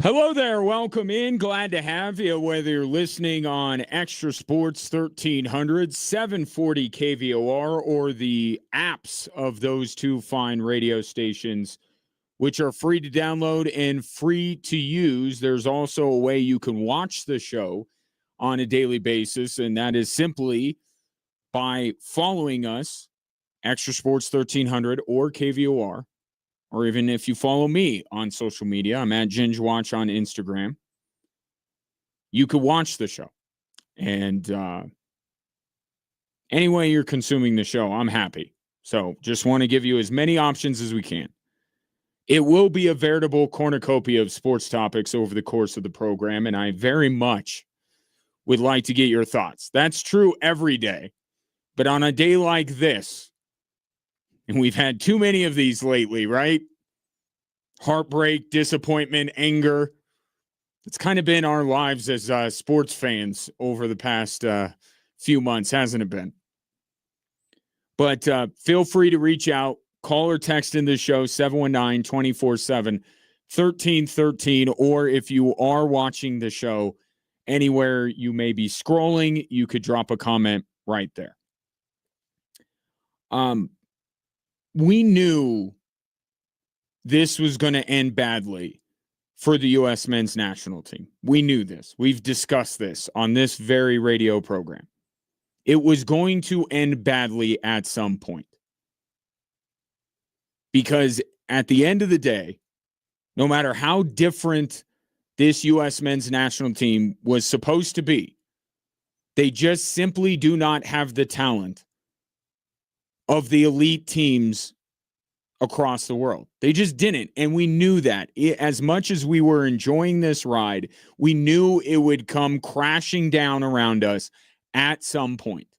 Hello there. Welcome in. Glad to have you, whether you're listening on Extra Sports 1300, 740 KVOR, or the apps of those two fine radio stations, which are free to download and free to use. There's also a way you can watch the show on a daily basis, and that is simply by following us, Extra Sports 1300 or KVOR. Or even if you follow me on social media, I'm at GingeWatch on Instagram. You could watch the show. And any way you're consuming the show, I'm happy. So just want to give you as many options as we can. It will be a veritable cornucopia of sports topics over the course of the program, and I very much would like to get your thoughts. That's true every day. But on a day like this, and we've had too many of these lately, right? Heartbreak, disappointment, anger. It's kind of been our lives as sports fans over the past few months, hasn't it been? But feel free to reach out, call or text in the show, 719-247-1313, or if you are watching the show anywhere you may be scrolling, you could drop a comment right there. We knew this was going to end badly for the U.S. men's national team. We knew this. We've discussed this on this very radio program. It was going to end badly at some point. Because at the end of the day, no matter how different this U.S. men's national team was supposed to be, they just simply do not have the talent of the elite teams across the world. They just didn't, and we knew that. As much as we were enjoying this ride, we knew it would come crashing down around us at some point.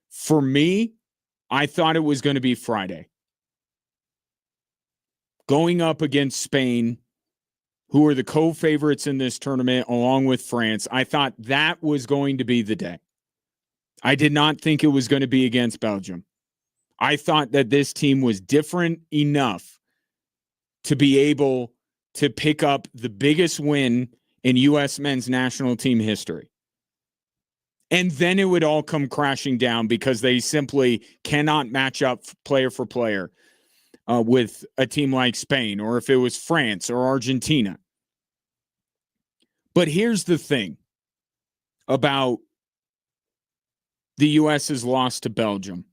For me, I thought it was going to be Friday. Going up against Spain, who are the co-favorites in this tournament, along with France, I thought that was going to be the day. I did not think it was going to be against Belgium. I thought that this team was different enough to be able to pick up the biggest win in U.S. men's national team history. And then it would all come crashing down because they simply cannot match up player for player with a team like Spain, or if it was France or Argentina. But here's the thing about the U.S.'s loss to Belgium.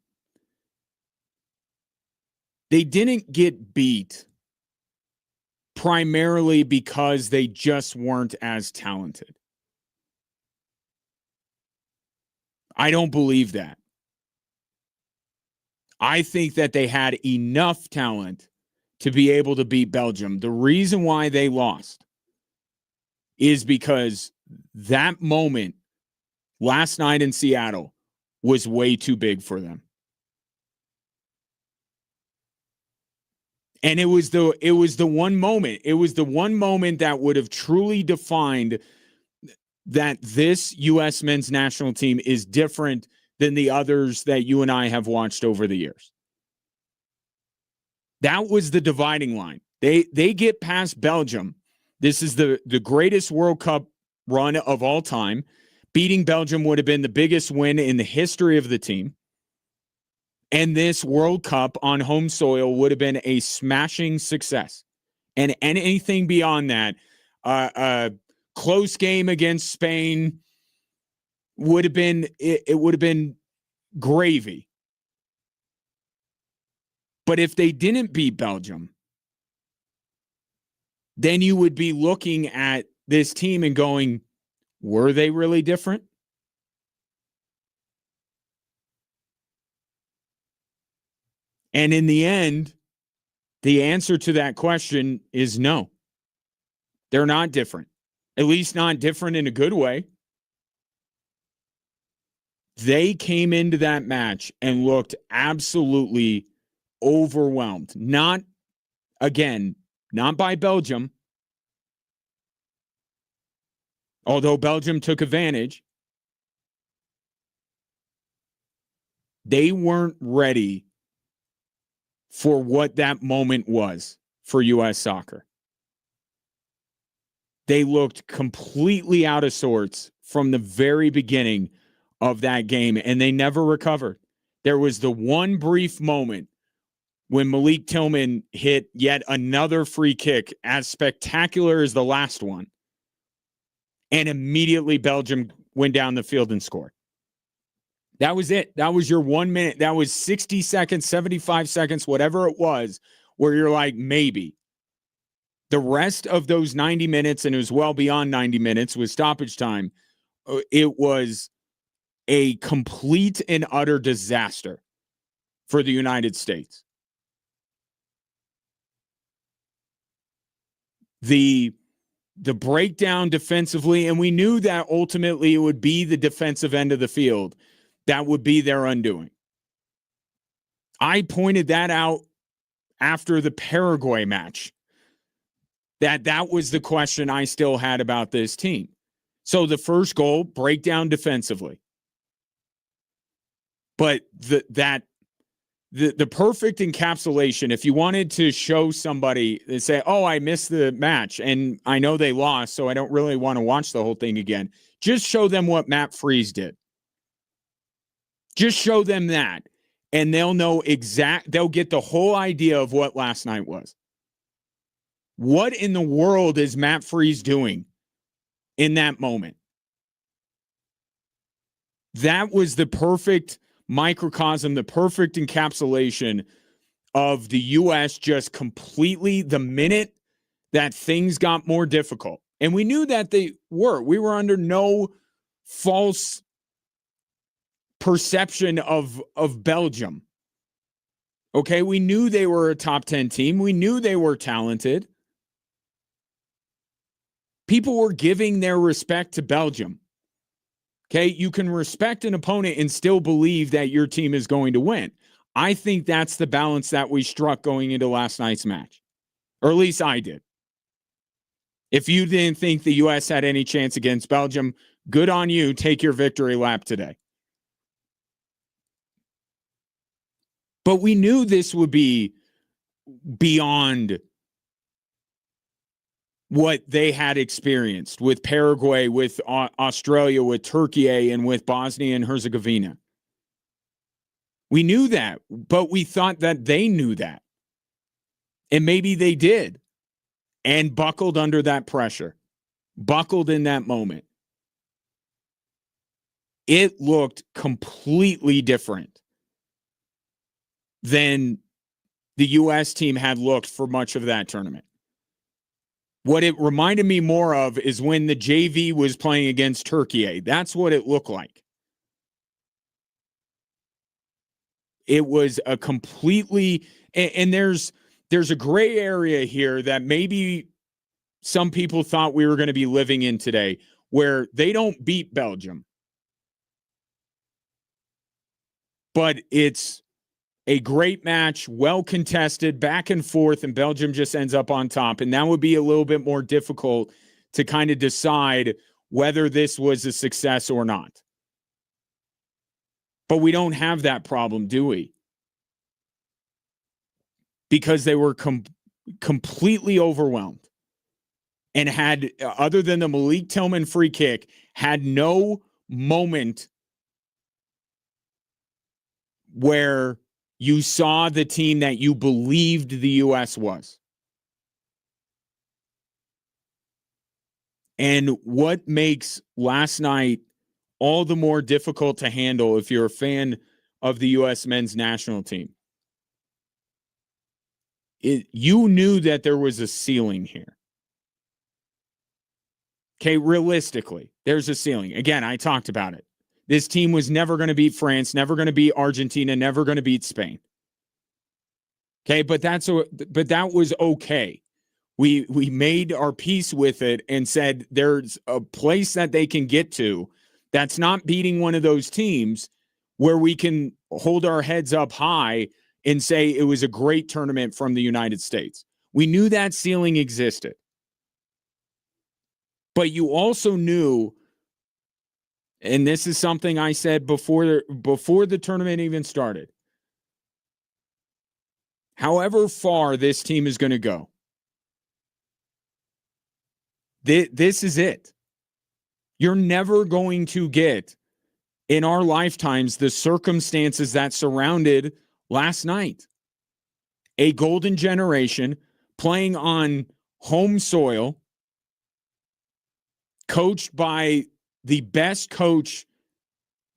They didn't get beat primarily because they just weren't as talented. I don't believe that. I think that they had enough talent to be able to beat Belgium. The reason why they lost is because that moment last night in Seattle was way too big for them. And it was the one moment. It was the one moment that would have truly defined that this U.S. men's national team is different than the others that you and I have watched over the years. That was the dividing line. They get past Belgium. This is the greatest World Cup run of all time. Beating Belgium would have been the biggest win in the history of the team. And this World Cup on home soil would have been a smashing success. And anything beyond that, a close game against Spain would have been it would have been gravy. But if they didn't beat Belgium, then you would be looking at this team and going, were they really different? And in the end, the answer to that question is no. They're not different. At least not different in a good way. They came into that match and looked absolutely overwhelmed. Not by Belgium. Although Belgium took advantage. They weren't ready for what that moment was for U.S. soccer. They looked completely out of sorts from the very beginning of that game, and they never recovered. There was the one brief moment when Malik Tillman hit yet another free kick as spectacular as the last one, and immediately Belgium went down the field and scored. That was it. That was your 1 minute. That was 60 seconds, 75 seconds, whatever it was, where you're like, maybe. The rest of those 90 minutes, and it was well beyond 90 minutes, with stoppage time, it was a complete and utter disaster for the United States. The breakdown defensively, and we knew that ultimately it would be the defensive end of the field that would be their undoing. I pointed that out after the Paraguay match, that was the question I still had about this team. So the first goal, breakdown defensively. But the perfect encapsulation, if you wanted to show somebody and say, oh, I missed the match and I know they lost, so I don't really want to watch the whole thing again, just show them what Matt Freese did. Just show them that, and they'll know they'll get the whole idea of what last night was. What in the world is Matt Freese doing in that moment? That was the perfect microcosm, the perfect encapsulation of the U.S. just completely, the minute that things got more difficult. And we knew that we were under no false perception of Belgium. Okay, we knew they were a top 10 team. We knew they were talented. People were giving their respect to Belgium. Okay, you can respect an opponent and still believe that your team is going to win. I think that's the balance that we struck going into last night's match. Or at least I did. If you didn't think the U.S. had any chance against Belgium, good on you. Take your victory lap today. But we knew this would be beyond what they had experienced with Paraguay, with Australia, with Turkey, and with Bosnia and Herzegovina. We knew that, but we thought that they knew that. And maybe they did, and buckled under that pressure, buckled in that moment. It looked completely different than the U.S. team had looked for much of that tournament. What it reminded me more of is when the JV was playing against Turkey. That's what it looked like. It was a completely, and there's a gray area here that maybe some people thought we were going to be living in today, where they don't beat Belgium, but it's a great match, well contested, back and forth, and Belgium just ends up on top. And that would be a little bit more difficult to kind of decide whether this was a success or not. But we don't have that problem, do we? Because they were completely overwhelmed and had, other than the Malik Tillman free kick, had no moment where you saw the team that you believed the U.S. was. And what makes last night all the more difficult to handle if you're a fan of the U.S. men's national team, you knew that there was a ceiling here. Okay, realistically, there's a ceiling. Again, I talked about it. This team was never going to beat France, never going to beat Argentina, never going to beat Spain. Okay, but that was okay. We made our peace with it and said there's a place that they can get to that's not beating one of those teams where we can hold our heads up high and say it was a great tournament from the United States. We knew that ceiling existed. But you also knew, and this is something I said before the tournament even started, however far this team is going to go, This is it. You're never going to get in our lifetimes the circumstances that surrounded last night. A golden generation playing on home soil, coached by the best coach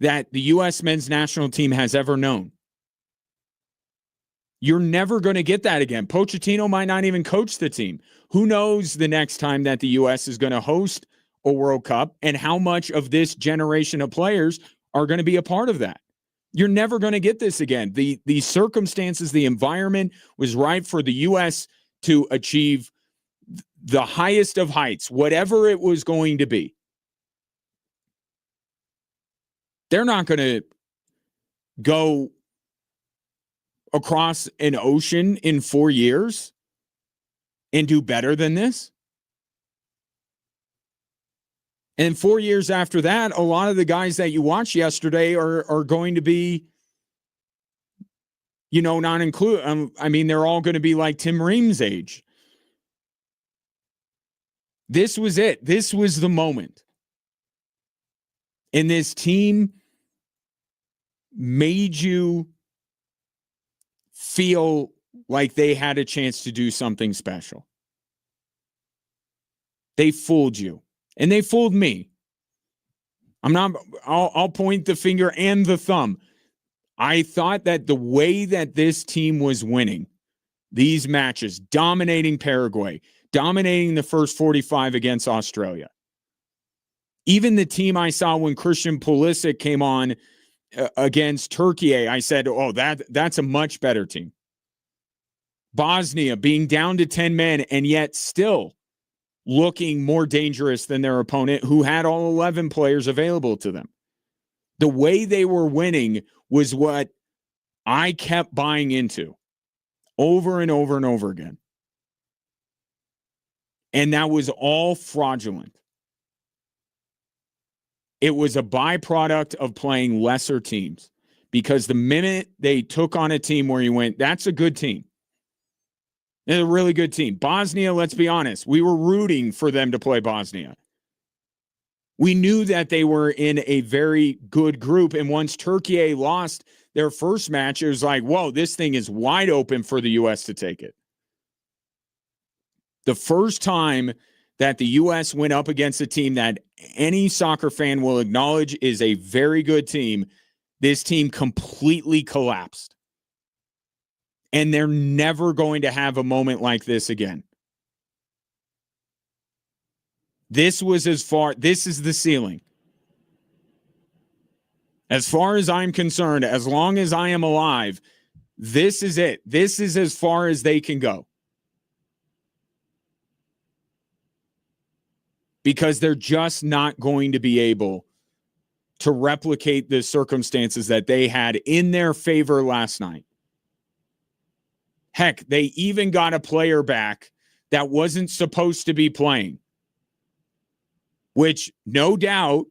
that the U.S. men's national team has ever known. You're never going to get that again. Pochettino might not even coach the team. Who knows the next time that the U.S. is going to host a World Cup and how much of this generation of players are going to be a part of that. You're never going to get this again. The circumstances, the environment was right for the U.S. to achieve the highest of heights, whatever it was going to be. They're not going to go across an ocean in 4 years and do better than this. And 4 years after that, a lot of the guys that you watched yesterday are going to be, not include. They're all going to be like Tim Ream's age. This was it. This was the moment. And this team made you feel like they had a chance to do something special. They fooled you. And they fooled me. I'll point the finger and the thumb. I thought that the way that this team was winning these matches, dominating Paraguay, dominating the first 45 against Australia. Even the team I saw when Christian Pulisic came on against Turkey, I said, that's a much better team. Bosnia being down to 10 men and yet still looking more dangerous than their opponent who had all 11 players available to them. The way they were winning was what I kept buying into over and over and over again. And that was all fraudulent. It was a byproduct of playing lesser teams, because the minute they took on a team where you went, that's a good team. They're a really good team. Bosnia, let's be honest, we were rooting for them to play Bosnia. We knew that they were in a very good group. And once Turkey lost their first match, it was like, whoa, this thing is wide open for the U.S. to take it. The first time that the U.S. went up against a team that any soccer fan will acknowledge is a very good team, this team completely collapsed. And they're never going to have a moment like this again. This is the ceiling. As far as I'm concerned, as long as I am alive, this is it. This is as far as they can go. Because they're just not going to be able to replicate the circumstances that they had in their favor last night. Heck, they even got a player back that wasn't supposed to be playing, which no doubt,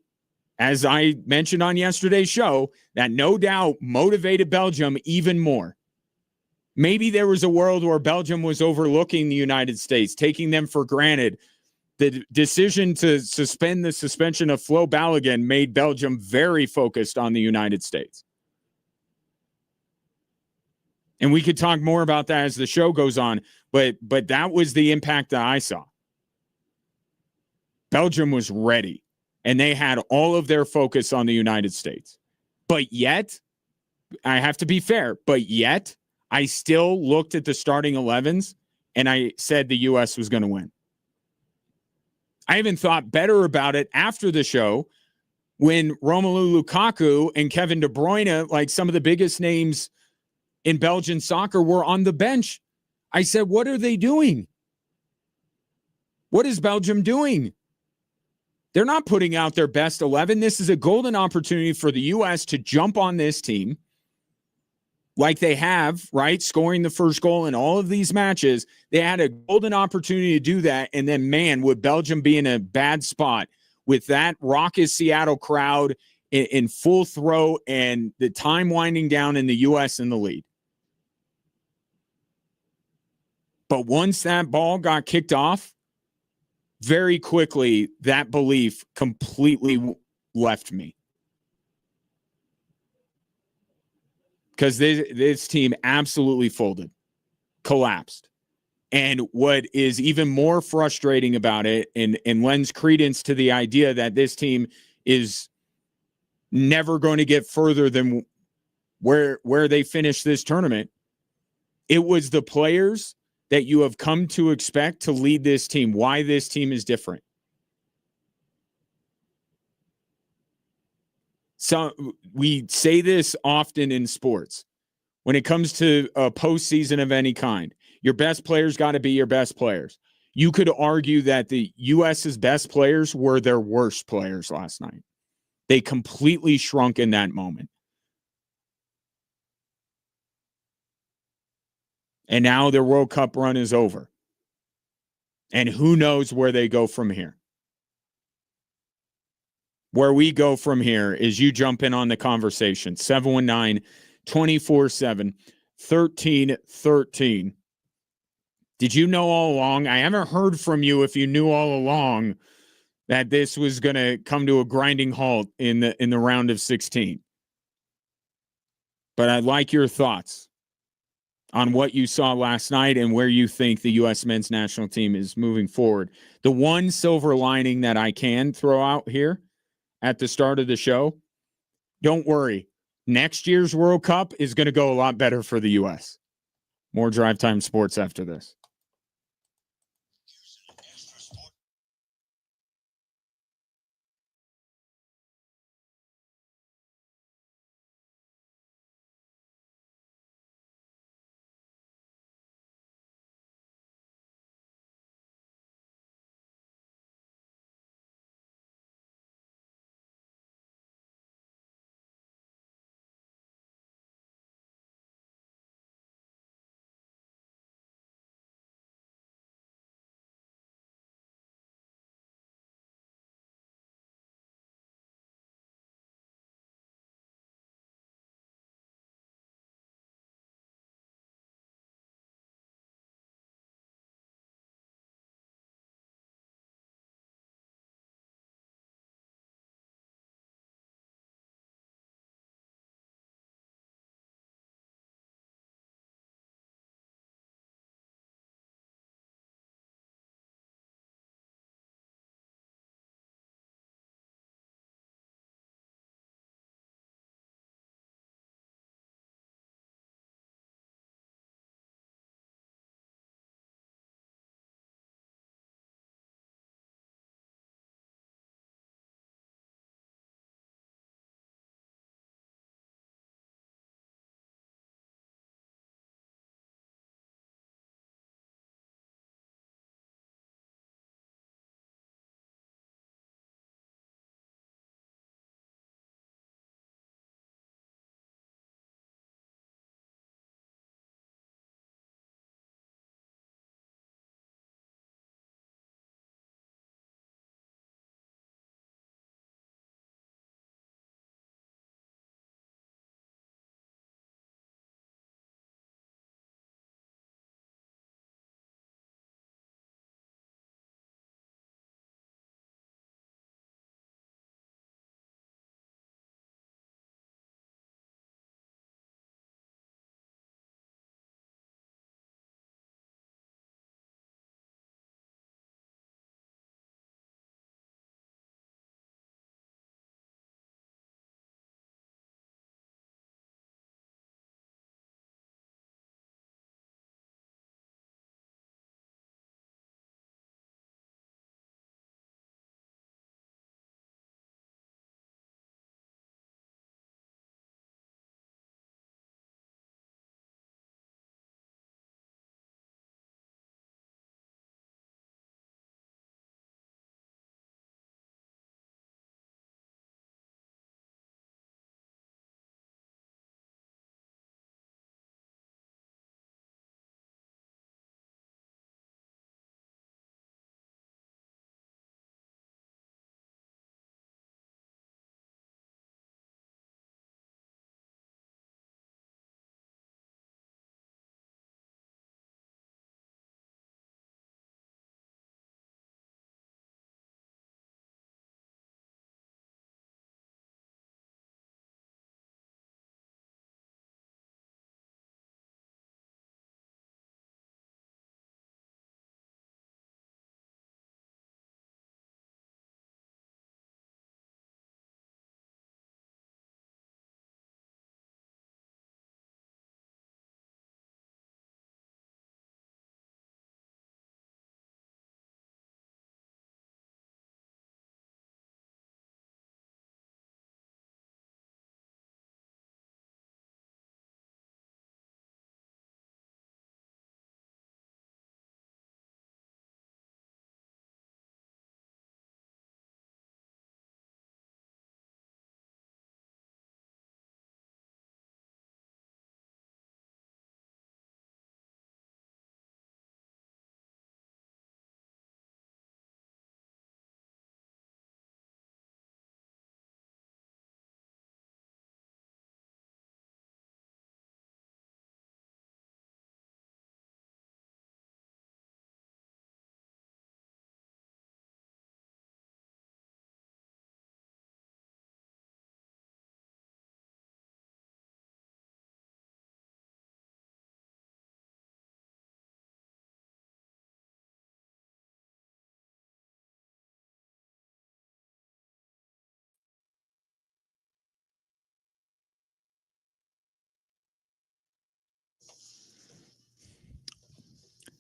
as I mentioned on yesterday's show, that no doubt motivated Belgium even more. Maybe there was a world where Belgium was overlooking the United States, taking them for granted. The decision to suspend the suspension of Flo Balogun made Belgium very focused on the United States. And we could talk more about that as the show goes on, but that was the impact that I saw. Belgium was ready, and they had all of their focus on the United States. But yet, I have to be fair, I still looked at the starting 11s, and I said the U.S. was going to win. I even thought better about it after the show when Romelu Lukaku and Kevin De Bruyne, like some of the biggest names in Belgian soccer, were on the bench. I said, what are they doing? What is Belgium doing? They're not putting out their best 11. This is a golden opportunity for the U.S. to jump on this team like they have, right? Scoring the first goal in all of these matches. They had a golden opportunity to do that. And then, man, would Belgium be in a bad spot with that raucous Seattle crowd in full throw and the time winding down and the U.S. in the lead. But once that ball got kicked off, very quickly, that belief completely left me. Because this team absolutely folded, collapsed. And what is even more frustrating about it and lends credence to the idea that this team is never going to get further than where they finish this tournament. It was the players that you have come to expect to lead this team, why this team is different. So we say this often in sports. When it comes to a postseason of any kind, your best players got to be your best players. You could argue that the U.S.'s best players were their worst players last night. They completely shrunk in that moment. And now their World Cup run is over. And who knows where they go from here. Where we go from here is you jump in on the conversation. 719-24-7-1313. Did you know all along? I haven't heard from you if you knew all along that this was going to come to a grinding halt in the round of 16. But I'd like your thoughts on what you saw last night and where you think the U.S. men's national team is moving forward. The one silver lining that I can throw out here at the start of the show, don't worry. Next year's World Cup is going to go a lot better for the U.S. More Drive Time Sports after this.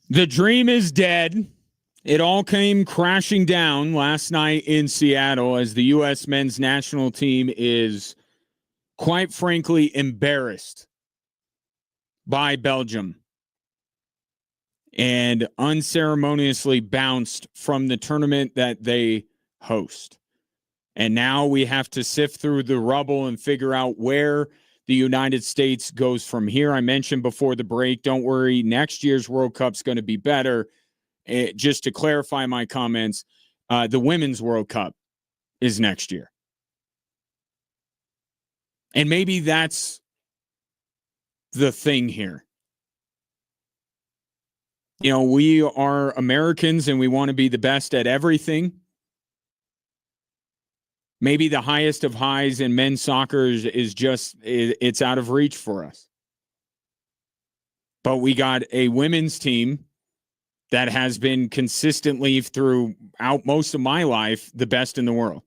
The dream is dead. It all came crashing down last night in Seattle as the U.S. men's national team is, quite frankly, embarrassed by Belgium and unceremoniously bounced from the tournament that they host. And now we have to sift through the rubble and figure out where the United States goes from here. I mentioned before the break, don't worry, next year's World Cup's going to be better. Just to clarify my comments, the Women's World Cup is next year. And maybe that's the thing here. You know, we are Americans and we want to be the best at everything. Maybe the highest of highs in men's soccer is just, it's out of reach for us. But we got a women's team that has been consistently throughout most of my life the best in the world.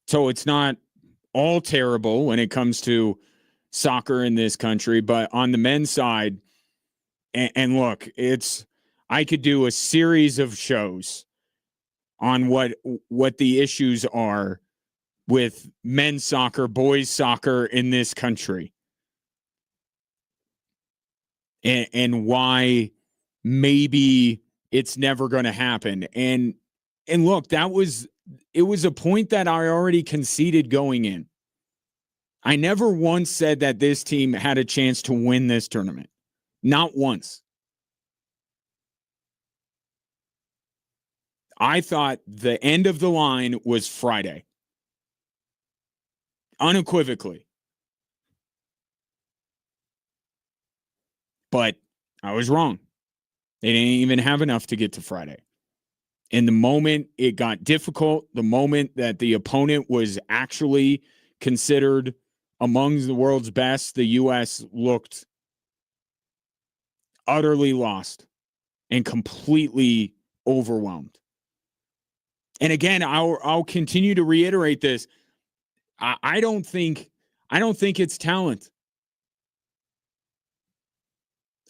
So it's not all terrible when it comes to soccer in this country, but on the men's side, and look, I could do a series of shows on what the issues are with men's soccer, boys soccer in this country. And why maybe it's never going to happen. And look, it was a point that I already conceded going in. I never once said that this team had a chance to win this tournament. Not once. I thought the end of the line was Friday. Unequivocally. But I was wrong. They didn't even have enough to get to Friday. And the moment it got difficult, the moment that the opponent was actually considered among the world's best, the U.S. looked utterly lost and completely overwhelmed. And again, I'll continue to reiterate this. I don't think it's talent.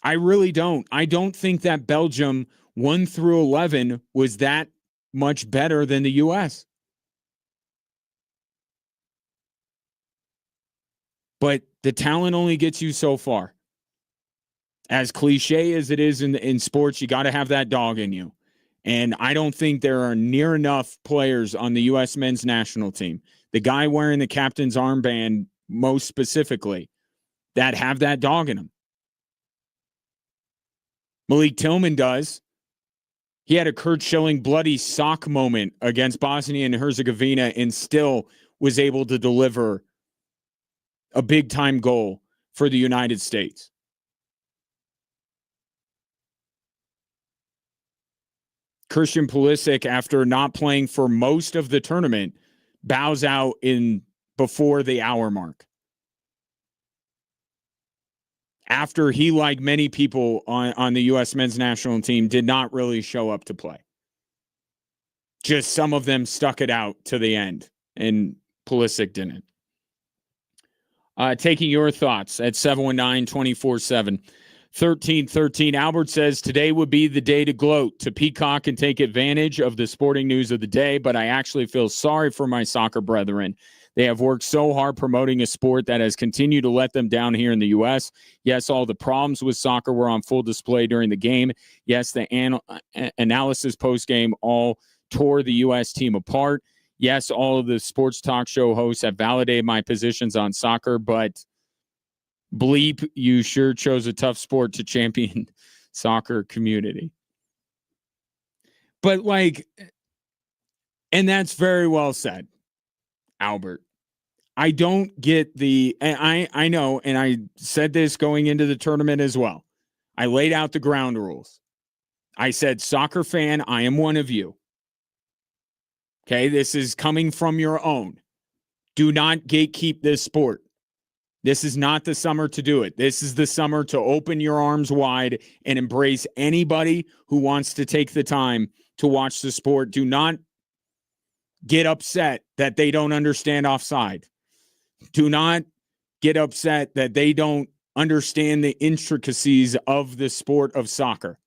I really don't. I don't think that Belgium 1 through 11 was that much better than the U.S. But the talent only gets you so far. As cliche as it is in sports, you got to have that dog in you. And I don't think there are near enough players on the U.S. men's national team, the guy wearing the captain's armband most specifically, that have that dog in them. Malik Tillman does. He had a Kurt Schilling bloody sock moment against Bosnia and Herzegovina and still was able to deliver a big-time goal for the United States. Christian Pulisic, after not playing for most of the tournament, bows out before the hour mark. After he, like many people on the U.S. men's national team, did not really show up to play. Just some of them stuck it out to the end, and Pulisic didn't. Taking your thoughts at 719-24-7. 1313. Albert says, today would be the day to gloat, to peacock and take advantage of the sporting news of the day, but I actually feel sorry for my soccer brethren. They have worked so hard promoting a sport that has continued to let them down here in the U.S. Yes, all the problems with soccer were on full display during the game. Yes, the analysis post-game all tore the U.S. team apart. Yes, all of the sports talk show hosts have validated my positions on soccer, but bleep, you sure chose a tough sport to champion soccer community. But and that's very well said, Albert. I don't get I know, and I said this going into the tournament as well. I laid out the ground rules. I said, soccer fan, I am one of you. Okay, this is coming from your own. Do not gatekeep this sport. This is not the summer to do it. This is the summer to open your arms wide and embrace anybody who wants to take the time to watch the sport. Do not get upset that they don't understand offside. Do not get upset that they don't understand the intricacies of the sport of soccer.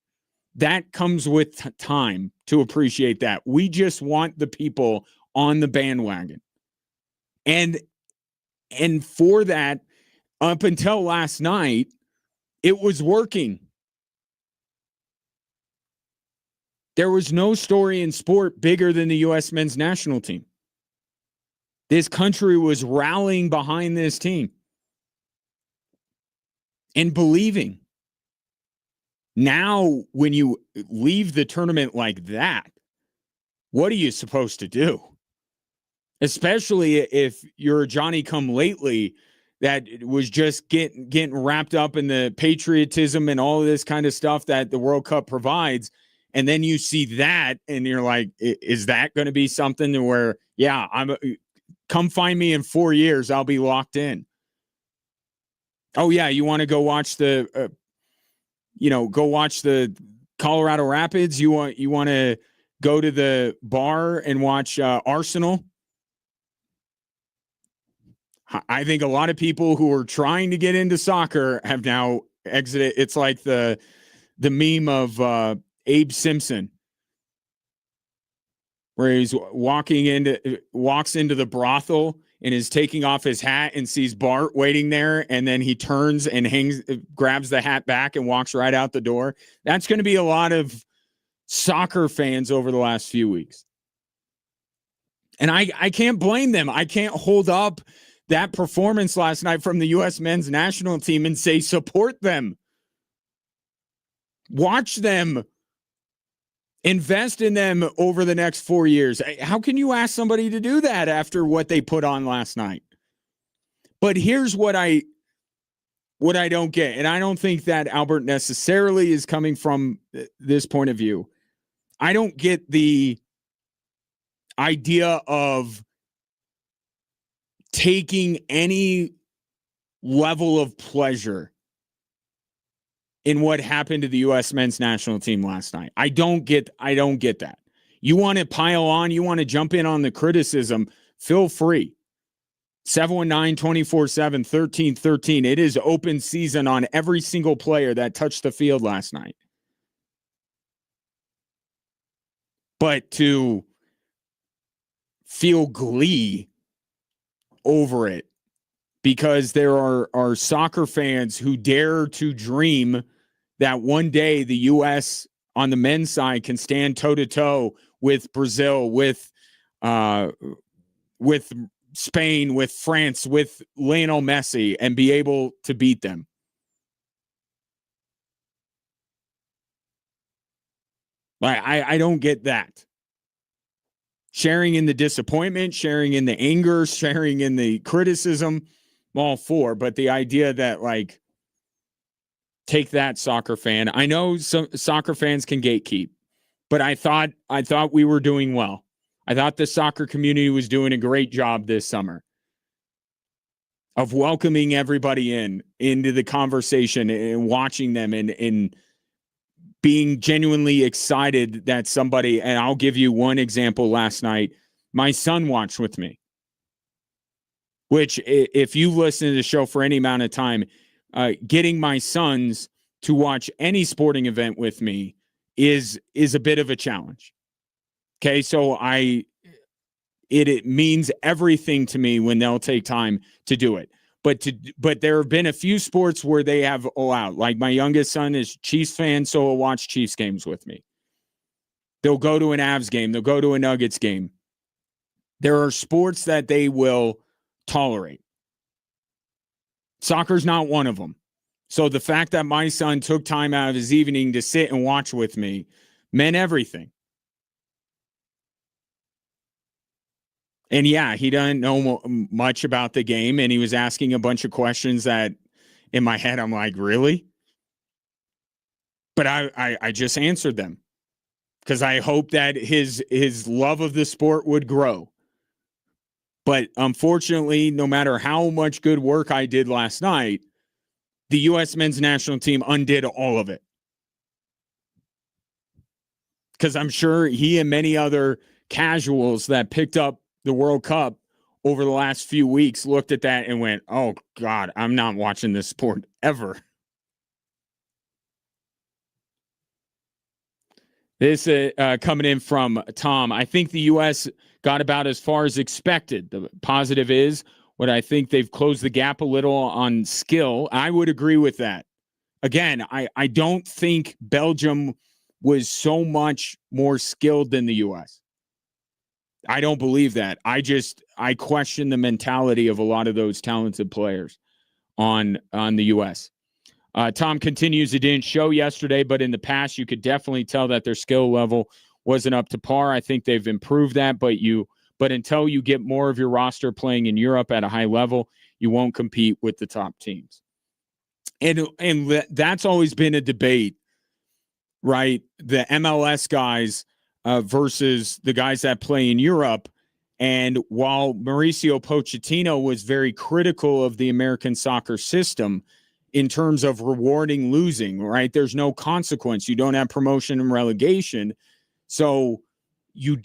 That comes with time to appreciate that. We just want the people on the bandwagon. And for that, up until last night, it was working. There was no story in sport bigger than the U.S. men's national team. This country was rallying behind this team and believing. Now, when you leave the tournament like that, what are you supposed to do? Especially if you're Johnny-come-lately that was just getting wrapped up in the patriotism and all of this kind of stuff that the World Cup provides. And then you see that and you're like, is that going to be something where, yeah, come find me in 4 years, I'll be locked in. Oh yeah, you want to go watch the Colorado Rapids? You want to go to the bar and watch Arsenal? I think a lot of people who are trying to get into soccer have now exited. It's like the meme of Abe Simpson, where he's walks into the brothel and is taking off his hat and sees Bart waiting there, and then he turns and grabs the hat back and walks right out the door. That's going to be a lot of soccer fans over the last few weeks. And I can't blame them. I can't hold up that performance last night from the U.S. men's national team and say, support them. Watch them. Invest in them over the next 4 years. How can you ask somebody to do that after what they put on last night? But here's what I don't get, and I don't think that Albert necessarily is coming from this point of view. I don't get the idea of taking any level of pleasure in what happened to the U.S. men's national team last night. I don't get that. You want to pile on, you want to jump in on the criticism, feel free. 719-247-1313. It is open season on every single player that touched the field last night. But to feel glee over it because there are soccer fans who dare to dream that one day the U.S. on the men's side can stand toe-to-toe with Brazil, with Spain, with France, with Lionel Messi, and be able to beat them. I don't get that. Sharing in the disappointment, sharing in the anger, sharing in the criticism, I'm all for. But the idea that, like, take that, soccer fan. I know some soccer fans can gatekeep, but I thought we were doing well. I thought the soccer community was doing a great job this summer of welcoming everybody into the conversation and watching them and being genuinely excited that somebody, and I'll give you one example last night. My son watched with me, which if you've listened to the show for any amount of time, getting my sons to watch any sporting event with me is a bit of a challenge. Okay. So it means everything to me when they'll take time to do it. But there have been a few sports where they have allowed, like my youngest son is Chiefs fan, so he'll watch Chiefs games with me. They'll go to an Avs game. They'll go to a Nuggets game. There are sports that they will tolerate. Soccer's not one of them. So the fact that my son took time out of his evening to sit and watch with me meant everything. And yeah, he doesn't know much about the game, and he was asking a bunch of questions that in my head, I'm like, really? But I just answered them because I hope that his love of the sport would grow. But unfortunately, no matter how much good work I did last night, the U.S. men's national team undid all of it. Because I'm sure he and many other casuals that picked up the World Cup over the last few weeks looked at that and went, oh, God, I'm not watching this sport ever. This coming in from Tom. I think the U.S. got about as far as expected. The positive is what I think they've closed the gap a little on skill. I would agree with that. Again, I don't think Belgium was so much more skilled than the U.S. I don't believe that. I question the mentality of a lot of those talented players on the U.S. Tom continues, it didn't show yesterday, but in the past, you could definitely tell that their skill level wasn't up to par. I think they've improved that, but until you get more of your roster playing in Europe at a high level, you won't compete with the top teams. And that's always been a debate, right? The MLS guys versus the guys that play in Europe. And while Mauricio Pochettino was very critical of the American soccer system, in terms of rewarding losing, right? There's no consequence. You don't have promotion and relegation. So you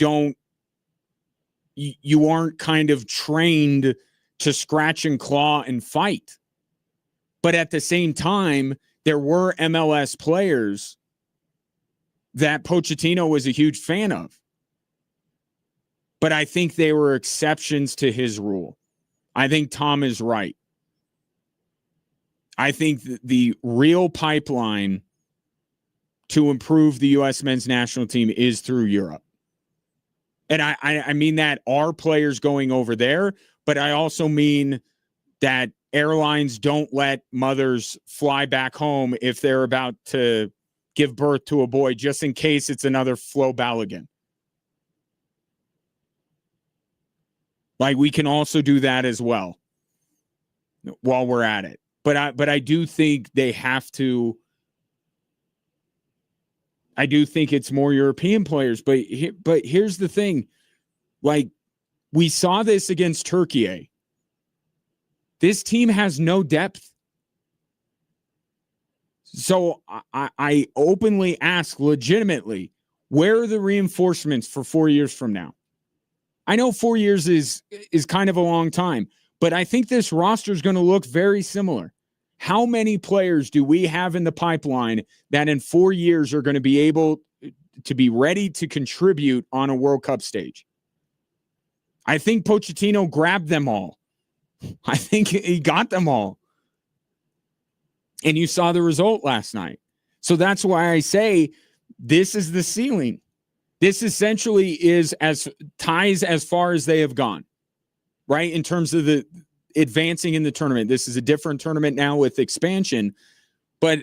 aren't kind of trained to scratch and claw and fight. But at the same time, there were MLS players that Pochettino was a huge fan of. But I think they were exceptions to his rule. I think Tom is right. I think the real pipeline to improve the U.S. men's national team is through Europe. And I mean that our players going over there, but I also mean that airlines don't let mothers fly back home if they're about to give birth to a boy, just in case it's another Flo Balogun. Like, we can also do that as well while we're at it. But I do think they have to. I do think it's more European players. But here's the thing. Like, we saw this against Turkey. This team has no depth. So I openly ask legitimately, where are the reinforcements for 4 years from now? I know 4 years is kind of a long time, but I think this roster is going to look very similar. How many players do we have in the pipeline that in 4 years are going to be able to be ready to contribute on a World Cup stage? I think Pochettino grabbed them all. I think he got them all. And you saw the result last night. So that's why I say this is the ceiling. This essentially is as ties as far as they have gone, right? In terms of the advancing in the tournament. This is a different tournament now with expansion, but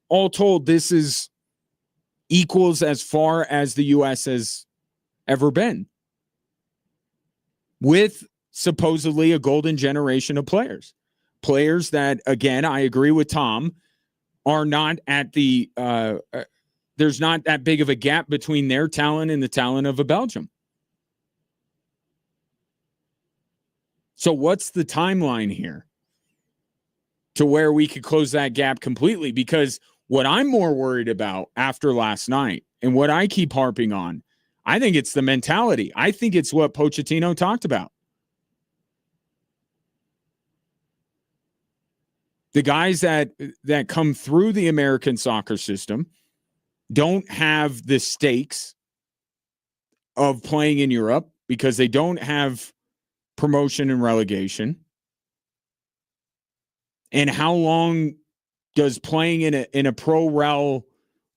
all told, this is equals as far as the U.S. has ever been, with supposedly a golden generation of players that, again, I agree with Tom, are not at the there's not that big of a gap between their talent and the talent of a Belgium. So what's the timeline here to where we could close that gap completely? Because what I'm more worried about after last night, and what I keep harping on, I think it's the mentality. I think it's what Pochettino talked about. The guys that come through the American soccer system don't have the stakes of playing in Europe because they don't have promotion and relegation. And how long does playing in a pro rel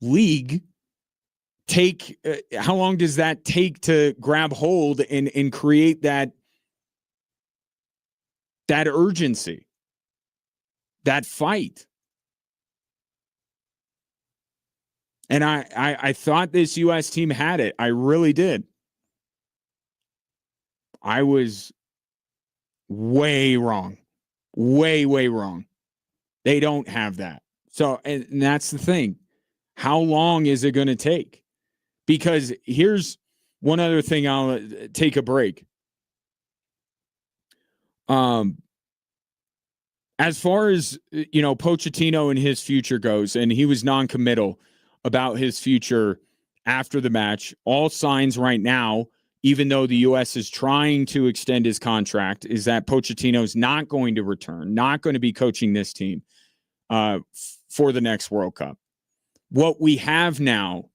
league take? How long does that take to grab hold and create that urgency, that fight? And I thought this U.S. team had it. I really did. I was way wrong. Way wrong. They don't have that. So, and that's the thing. How long is it going to take? Because here's one other thing. I'll take a break. As far as, Pochettino and his future goes, and he was non-committal about his future after the match, all signs right now even though the U.S. is trying to extend his contract, is that Pochettino's not going to return, not going to be coaching this team for the next World Cup. What we have now,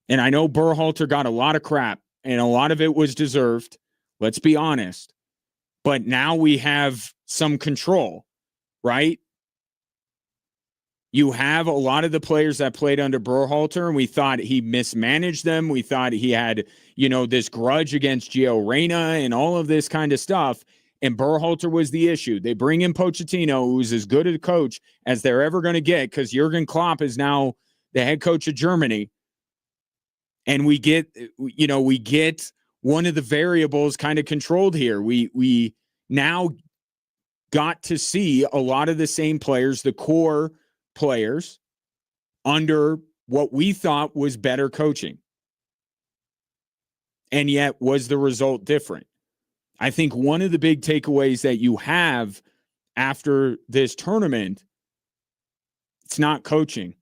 and I know Berhalter got a lot of crap, and a lot of it was deserved, let's be honest, but now we have some control, right? You have a lot of the players that played under Berhalter, and we thought he mismanaged them. We thought he had, this grudge against Gio Reyna and all of this kind of stuff. And Berhalter was the issue. They bring in Pochettino, who's as good a coach as they're ever going to get, because Jurgen Klopp is now the head coach of Germany. And we get one of the variables kind of controlled here. We now got to see a lot of the same players, the core players, under what we thought was better coaching. And yet, was the result different? I think one of the big takeaways that you have after this tournament, it's not coaching.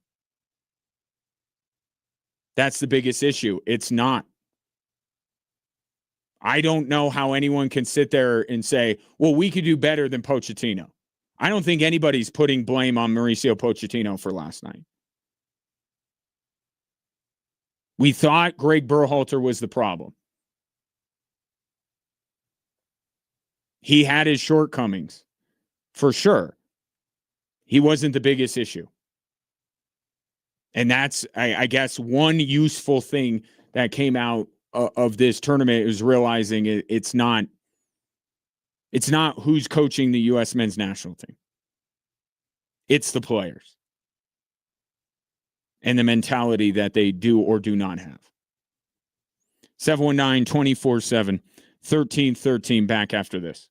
That's the biggest issue. It's not. I don't know how anyone can sit there and say, well, we could do better than Pochettino. I don't think anybody's putting blame on Mauricio Pochettino for last night. We thought Greg Berhalter was the problem. He had his shortcomings, for sure. He wasn't the biggest issue. And that's, I guess, one useful thing that came out of this tournament is realizing it's not who's coaching the U.S. men's national team. It's the players and the mentality that they do or do not have. 719-24-7-1313, back after this.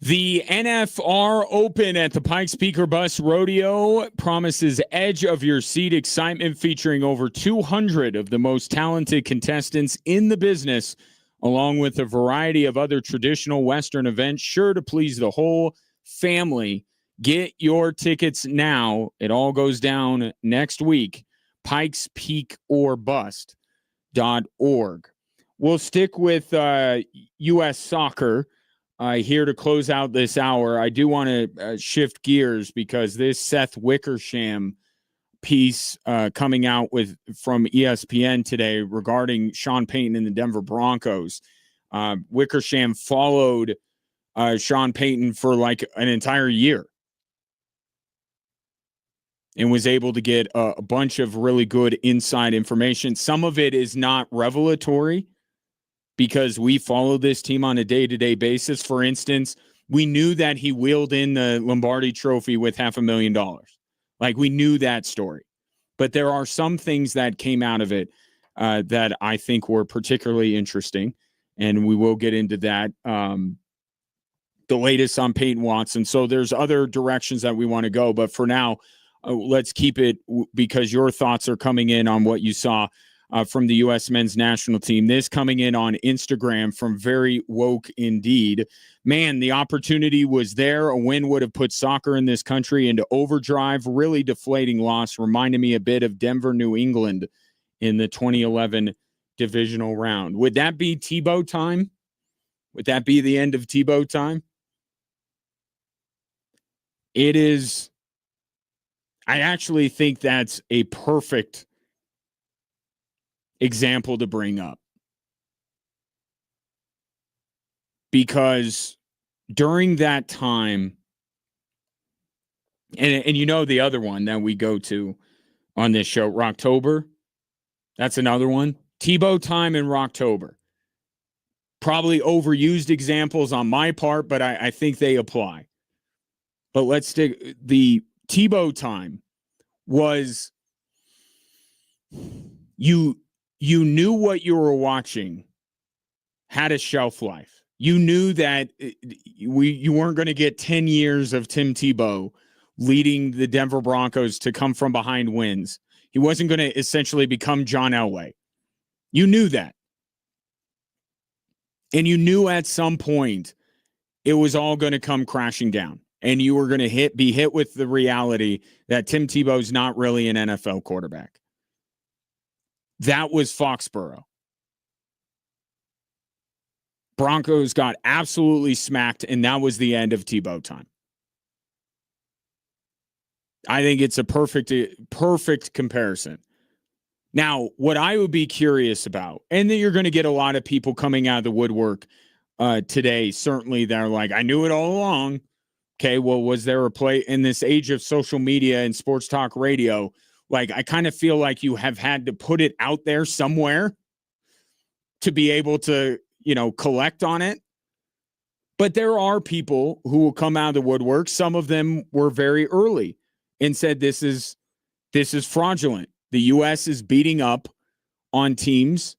The NFR Open at the Pikes Peak or Bus Rodeo promises edge of your seat excitement, featuring over 200 of the most talented contestants in the business, along with a variety of other traditional Western events, sure to please the whole family. Get your tickets now. It all goes down next week. pikespeakorbust.org. We'll stick with U.S. soccer here to close out this hour. I do want to shift gears because this Seth Wickersham piece coming out from ESPN today regarding Sean Payton and the Denver Broncos. Wickersham followed Sean Payton for like an entire year and was able to get a bunch of really good inside information. Some of it is not revelatory because we follow this team on a day-to-day basis. For instance, we knew that he wheeled in the Lombardi Trophy with $500,000. Like, we knew that story. But there are some things that came out of it that I think were particularly interesting, and we will get into that. The latest on Peyton Watson. So there's other directions that we want to go, but for now, let's keep it because your thoughts are coming in on what you saw from the U.S. men's national team. This coming in on Instagram from Very Woke Indeed. Man, the opportunity was there. A win would have put soccer in this country into overdrive. Really deflating loss. Reminded me a bit of Denver, New England in the 2011 divisional round. Would that be Tebow time? Would that be the end of Tebow time? It is. I actually think that's a perfect example to bring up. Because during that time, and you know the other one that we go to on this show, Rocktober, that's another one. Tebow time and Rocktober. Probably overused examples on my part, but I think they apply. But let's stick. The Tebow time was you knew what you were watching had a shelf life. You knew that you weren't going to get 10 years of Tim Tebow leading the Denver Broncos to come from behind wins. He wasn't going to essentially become John Elway. You knew that. And you knew at some point it was all going to come crashing down. And you were going to be hit with the reality that Tim Tebow's not really an NFL quarterback. That was Foxborough. Broncos got absolutely smacked, and that was the end of Tebow time. I think it's a perfect comparison. Now, what I would be curious about, and then you're going to get a lot of people coming out of the woodwork today, certainly they're like, I knew it all along. Okay, well, was there a play in this age of social media and sports talk radio? Like, I kind of feel like you have had to put it out there somewhere to be able to, collect on it. But there are people who will come out of the woodwork. Some of them were very early and said, this is fraudulent. The U.S. is beating up on teams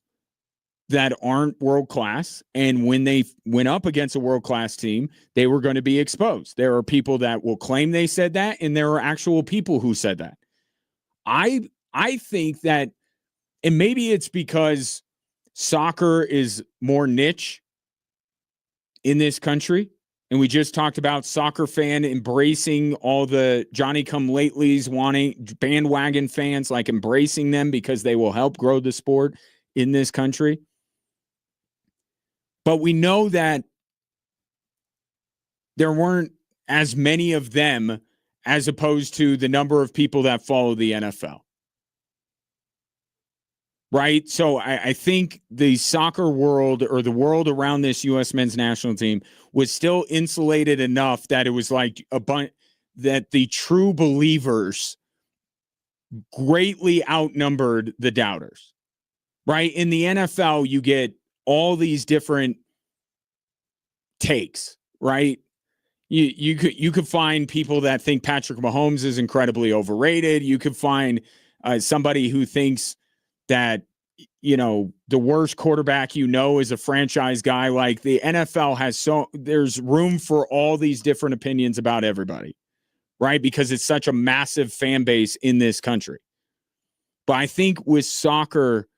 that aren't world-class, and when they went up against a world-class team, they were going to be exposed. There are people that will claim they said that, and there are actual people who said that. I think that, and maybe it's because soccer is more niche in this country, and we just talked about soccer fan embracing all the Johnny-come-latelys, wanting bandwagon fans, like embracing them because they will help grow the sport in this country. But we know that there weren't as many of them as opposed to the number of people that follow the NFL. Right? So I think the soccer world, or the world around this U.S. men's national team, was still insulated enough that it was like that the true believers greatly outnumbered the doubters. Right? In the NFL, you get all these different takes, right? You could find people that think Patrick Mahomes is incredibly overrated. You could find somebody who thinks that the worst quarterback is a franchise guy. Like the NFL there's room for all these different opinions about everybody, right? Because it's such a massive fan base in this country. But I think with soccer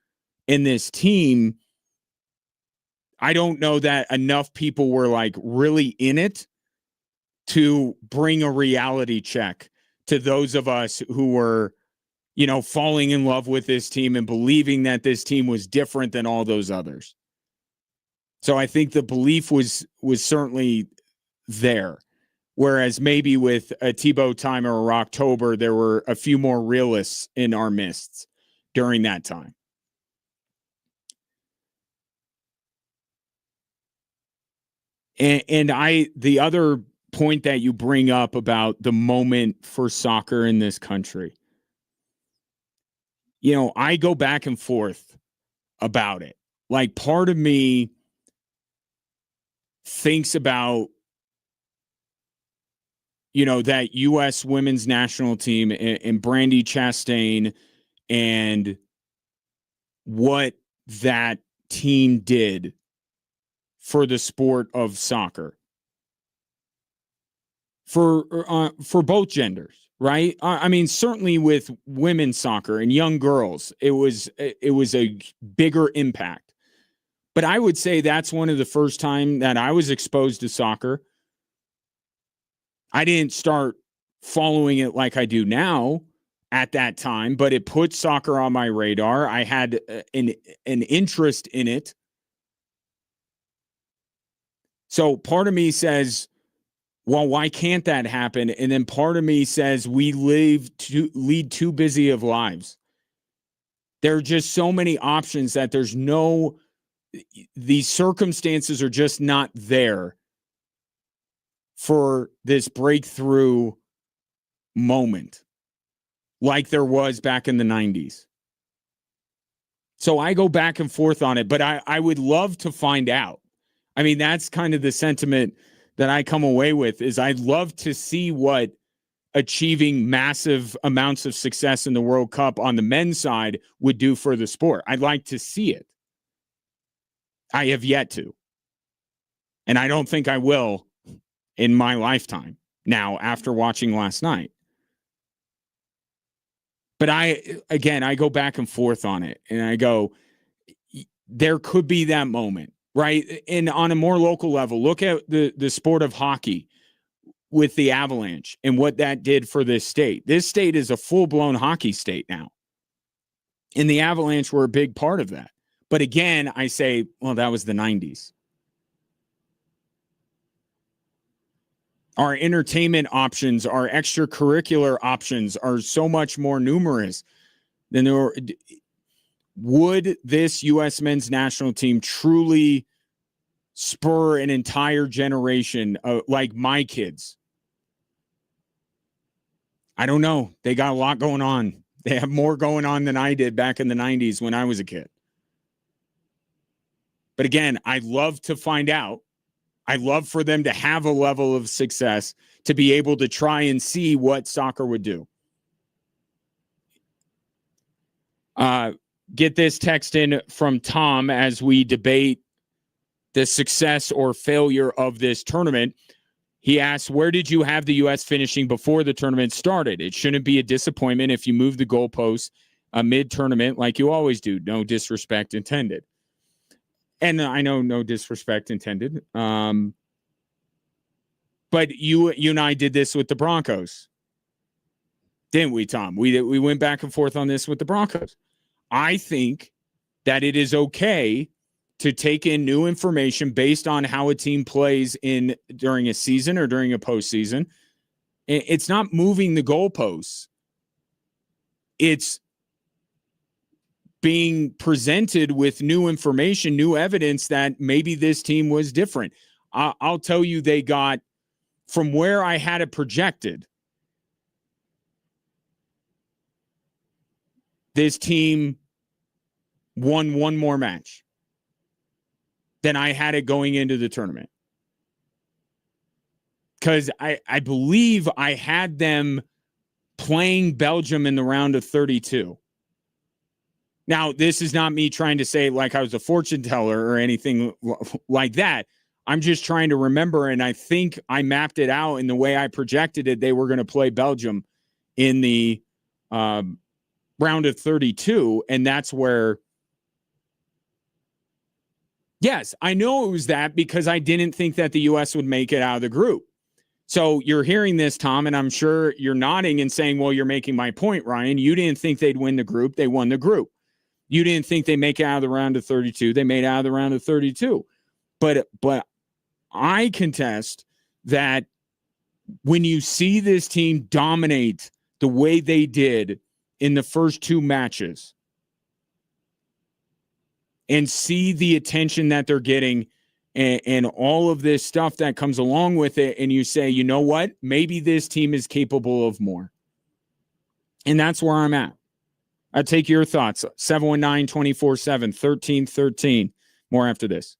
in this team, I don't know that enough people were like really in it to bring a reality check to those of us who were, falling in love with this team and believing that this team was different than all those others. So I think the belief was certainly there. Whereas maybe with a Tebow Timer or October, there were a few more realists in our midst during that time. And the other point that you bring up about the moment for soccer in this country, I go back and forth about it. Like part of me thinks about, that U.S. women's national team and Brandi Chastain and what that team did for the sport of soccer for both genders, right? I mean, certainly with women's soccer and young girls, it was a bigger impact. But I would say that's one of the first time that I was exposed to soccer. I didn't start following it like I do now at that time, but it put soccer on my radar. I had an interest in it. So part of me says, well, why can't that happen? And then part of me says we lead too busy of lives. There are just so many options that these circumstances are just not there for this breakthrough moment like there was back in the 90s. So I go back and forth on it, but I would love to find out. I mean, that's kind of the sentiment that I come away with is I'd love to see what achieving massive amounts of success in the World Cup on the men's side would do for the sport. I'd like to see it. I have yet to. And I don't think I will in my lifetime now after watching last night. But I go back and forth on it and I go, there could be that moment. Right. And on a more local level, look at the sport of hockey with the Avalanche and what that did for this state. This state is a full-blown hockey state now. And the Avalanche were a big part of that. But again, I say, well, that was the 90s. Our entertainment options, our extracurricular options are so much more numerous than there were. Would this U.S. men's national team truly spur an entire generation like my kids? I don't know. They got a lot going on. They have more going on than I did back in the 90s when I was a kid. But again, I'd love to find out. I'd love for them to have a level of success to be able to try and see what soccer would do. Get this text in from Tom as we debate the success or failure of this tournament. He asks, where did you have the U.S. finishing before the tournament started? It shouldn't be a disappointment if you move the goalposts mid-tournament like you always do. No disrespect intended. And I know no disrespect intended. But you and I did this with the Broncos. Didn't we, Tom? We went back and forth on this with the Broncos. I think that it is okay to take in new information based on how a team plays during a season or during a postseason. It's not moving the goalposts. It's being presented with new information, new evidence that maybe this team was different. I'll tell you, they got from where I had it projected. This team won one more match than I had it going into the tournament. Because I believe I had them playing Belgium in the round of 32. Now, this is not me trying to say like I was a fortune teller or anything like that. I'm just trying to remember, and I think I mapped it out in the way I projected it. They were going to play Belgium in the round of 32, and that's where. Yes, I know it was that because I didn't think that the U.S. would make it out of the group. So you're hearing this, Tom, and I'm sure you're nodding and saying, well, you're making my point, Ryan. You didn't think they'd win the group. They won the group. You didn't think they make it out of the round of 32. They made it out of the round of 32. But I contest that when you see this team dominate the way they did in the first two matches and see the attention that they're getting and all of this stuff that comes along with it, and you say, you know what? Maybe this team is capable of more. And that's where I'm at. I'll take your thoughts. 719-247-1313. More after this.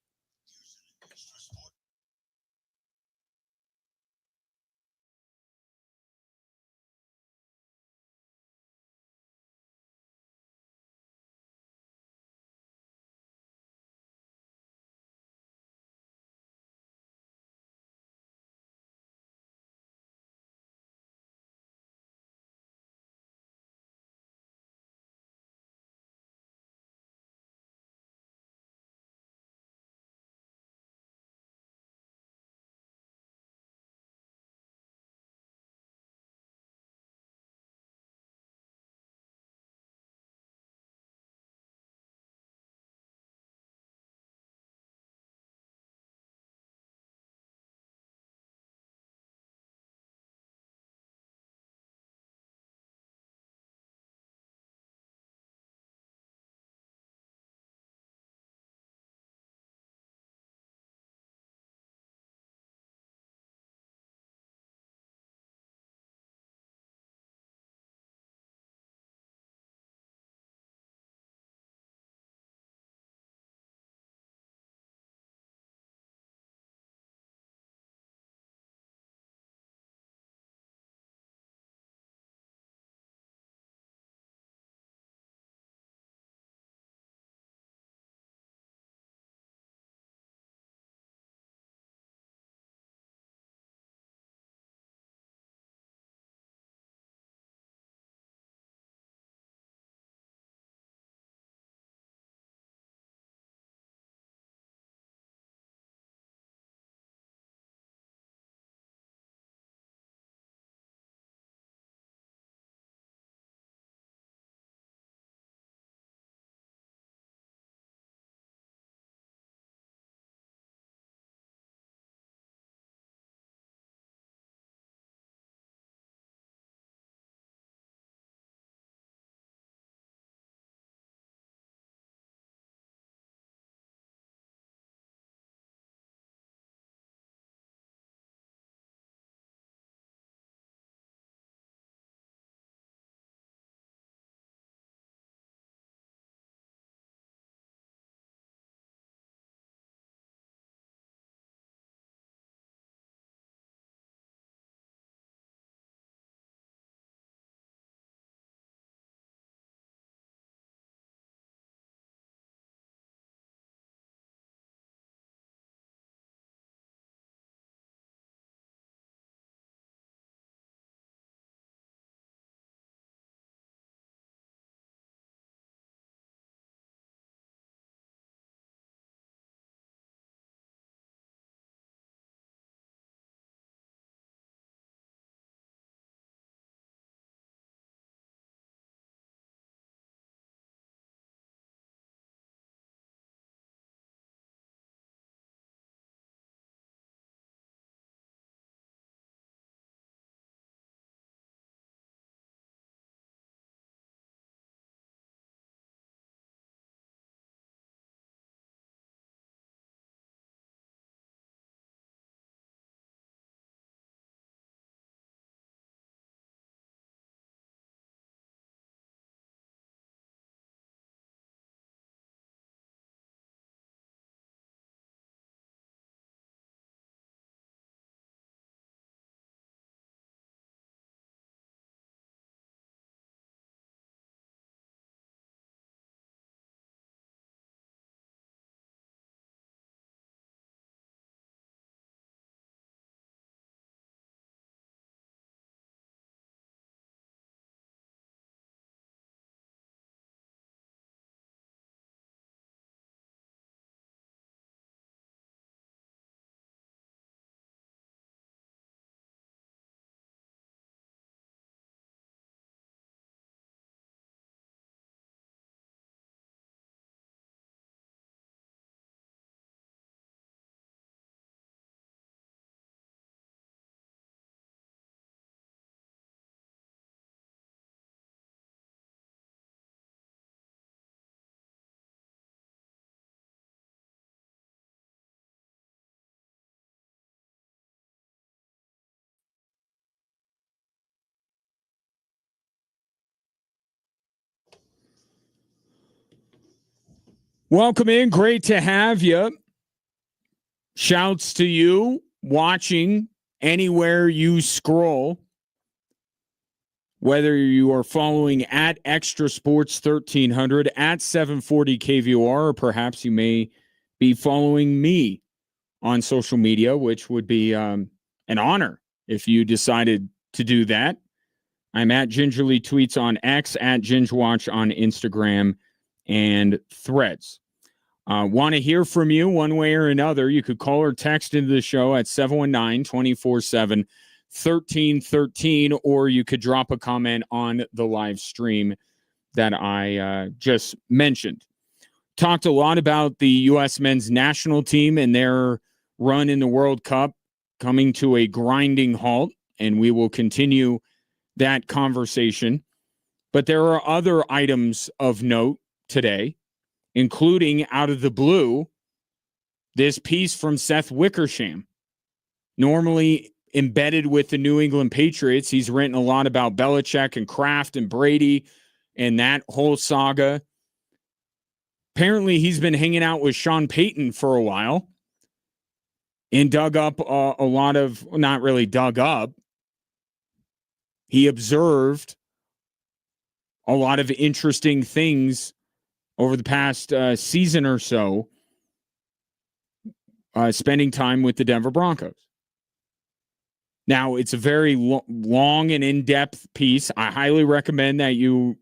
Welcome in. Great to have you. Shouts to you watching anywhere you scroll, whether you are following at Extra Sports 1300, at 740 KVOR, or perhaps you may be following me on social media, which would be an honor if you decided to do that. I'm at Gingerly Tweets on X, at GingeWatch on Instagram and Threads. Want to hear from you one way or another. You could call or text into the show at 719-247-1313, or you could drop a comment on the live stream that I just mentioned. Talked a lot about the U.S. men's national team and their run in the World Cup coming to a grinding halt, and we will continue that conversation. But there are other items of note today, including out of the blue, this piece from Seth Wickersham. Normally embedded with the New England Patriots, he's written a lot about Belichick and Kraft and Brady and that whole saga. Apparently, he's been hanging out with Sean Payton for a while and dug up a lot of, not really dug up, he observed a lot of interesting things over the past season or so, spending time with the Denver Broncos. Now, it's a very long and in-depth piece. I highly recommend that you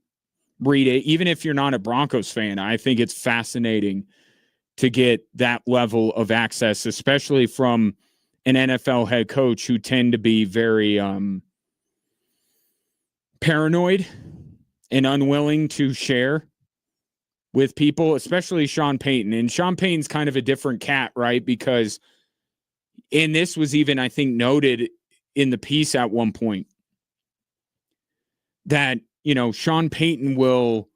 read it, even if you're not a Broncos fan. I think it's fascinating to get that level of access, especially from an NFL head coach who tend to be very paranoid and unwilling to share with people, especially Sean Payton. And Sean Payton's kind of a different cat, right? Because, and this was even, I think, noted in the piece at one point, that, you know, Sean Payton will,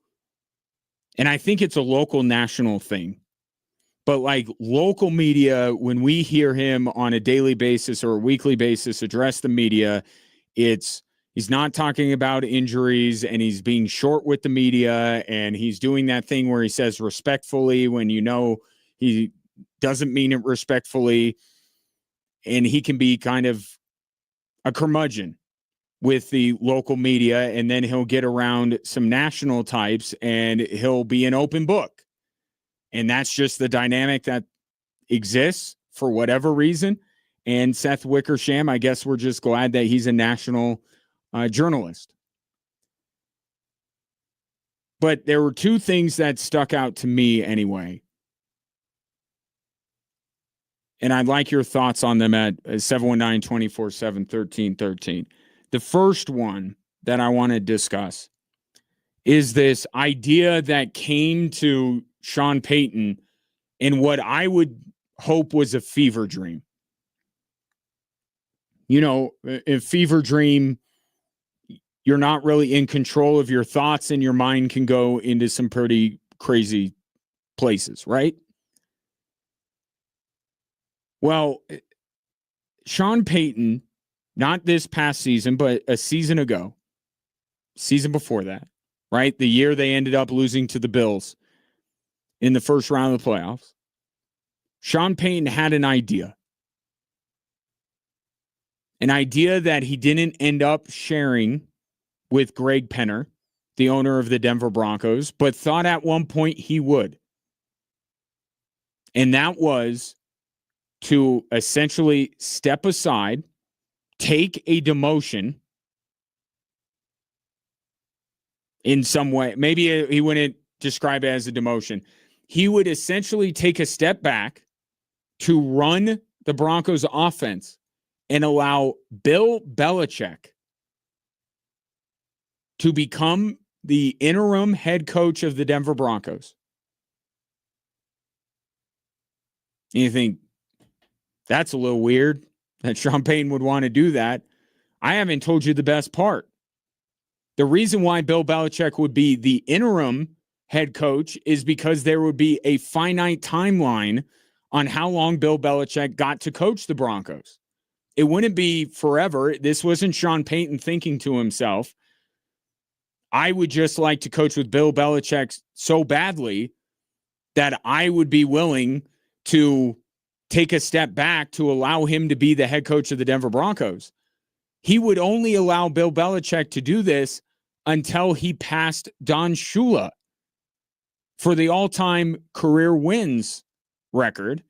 and I think it's a local national thing, but like local media, when we hear him on a daily basis or a weekly basis address the media, he's not talking about injuries, and he's being short with the media, and he's doing that thing where he says respectfully when you know he doesn't mean it respectfully, and he can be kind of a curmudgeon with the local media, and then he'll get around some national types and he'll be an open book. And that's just the dynamic that exists for whatever reason. And Seth Wickersham, I guess we're just glad that he's a national journalist. But there were two things that stuck out to me anyway. And I'd like your thoughts on them at 719-247-1313. The first one that I want to discuss is this idea that came to Sean Payton in what I would hope was a fever dream. You know, a fever dream, you're not really in control of your thoughts, and your mind can go into some pretty crazy places, right? Well, Sean Payton, not this past season, but a season ago, season before that, right? The year they ended up losing to the Bills in the first round of the playoffs. Sean Payton had an idea that he didn't end up sharing with Greg Penner, the owner of the Denver Broncos, but thought at one point he would. And that was to essentially step aside, take a demotion in some way. Maybe he wouldn't describe it as a demotion. He would essentially take a step back to run the Broncos offense and allow Bill Belichick to become the interim head coach of the Denver Broncos. And you think, that's a little weird that Sean Payton would want to do that. I haven't told you the best part. The reason why Bill Belichick would be the interim head coach is because there would be a finite timeline on how long Bill Belichick got to coach the Broncos. It wouldn't be forever. This wasn't Sean Payton thinking to himself, I would just like to coach with Bill Belichick so badly that I would be willing to take a step back to allow him to be the head coach of the Denver Broncos. He would only allow Bill Belichick to do this until he passed Don Shula for the all-time career wins record.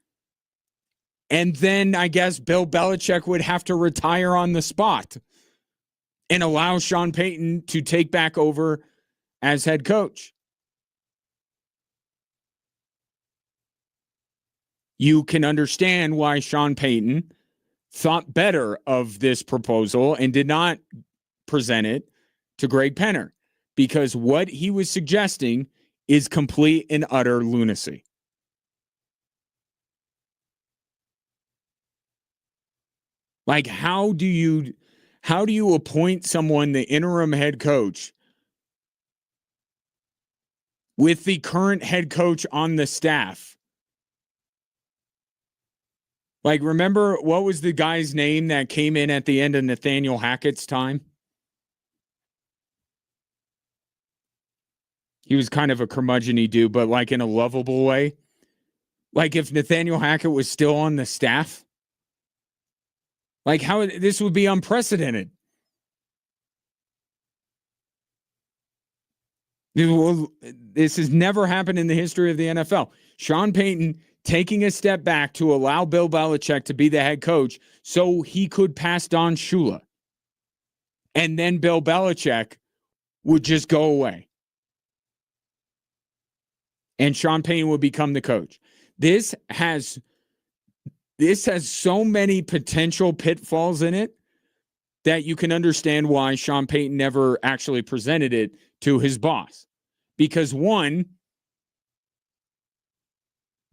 And then I guess Bill Belichick would have to retire on the spot and allow Sean Payton to take back over as head coach. You can understand why Sean Payton thought better of this proposal and did not present it to Greg Penner, because what he was suggesting is complete and utter lunacy. Like, how do you appoint someone the interim head coach with the current head coach on the staff? Like, remember, what was the guy's name that came in at the end of Nathaniel Hackett's time? He was kind of a curmudgeon-y dude, but like in a lovable way. Like if Nathaniel Hackett was still on the staff, like how this would be unprecedented. This has never happened in the history of the NFL. Sean Payton taking a step back to allow Bill Belichick to be the head coach so he could pass Don Shula. And then Bill Belichick would just go away. And Sean Payton would become the coach. This has so many potential pitfalls in it that you can understand why Sean Payton never actually presented it to his boss. Because one,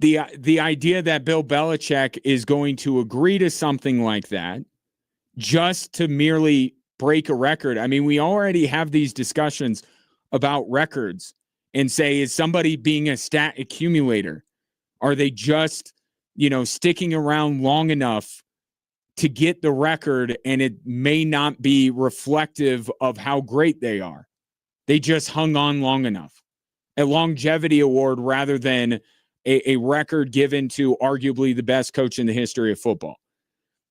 the idea that Bill Belichick is going to agree to something like that just to merely break a record. I mean, we already have these discussions about records and say, is somebody being a stat accumulator? Are they just, sticking around long enough to get the record and it may not be reflective of how great they are? They just hung on long enough. A longevity award rather than a record given to arguably the best coach in the history of football.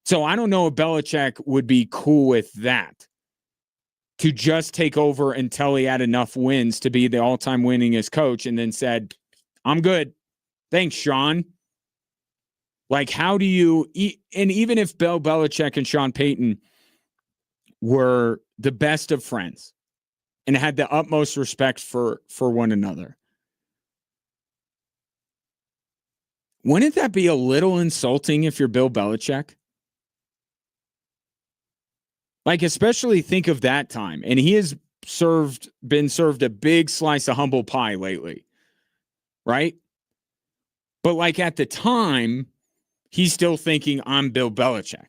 So I don't know if Belichick would be cool with that, to just take over until he had enough wins to be the all-time winningest coach and then said, I'm good. Thanks, Sean. Like, how do you – and even if Bill Belichick and Sean Payton were the best of friends and had the utmost respect for one another, wouldn't that be a little insulting if you're Bill Belichick? Like, especially think of that time. And he has been served a big slice of humble pie lately, right? But like at the time, he's still thinking, I'm Bill Belichick.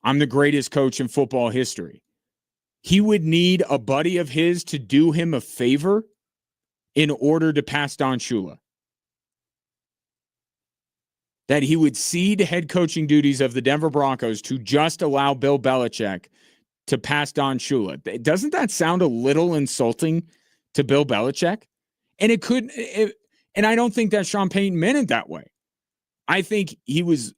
I'm the greatest coach in football history. He would need a buddy of his to do him a favor in order to pass Don Shula. That he would cede head coaching duties of the Denver Broncos to just allow Bill Belichick to pass Don Shula. Doesn't that sound a little insulting to Bill Belichick? And it could, and I don't think that Sean Payton meant it that way. I think he was,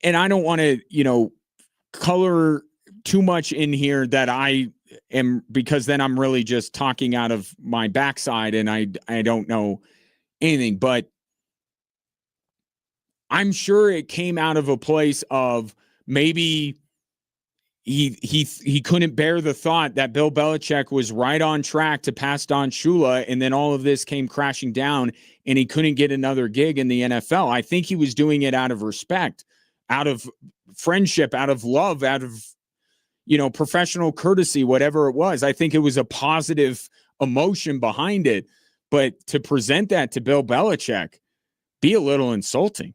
and I don't want to, color too much in here that I am, because then I'm really just talking out of my backside and I don't know anything, but I'm sure it came out of a place of maybe he couldn't bear the thought that Bill Belichick was right on track to pass Don Shula, and then all of this came crashing down and he couldn't get another gig in the NFL. I think he was doing it out of respect, out of friendship, out of love, out of, professional courtesy, whatever it was. I think it was a positive emotion behind it, but to present that to Bill Belichick, be a little insulting.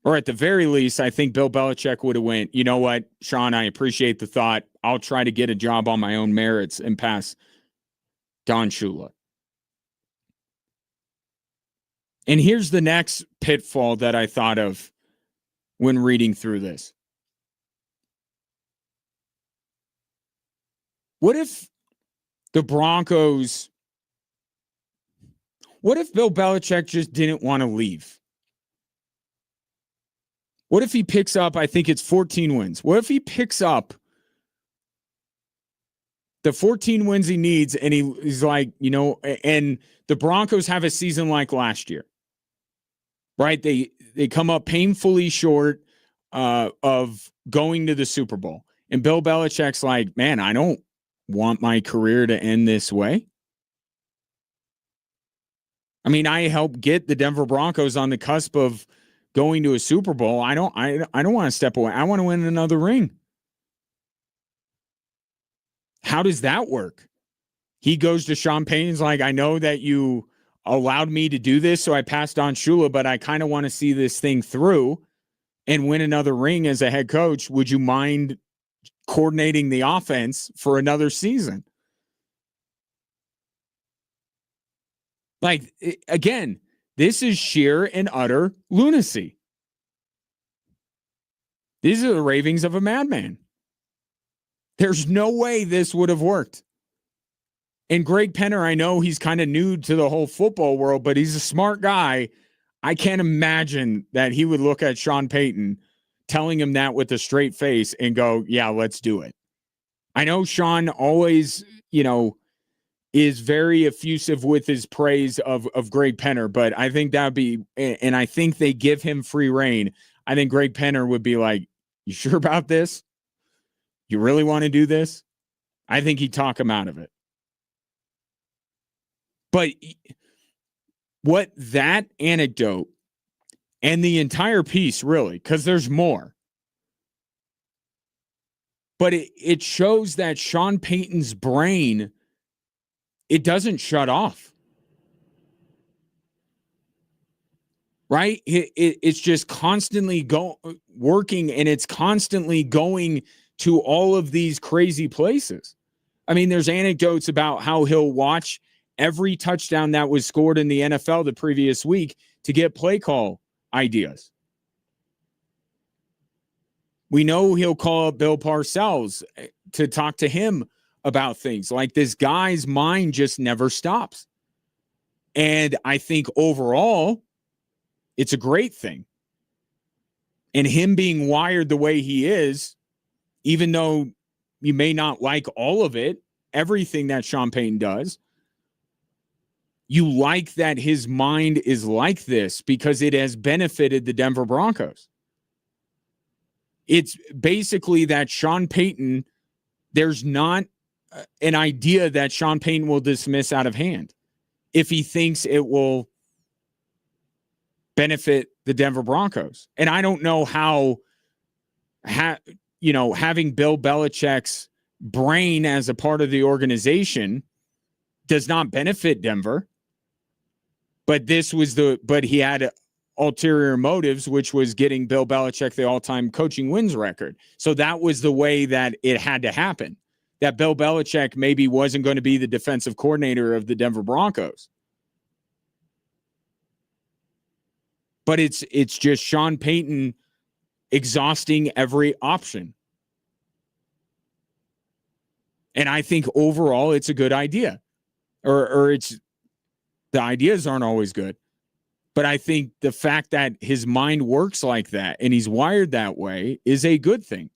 Or at the very least, I think Bill Belichick would have went, you know what, Sean, I appreciate the thought. I'll try to get a job on my own merits and pass Don Shula. And here's the next pitfall that I thought of when reading through this. What if the Broncos, what if Bill Belichick just didn't want to leave? What if he picks up, I think it's 14 wins. What if he picks up the 14 wins he needs and he's like, and the Broncos have a season like last year, right? They come up painfully short of going to the Super Bowl. And Bill Belichick's like, man, I don't want my career to end this way. I mean, I helped get the Denver Broncos on the cusp of going to a Super Bowl. I don't want to step away. I want to win another ring. How does that work? He goes to Sean Payton's like, I know that you allowed me to do this, so I passed on Shula, but I kind of want to see this thing through and win another ring as a head coach. Would you mind coordinating the offense for another season? Like, again, this is sheer and utter lunacy. These are the ravings of a madman. There's no way this would have worked. And Greg Penner, I know he's kind of new to the whole football world, but he's a smart guy. I can't imagine that he would look at Sean Payton telling him that with a straight face and go, yeah, let's do it. I know Sean always, is very effusive with his praise of Greg Penner, but I think that would be, and I think they give him free reign. I think Greg Penner would be like, you sure about this? You really want to do this? I think he'd talk him out of it. But what that anecdote and the entire piece really, because there's more, but it shows that Sean Payton's brain, it doesn't shut off. Right? It's just constantly working, and it's constantly going to all of these crazy places. I mean, there's anecdotes about how he'll watch every touchdown that was scored in the NFL the previous week to get play call ideas. We know he'll call up Bill Parcells to talk to him about things. Like, this guy's mind just never stops. And I think overall, it's a great thing. And him being wired the way he is, even though you may not like all of it, everything that Sean Payton does, you like that his mind is like this because it has benefited the Denver Broncos. It's basically that Sean Payton, there's not an idea that Sean Payton will dismiss out of hand if he thinks it will benefit the Denver Broncos. And I don't know how having Bill Belichick's brain as a part of the organization does not benefit Denver. But he had ulterior motives, which was getting Bill Belichick the all-time coaching wins record. So that was the way that it had to happen. That Bill Belichick maybe wasn't going to be the defensive coordinator of the Denver Broncos. But it's just Sean Payton exhausting every option. And I think overall it's a good idea. Or it's the ideas aren't always good. But I think the fact that his mind works like that and he's wired that way is a good thing.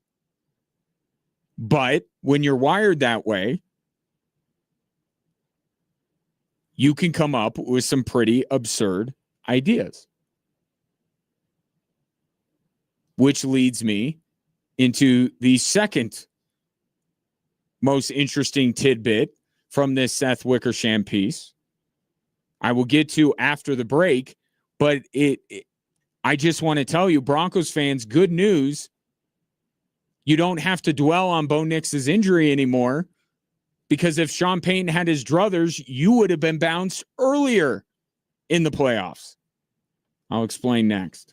But when you're wired that way, you can come up with some pretty absurd ideas. Which leads me into the second most interesting tidbit from this Seth Wickersham piece. I will get to after the break, but I just want to tell you, Broncos fans, good news. You don't have to dwell on Bo Nix's injury anymore, because if Sean Payton had his druthers, you would have been bounced earlier in the playoffs. I'll explain next.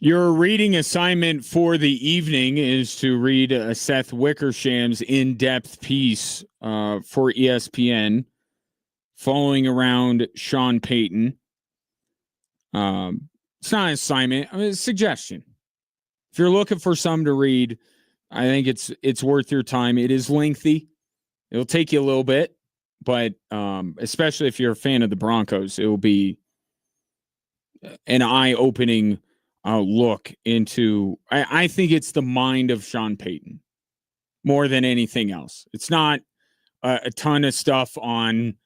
Your reading assignment for the evening is to read Seth Wickersham's in-depth piece for ESPN following around Sean Payton. It's not an assignment, it's a suggestion. If you're looking for something to read, I think it's worth your time. It is lengthy. It'll take you a little bit, but especially if you're a fan of the Broncos, it will be an eye-opening look into. I think it's the mind of Sean Payton more than anything else. It's not a ton of stuff on,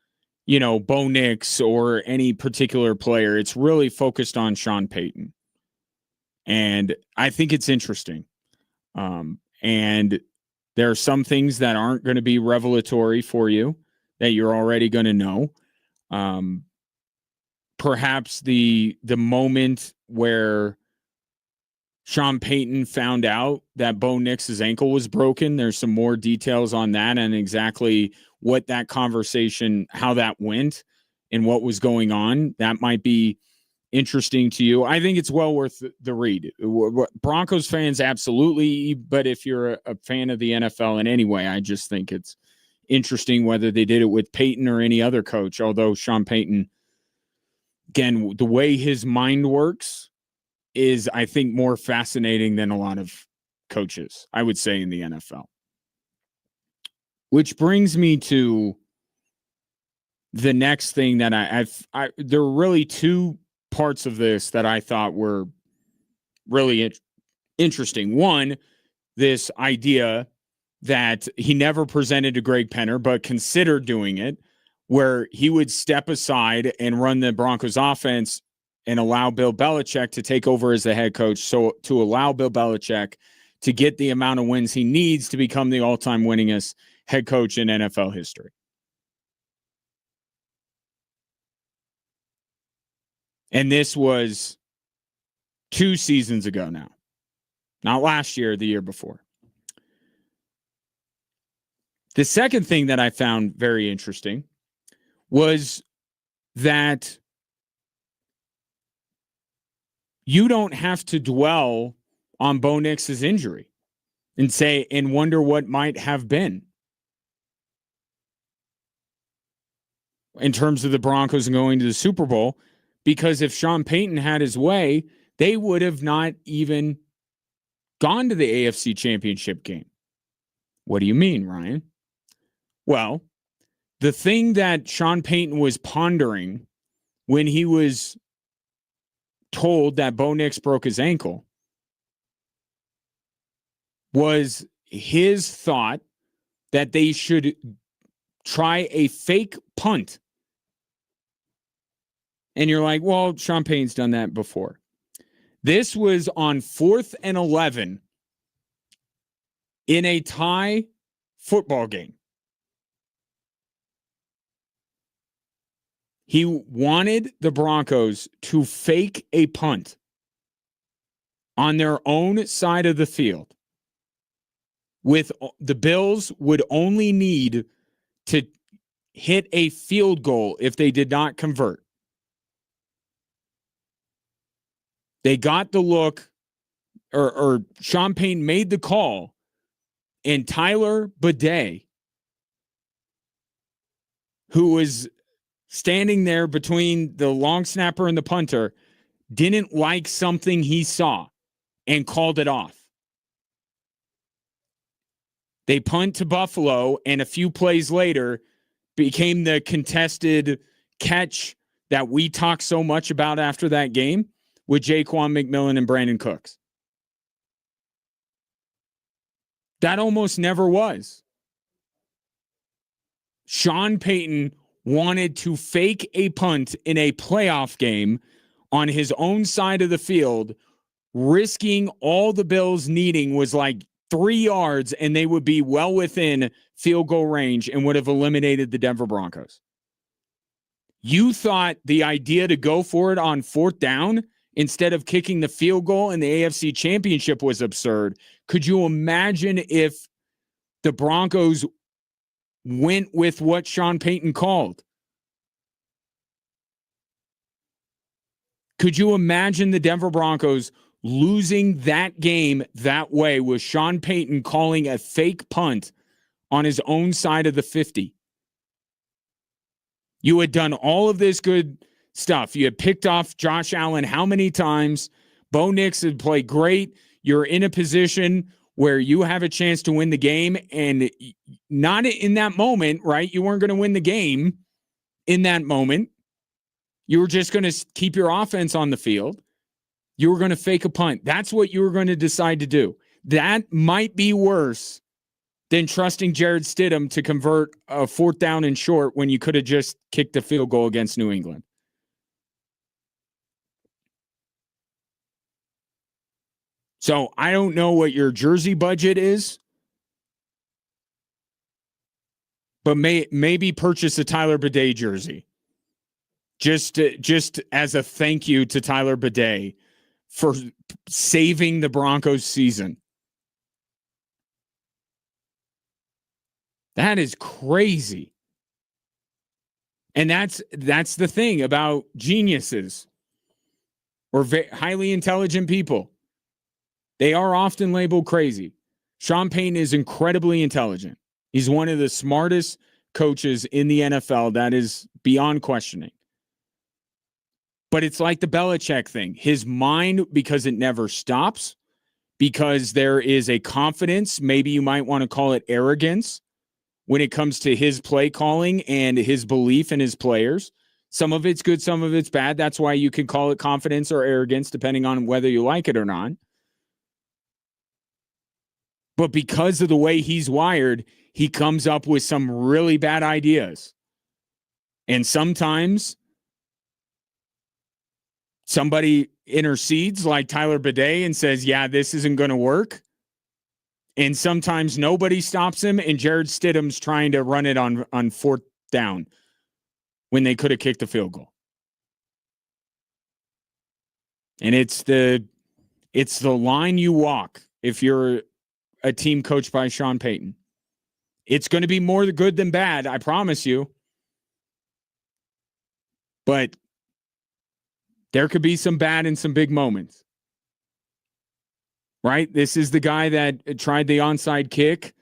Bo Nix or any particular player. It's really focused on Sean Payton. And I think it's interesting. And there are some things that aren't going to be revelatory for you that you're already going to know. Perhaps the moment where Sean Payton found out that Bo Nix's ankle was broken, there's some more details on that and exactly what that conversation, how that went and what was going on. That might be interesting to you. I think it's well worth the read. Broncos fans, absolutely. But if you're a fan of the NFL in any way, I just think it's interesting whether they did it with Payton or any other coach. Although Sean Payton, again, the way his mind works is, I think, more fascinating than a lot of coaches, I would say, in the NFL. Which brings me to the next thing that there are really two parts of this that I thought were really interesting. One, this idea that he never presented to Greg Penner, but considered doing it, where he would step aside and run the Broncos offense and allow Bill Belichick to take over as the head coach. So to allow Bill Belichick to get the amount of wins he needs to become the all-time winningest head coach in NFL history. And this was 2 seasons ago now. Not last year, the year before. The second thing that I found very interesting was that you don't have to dwell on Bo Nix's injury and wonder what might have been in terms of the Broncos and going to the Super Bowl. Because if Sean Payton had his way, they would have not even gone to the AFC Championship game. What do you mean, Ryan? Well, the thing that Sean Payton was pondering when he was told that Bo Nix broke his ankle was his thought that they should try a fake punt. And you're like, well, Sean Payton's done that before. This was on 4th and 11 in a tie football game. He wanted the Broncos to fake a punt on their own side of the field. With the Bills would only need to hit a field goal if they did not convert. They got the look, or Sean Payton made the call, and Tyler Bidet, who was standing there between the long snapper and the punter, didn't like something he saw and called it off. They punt to Buffalo, and a few plays later became the contested catch that we talked so much about after that game with Jaquan McMillan and Brandon Cooks. That almost never was. Sean Payton wanted to fake a punt in a playoff game on his own side of the field, risking all the Bills needing was like 3 yards, and they would be well within field goal range and would have eliminated the Denver Broncos. You thought the idea to go for it on 4th down instead of kicking the field goal in the AFC Championship was absurd. Could you imagine if the Broncos went with what Sean Payton called? Could you imagine the Denver Broncos losing that game that way with Sean Payton calling a fake punt on his own side of the 50. You had done all of this good stuff. You had picked off Josh Allen how many times? Bo Nix had played great. You're in a position where you have a chance to win the game, and not in that moment, right? You weren't going to win the game in that moment. You were just going to keep your offense on the field. You were going to fake a punt. That's what you were going to decide to do. That might be worse than trusting Jared Stidham to convert a 4th down and short when you could have just kicked a field goal against New England. So I don't know what your jersey budget is, but maybe purchase a Tyler Bidet jersey. Just as a thank you to Tyler Bidet for saving the Broncos season. That is crazy. And that's the thing about geniuses or highly intelligent people. They are often labeled crazy. Sean Payton is incredibly intelligent. He's one of the smartest coaches in the NFL. That is beyond questioning. But it's like the Belichick thing. His mind, because it never stops, because there is a confidence, maybe you might want to call it arrogance, when it comes to his play calling and his belief in his players. Some of it's good, some of it's bad. That's why you can call it confidence or arrogance, depending on whether you like it or not. But because of the way he's wired, he comes up with some really bad ideas. And sometimes somebody intercedes like Tyler Bidet and says, yeah, this isn't going to work. And sometimes nobody stops him, and Jared Stidham's trying to run it on 4th down when they could have kicked the field goal. And it's the line you walk if you're a team coached by Sean Payton. It's going to be more good than bad, I promise you. But there could be some bad and some big moments. Right? This is the guy that tried the onside kick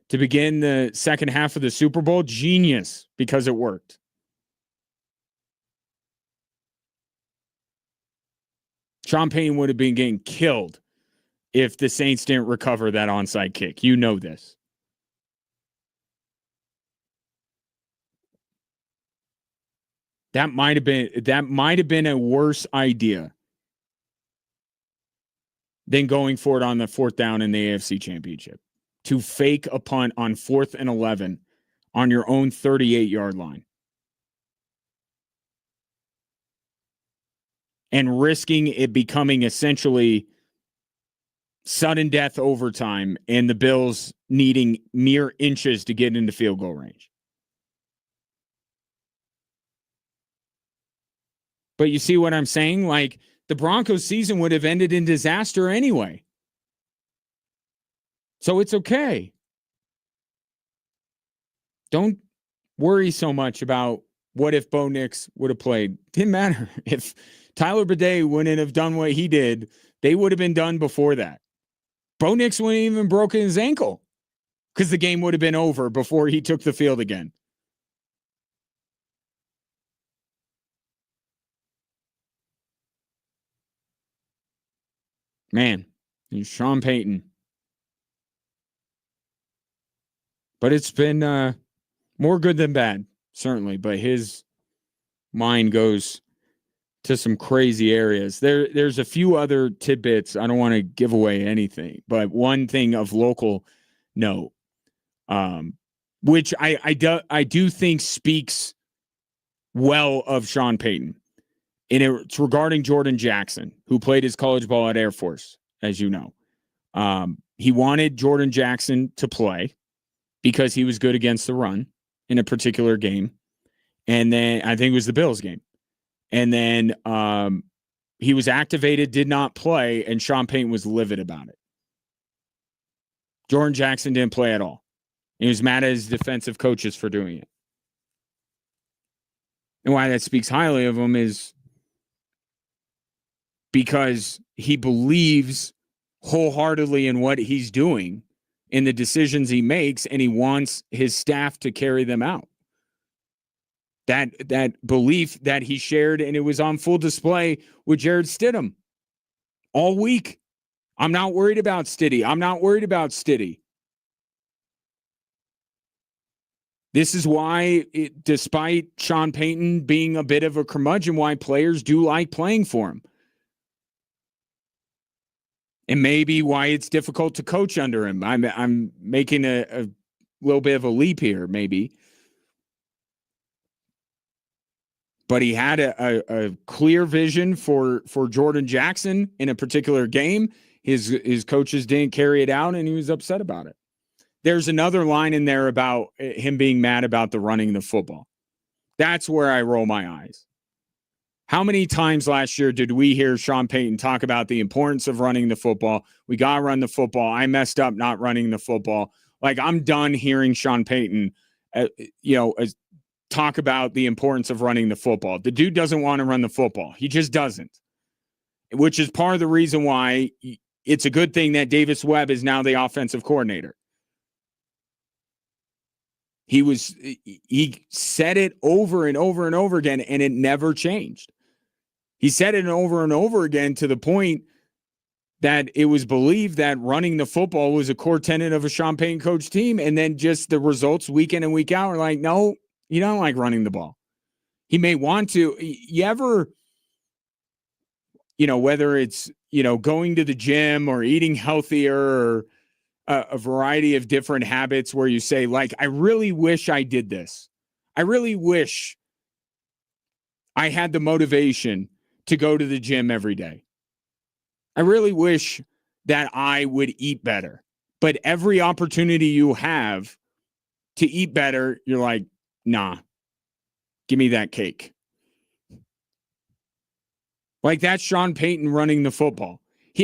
to begin the second half of the Super Bowl. Genius, because it worked. Sean Payton would have been getting killed if the Saints didn't recover that onside kick. You know this. That might have been a worse idea than going for it on the 4th down in the AFC Championship. To fake a punt on 4th and 11 on your own 38-yard line. And risking it becoming essentially sudden death overtime and the Bills needing mere inches to get into field goal range. But you see what I'm saying? Like, the Broncos season would have ended in disaster anyway. So it's okay. Don't worry so much about what if Bo Nix would have played. Didn't matter. If Tyler Bidet wouldn't have done what he did, they would have been done before that. Bo Nix wouldn't even broken his ankle because the game would have been over before he took the field again. Man, Sean Payton. But it's been more good than bad, certainly. But his mind goes to some crazy areas. There's a few other tidbits. I don't want to give away anything, but one thing of local note, which I do think speaks well of Sean Payton. And it's regarding Jordan Jackson, who played his college ball at Air Force, as you know. He wanted Jordan Jackson to play because he was good against the run in a particular game. And then I think it was the Bills game. And then he was activated, did not play, and Sean Payton was livid about it. Jordan Jackson didn't play at all. He was mad at his defensive coaches for doing it. And why that speaks highly of him is because he believes wholeheartedly in what he's doing, in the decisions he makes, and he wants his staff to carry them out. That belief that he shared, and it was on full display with Jared Stidham all week. I'm not worried about Stiddy. I'm not worried about Stiddy. This is why, despite Sean Payton being a bit of a curmudgeon, why players do like playing for him. And maybe why it's difficult to coach under him. I'm making a little bit of a leap here, maybe. But he had a clear vision for Jordan Jackson in a particular game. His coaches didn't carry it out, and he was upset about it. There's another line in there about him being mad about the running the football. That's where I roll my eyes. How many times last year did we hear Sean Payton talk about the importance of running the football? We got to run the football. I messed up not running the football. Like, I'm done hearing Sean Payton, talk about the importance of running the football. The dude doesn't want to run the football. He just doesn't, which is part of the reason why it's a good thing that Davis Webb is now the offensive coordinator. He said it over and over and over again, and it never changed. He said it over and over again to the point that it was believed that running the football was a core tenet of a Sean Payton coach team. And then just the results week in and week out are like, no, you don't like running the ball. He may want to. You ever, whether it's, going to the gym or eating healthier or a variety of different habits where you say, like, I really wish I did this. I really wish I had the motivation to go to the gym every day. I really wish that I would eat better. But every opportunity you have to eat better, you're like, nah, give me that cake. Like, that's Sean Payton running the football.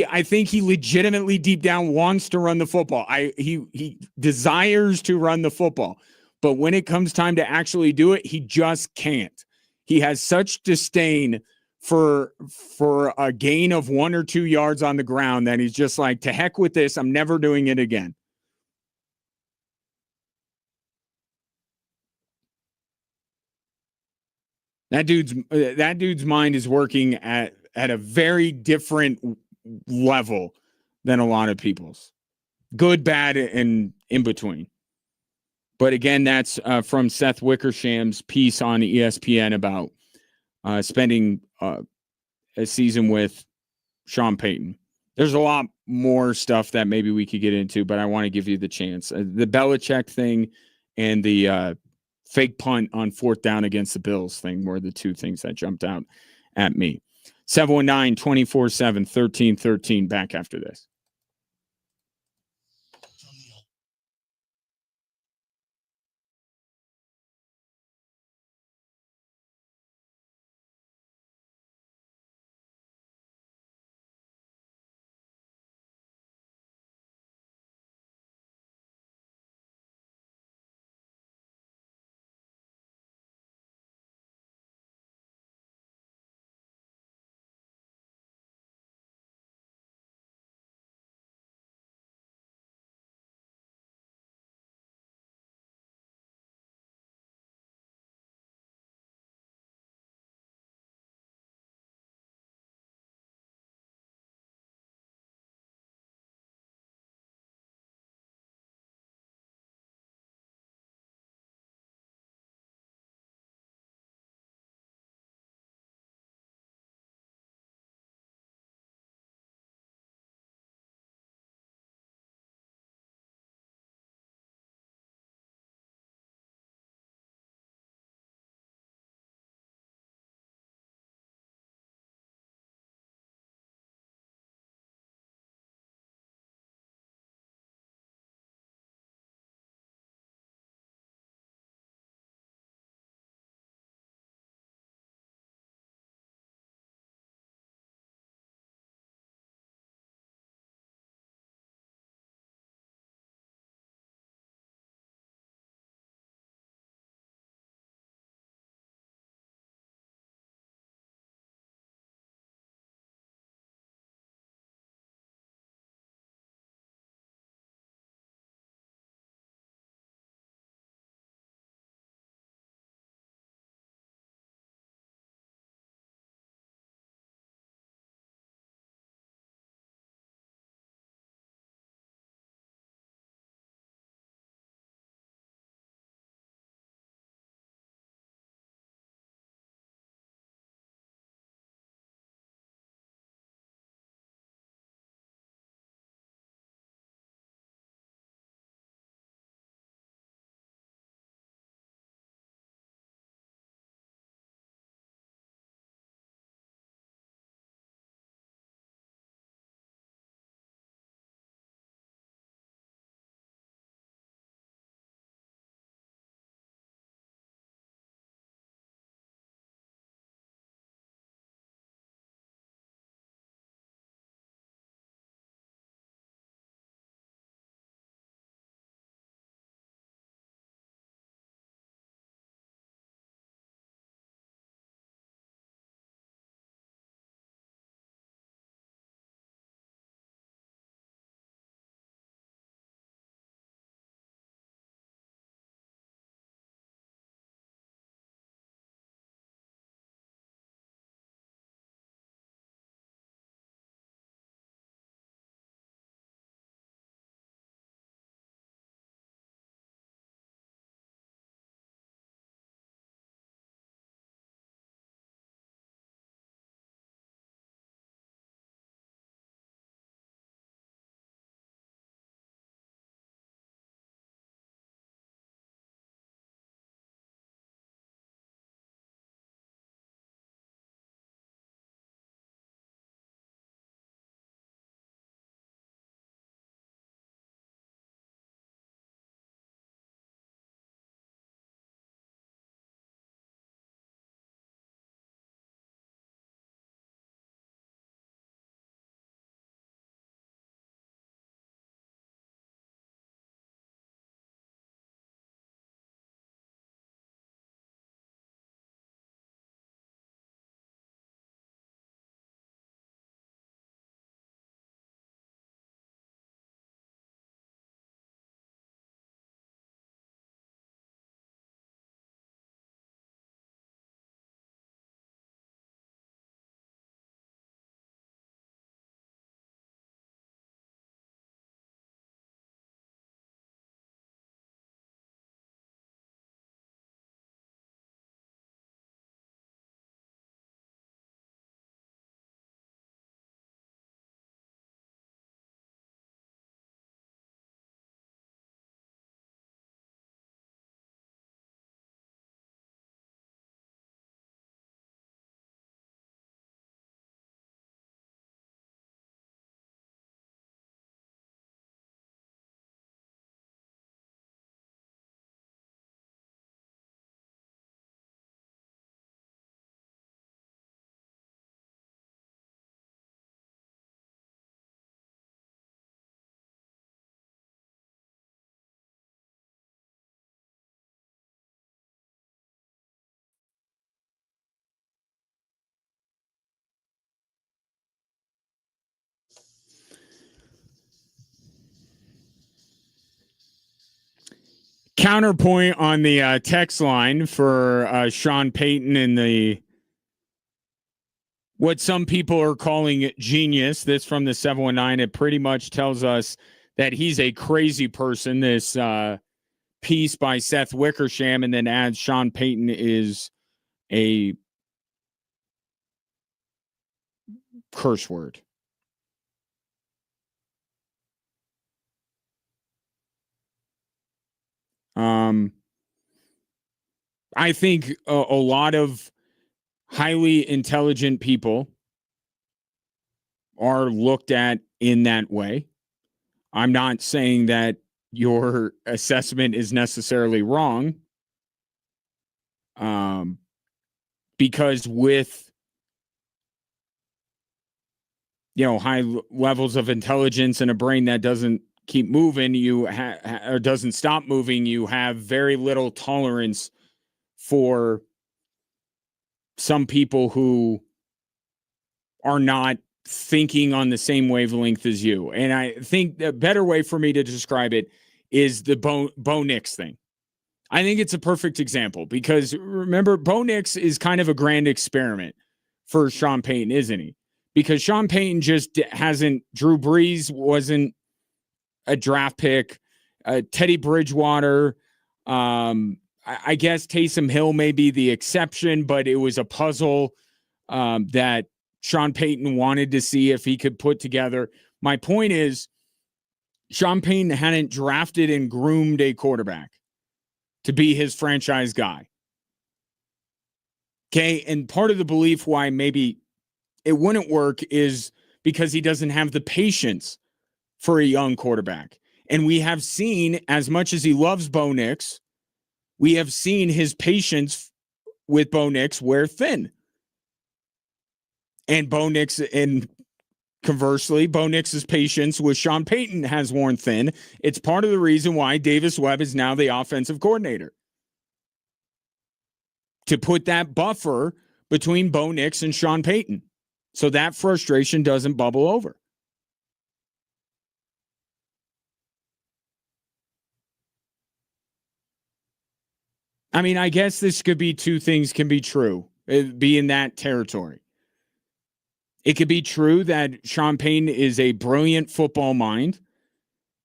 I think he legitimately deep down wants to run the football. He desires to run the football. But when it comes time to actually do it, he just can't. He has such disdain for a gain of 1 or 2 yards on the ground that he's just like, to heck with this. I'm never doing it again. That dude's mind is working at a very different level than a lot of people's. Good, bad, and in between. But again, that's from Seth Wickersham's piece on ESPN about spending a season with Sean Payton. There's a lot more stuff that maybe we could get into, but I want to give you the chance. The Belichick thing and the fake punt on 4th down against the Bills thing were the two things that jumped out at me. 719-247-1313. Back after this. Counterpoint on the text line for Sean Payton and the what some people are calling genius. This from the 719. It pretty much tells us that he's a crazy person. This piece by Seth Wickersham, and then adds Sean Payton is a curse word. I think a lot of highly intelligent people are looked at in that way. I'm not saying that your assessment is necessarily wrong. Because with high levels of intelligence and a brain that doesn't keep moving, or doesn't stop moving, you have very little tolerance for some people who are not thinking on the same wavelength as you. And I think a better way for me to describe it is the Bo Nix thing. I think it's a perfect example because remember, Bo Nix is kind of a grand experiment for Sean Payton, isn't he? Because Sean Payton just hasn't, Drew Brees wasn't a draft pick, Teddy Bridgewater, I guess Taysom Hill may be the exception, but it was a puzzle that Sean Payton wanted to see if he could put together. My point is, Sean Payton hadn't drafted and groomed a quarterback to be his franchise guy. Okay, and part of the belief why maybe it wouldn't work is because he doesn't have the patience for a young quarterback. And we have seen, as much as he loves Bo Nix, we have seen his patience with Bo Nix wear thin. And Bo Nix, and conversely, Bo Nix's patience with Sean Payton has worn thin. It's part of the reason why Davis Webb is now the offensive coordinator. To put that buffer between Bo Nix and Sean Payton, so that frustration doesn't bubble over. I mean, I guess this could be two things can be true. It'd be in that territory. It could be true that Sean Payton is a brilliant football mind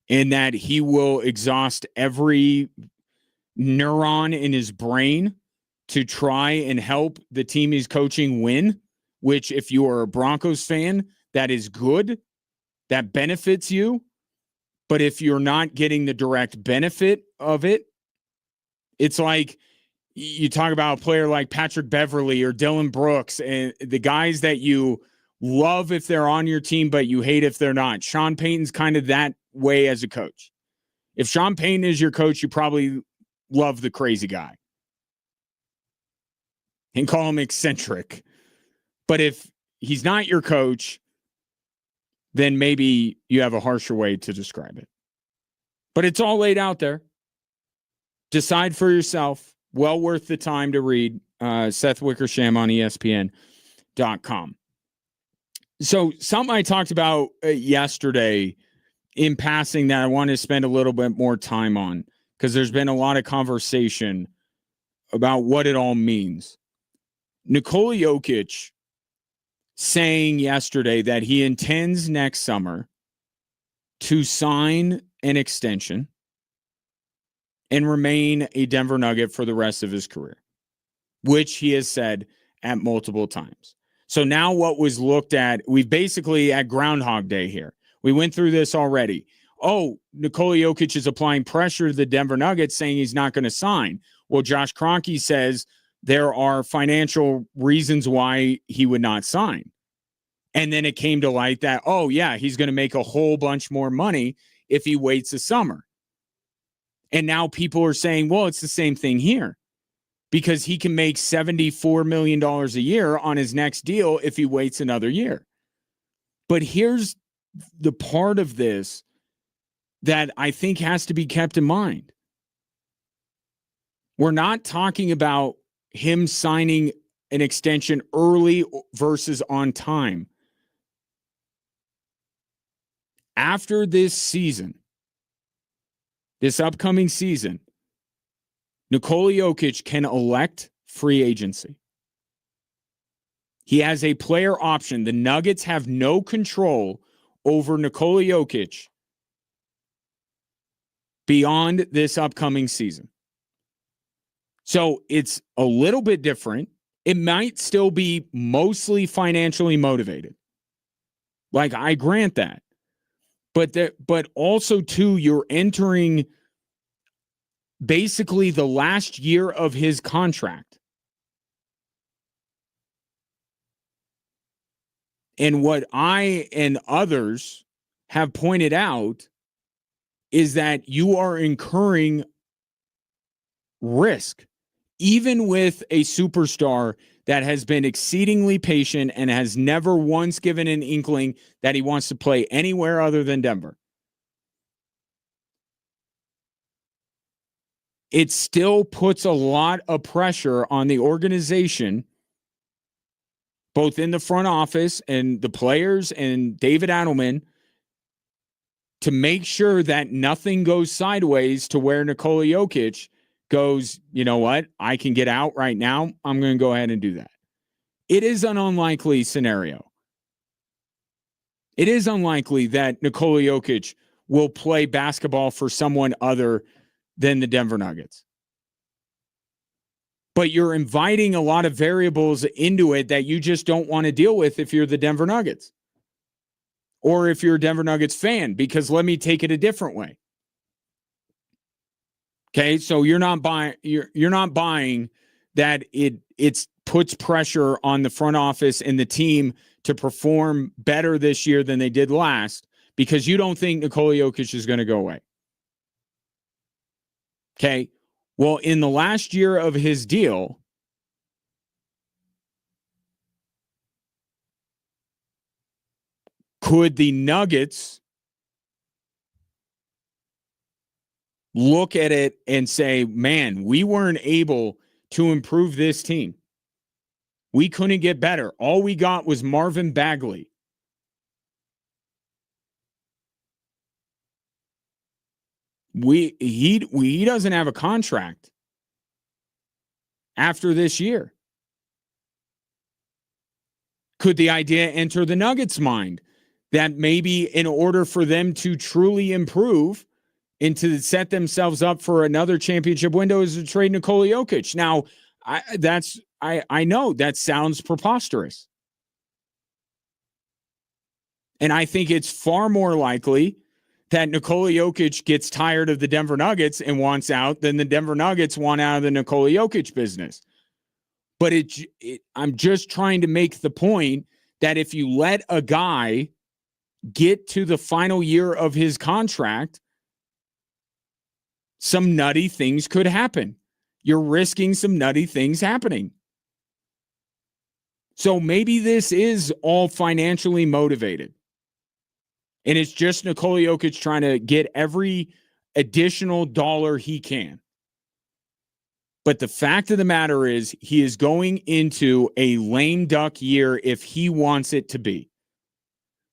and that he will exhaust every neuron in his brain to try and help the team he's coaching win, which if you are a Broncos fan, that is good. That benefits you. But if you're not getting the direct benefit of it, it's like you talk about a player like Patrick Beverly or Dylan Brooks and the guys that you love if they're on your team, but you hate if they're not. Sean Payton's kind of that way as a coach. If Sean Payton is your coach, you probably love the crazy guy and call him eccentric. But if he's not your coach, then maybe you have a harsher way to describe it. But it's all laid out there. Decide for yourself. Well worth the time to read. Seth Wickersham on ESPN.com. So something I talked about yesterday in passing that I want to spend a little bit more time on because there's been a lot of conversation about what it all means. Nikola Jokic saying yesterday that he intends next summer to sign an extension and remain a Denver Nugget for the rest of his career, which he has said at multiple times. So now what was looked at, we've basically at Groundhog Day here. We went through this already. Oh, Nikola Jokic is applying pressure to the Denver Nuggets saying he's not going to sign. Well, Josh Kroenke says there are financial reasons why he would not sign. And then it came to light that, oh, yeah, he's going to make a whole bunch more money if he waits the summer. And now people are saying, well, it's the same thing here because he can make $74 million a year on his next deal if he waits another year. But here's the part of this that I think has to be kept in mind. We're not talking about him signing an extension early versus on time. After this season, this upcoming season, Nikola Jokic can elect free agency. He has a player option. The Nuggets have no control over Nikola Jokic beyond this upcoming season. So it's a little bit different. It might still be mostly financially motivated. Like, I grant that. But also, too, you're entering basically the last year of his contract. And what I and others have pointed out is that you are incurring risk, even with a superstar that has been exceedingly patient and has never once given an inkling that he wants to play anywhere other than Denver. It still puts a lot of pressure on the organization, both in the front office and the players and David Adelman, to make sure that nothing goes sideways to where Nikola Jokic goes, you know what, I can get out right now. I'm going to go ahead and do that. It is an unlikely scenario. It is unlikely that Nikola Jokic will play basketball for someone other than the Denver Nuggets. But you're inviting a lot of variables into it that you just don't want to deal with if you're the Denver Nuggets. Or if you're a Denver Nuggets fan, because let me take it a different way. Okay, so you're not buying that it puts pressure on the front office and the team to perform better this year than they did last, because you don't think Nikola Jokic is going to go away. Okay, well, in the last year of his deal, could the Nuggets look at it and say, man, we weren't able to improve this team? We couldn't get better. All we got was Marvin Bagley. He doesn't have a contract after this year. Could the idea enter the Nuggets' mind that maybe in order for them to truly improve and to set themselves up for another championship window is to trade Nikola Jokic? Now, I know that sounds preposterous. And I think it's far more likely that Nikola Jokic gets tired of the Denver Nuggets and wants out than the Denver Nuggets want out of the Nikola Jokic business. But I'm just trying to make the point that if you let a guy get to the final year of his contract, some nutty things could happen. You're risking some nutty things happening. So maybe this is all financially motivated. And it's just Nikola Jokic trying to get every additional dollar he can. But the fact of the matter is, he is going into a lame duck year if he wants it to be.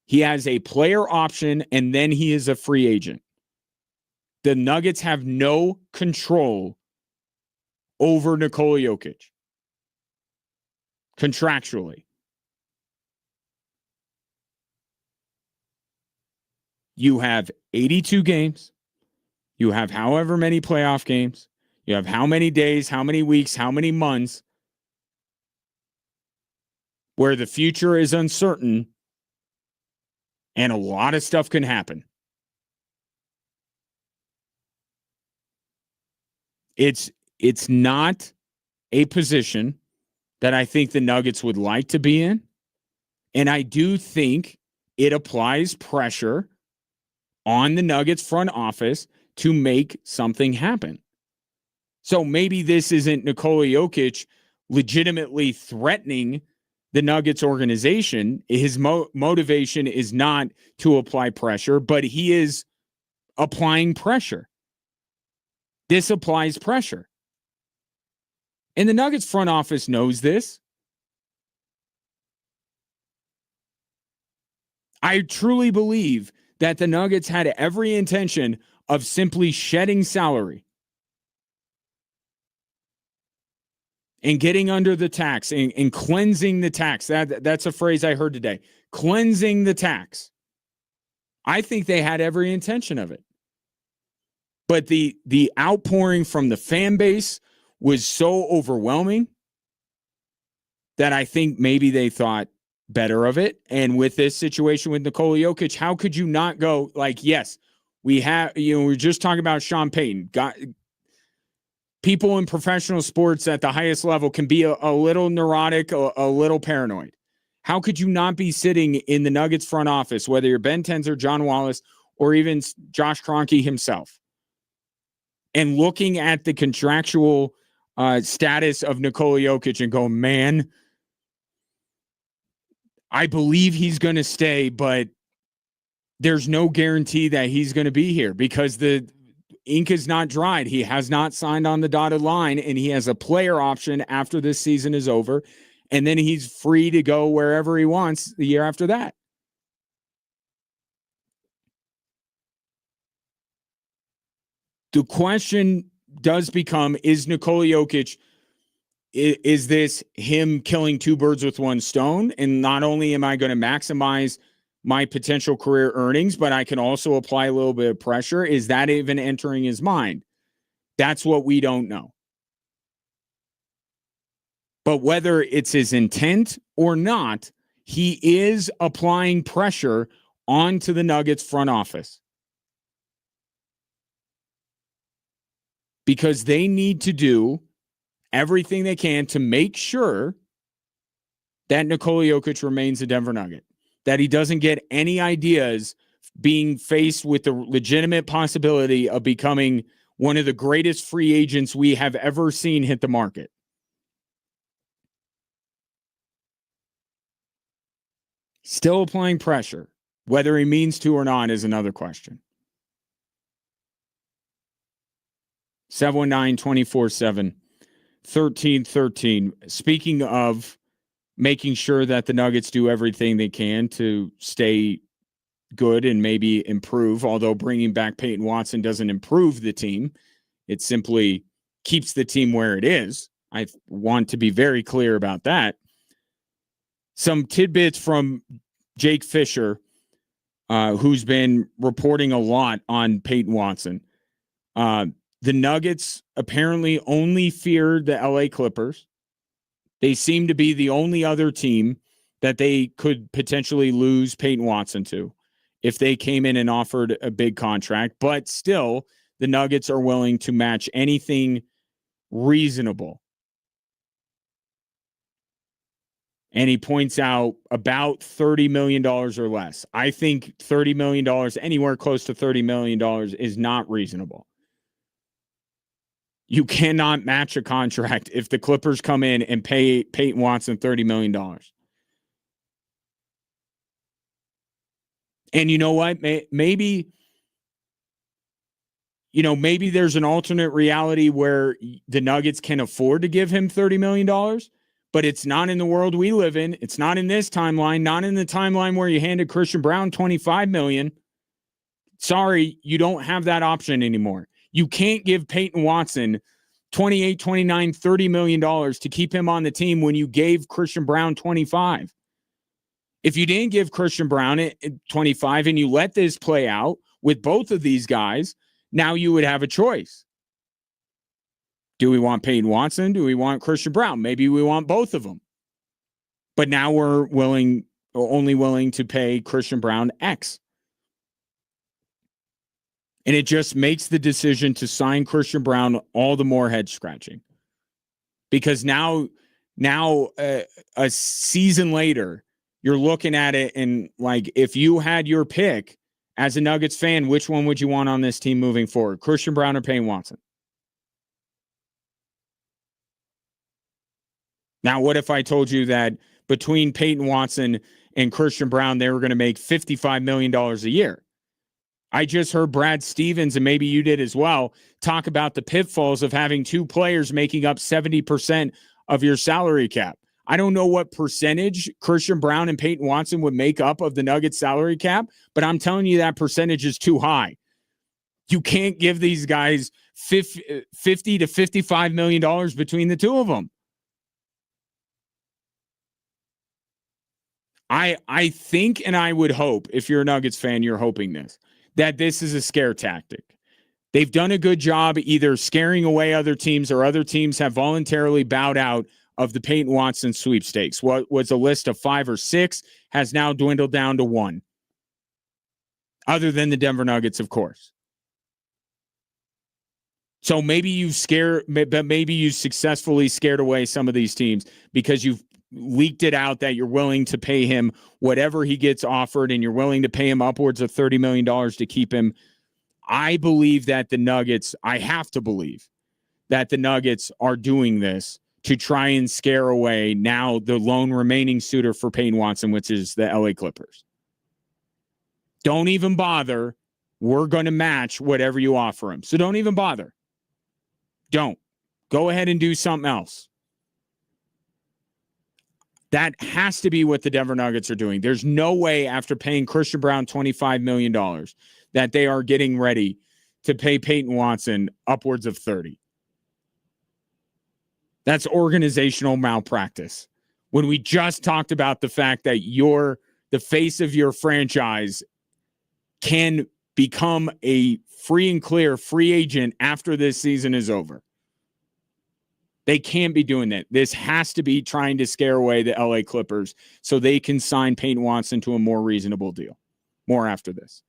He has a player option, and then he is a free agent. The Nuggets have no control over Nikola Jokic contractually. You have 82 games. You have however many playoff games. You have how many days, how many weeks, how many months where the future is uncertain and a lot of stuff can happen. It's not a position that I think the Nuggets would like to be in. And I do think it applies pressure on the Nuggets front office to make something happen. So maybe this isn't Nikola Jokic legitimately threatening the Nuggets organization. His motivation is not to apply pressure, but he is applying pressure. This applies pressure. And the Nuggets front office knows this. I truly believe that the Nuggets had every intention of simply shedding salary and getting under the tax and cleansing the tax. That's a phrase I heard today. Cleansing the tax. I think they had every intention of it. But the outpouring from the fan base was so overwhelming that I think maybe they thought better of it. And with this situation with Nikola Jokic, how could you not go like, yes, we have, we're just talking about Sean Payton. People in professional sports at the highest level can be a little neurotic, a little paranoid. How could you not be sitting in the Nuggets front office, whether you're Ben Tenzer, John Wallace, or even Josh Kroenke himself, and looking at the contractual status of Nikola Jokic and go, man, I believe he's going to stay, but there's no guarantee that he's going to be here because the ink is not dried. He has not signed on the dotted line, and he has a player option after this season is over, and then he's free to go wherever he wants the year after that. The question does become, is Nikola Jokic, is this him killing two birds with one stone? And not only am I going to maximize my potential career earnings, but I can also apply a little bit of pressure. Is that even entering his mind? That's what we don't know. But whether it's his intent or not, he is applying pressure onto the Nuggets front office. Because they need to do everything they can to make sure that Nikola Jokic remains a Denver Nugget, that he doesn't get any ideas being faced with the legitimate possibility of becoming one of the greatest free agents we have ever seen hit the market. Still applying pressure. Whether he means to or not is another question. 719-24-7-1313. Speaking of making sure that the Nuggets do everything they can to stay good and maybe improve, although bringing back Peyton Watson doesn't improve the team. It simply keeps the team where it is. I want to be very clear about that. Some tidbits from Jake Fisher, who's been reporting a lot on Peyton Watson. The Nuggets apparently only feared the LA Clippers. They seem to be the only other team that they could potentially lose Peyton Watson to if they came in and offered a big contract. But still, the Nuggets are willing to match anything reasonable. And he points out about $30 million or less. I think $30 million, anywhere close to $30 million is not reasonable. You cannot match a contract if the Clippers come in and pay Peyton Watson $30 million. And you know what? Maybe there's an alternate reality where the Nuggets can afford to give him $30 million, but it's not in the world we live in. It's not in this timeline, not in the timeline where you handed Christian Braun $25 million. Sorry, you don't have that option anymore. You can't give Peyton Watson $28, $29, $30 million to keep him on the team when you gave Christian Braun $25. If you didn't give Christian Braun $25 and you let this play out with both of these guys, now you would have a choice. Do we want Peyton Watson? Do we want Christian Braun? Maybe we want both of them. But now we're only willing to pay Christian Braun X. And it just makes the decision to sign Christian Braun all the more head scratching. Because now a season later, you're looking at it and like, if you had your pick as a Nuggets fan, which one would you want on this team moving forward? Christian Braun or Peyton Watson? Now, what if I told you that between Peyton Watson and Christian Braun, they were going to make $55 million a year? I just heard Brad Stevens, and maybe you did as well, talk about the pitfalls of having two players making up 70% of your salary cap. I don't know what percentage Christian Braun and Peyton Watson would make up of the Nuggets salary cap, but I'm telling you that percentage is too high. You can't give these guys $50 to $55 million between the two of them. I think, and I would hope, if you're a Nuggets fan, you're hoping that this is a scare tactic. They've done a good job either scaring away other teams, or other teams have voluntarily bowed out of the Peyton Watson sweepstakes. What was a list of 5 or 6 has now dwindled down to 1, other than the Denver Nuggets, of course. So maybe you successfully scared away some of these teams because you've leaked it out that you're willing to pay him whatever he gets offered, and you're willing to pay him upwards of $30 million to keep him. I believe that I have to believe that the Nuggets are doing this to try and scare away now the lone remaining suitor for Peyton Watson, which is the LA Clippers. Don't even bother. We're going to match whatever you offer him. So don't even bother. Don't. Go ahead and do something else. That has to be what the Denver Nuggets are doing. There's no way, after paying Christian Braun $25 million, that they are getting ready to pay Peyton Watson upwards of 30. That's organizational malpractice. When we just talked about the fact that the face of your franchise can become a free and clear free agent after this season is over. They can't be doing that. This has to be trying to scare away the LA Clippers so they can sign Peyton Watson to a more reasonable deal. More after this.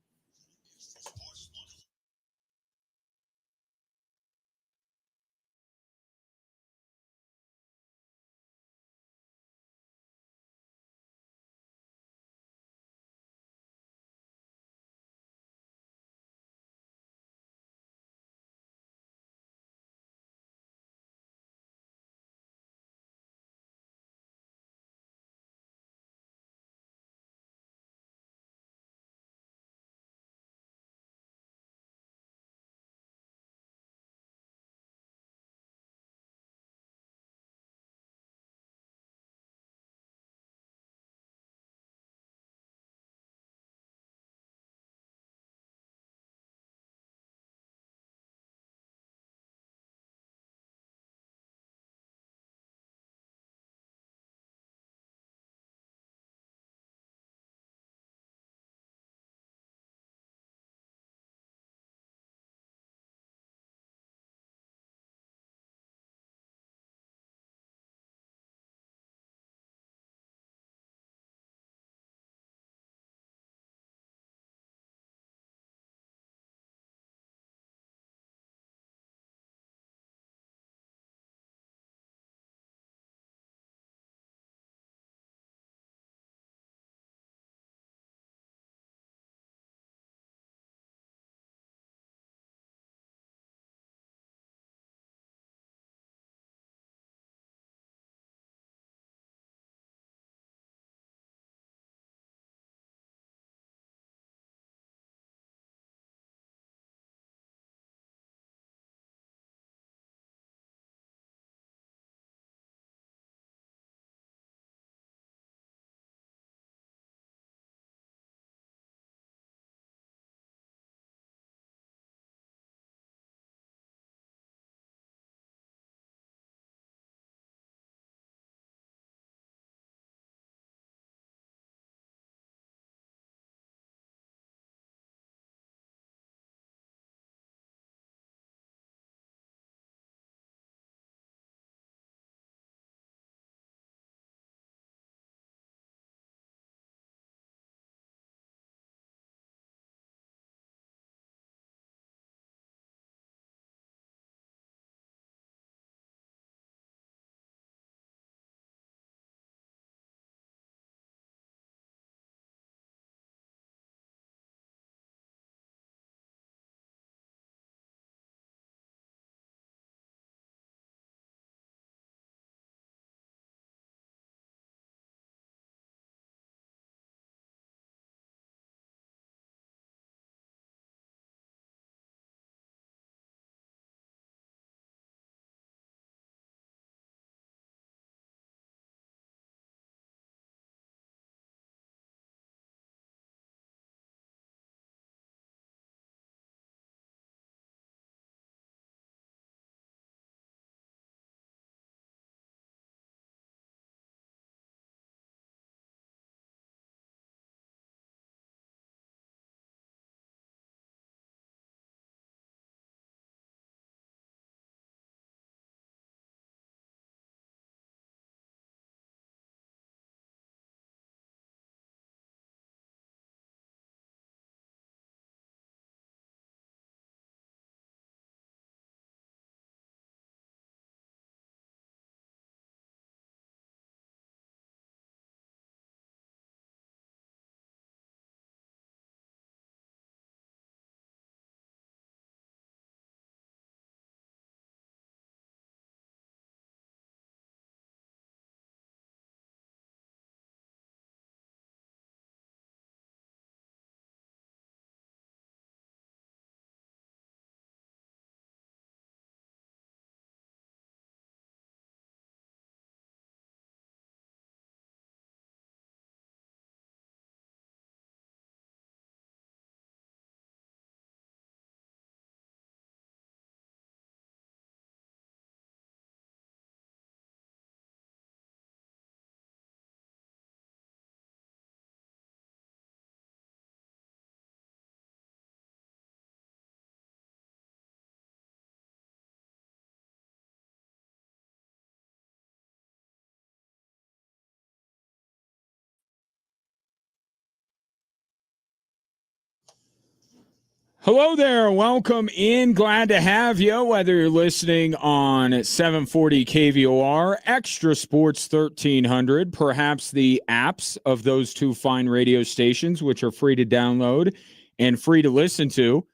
Hello there. Welcome in. Glad to have you, whether you're listening on 740 KVOR, Extra Sports 1300, perhaps the apps of those two fine radio stations, which are free to download and free to listen to,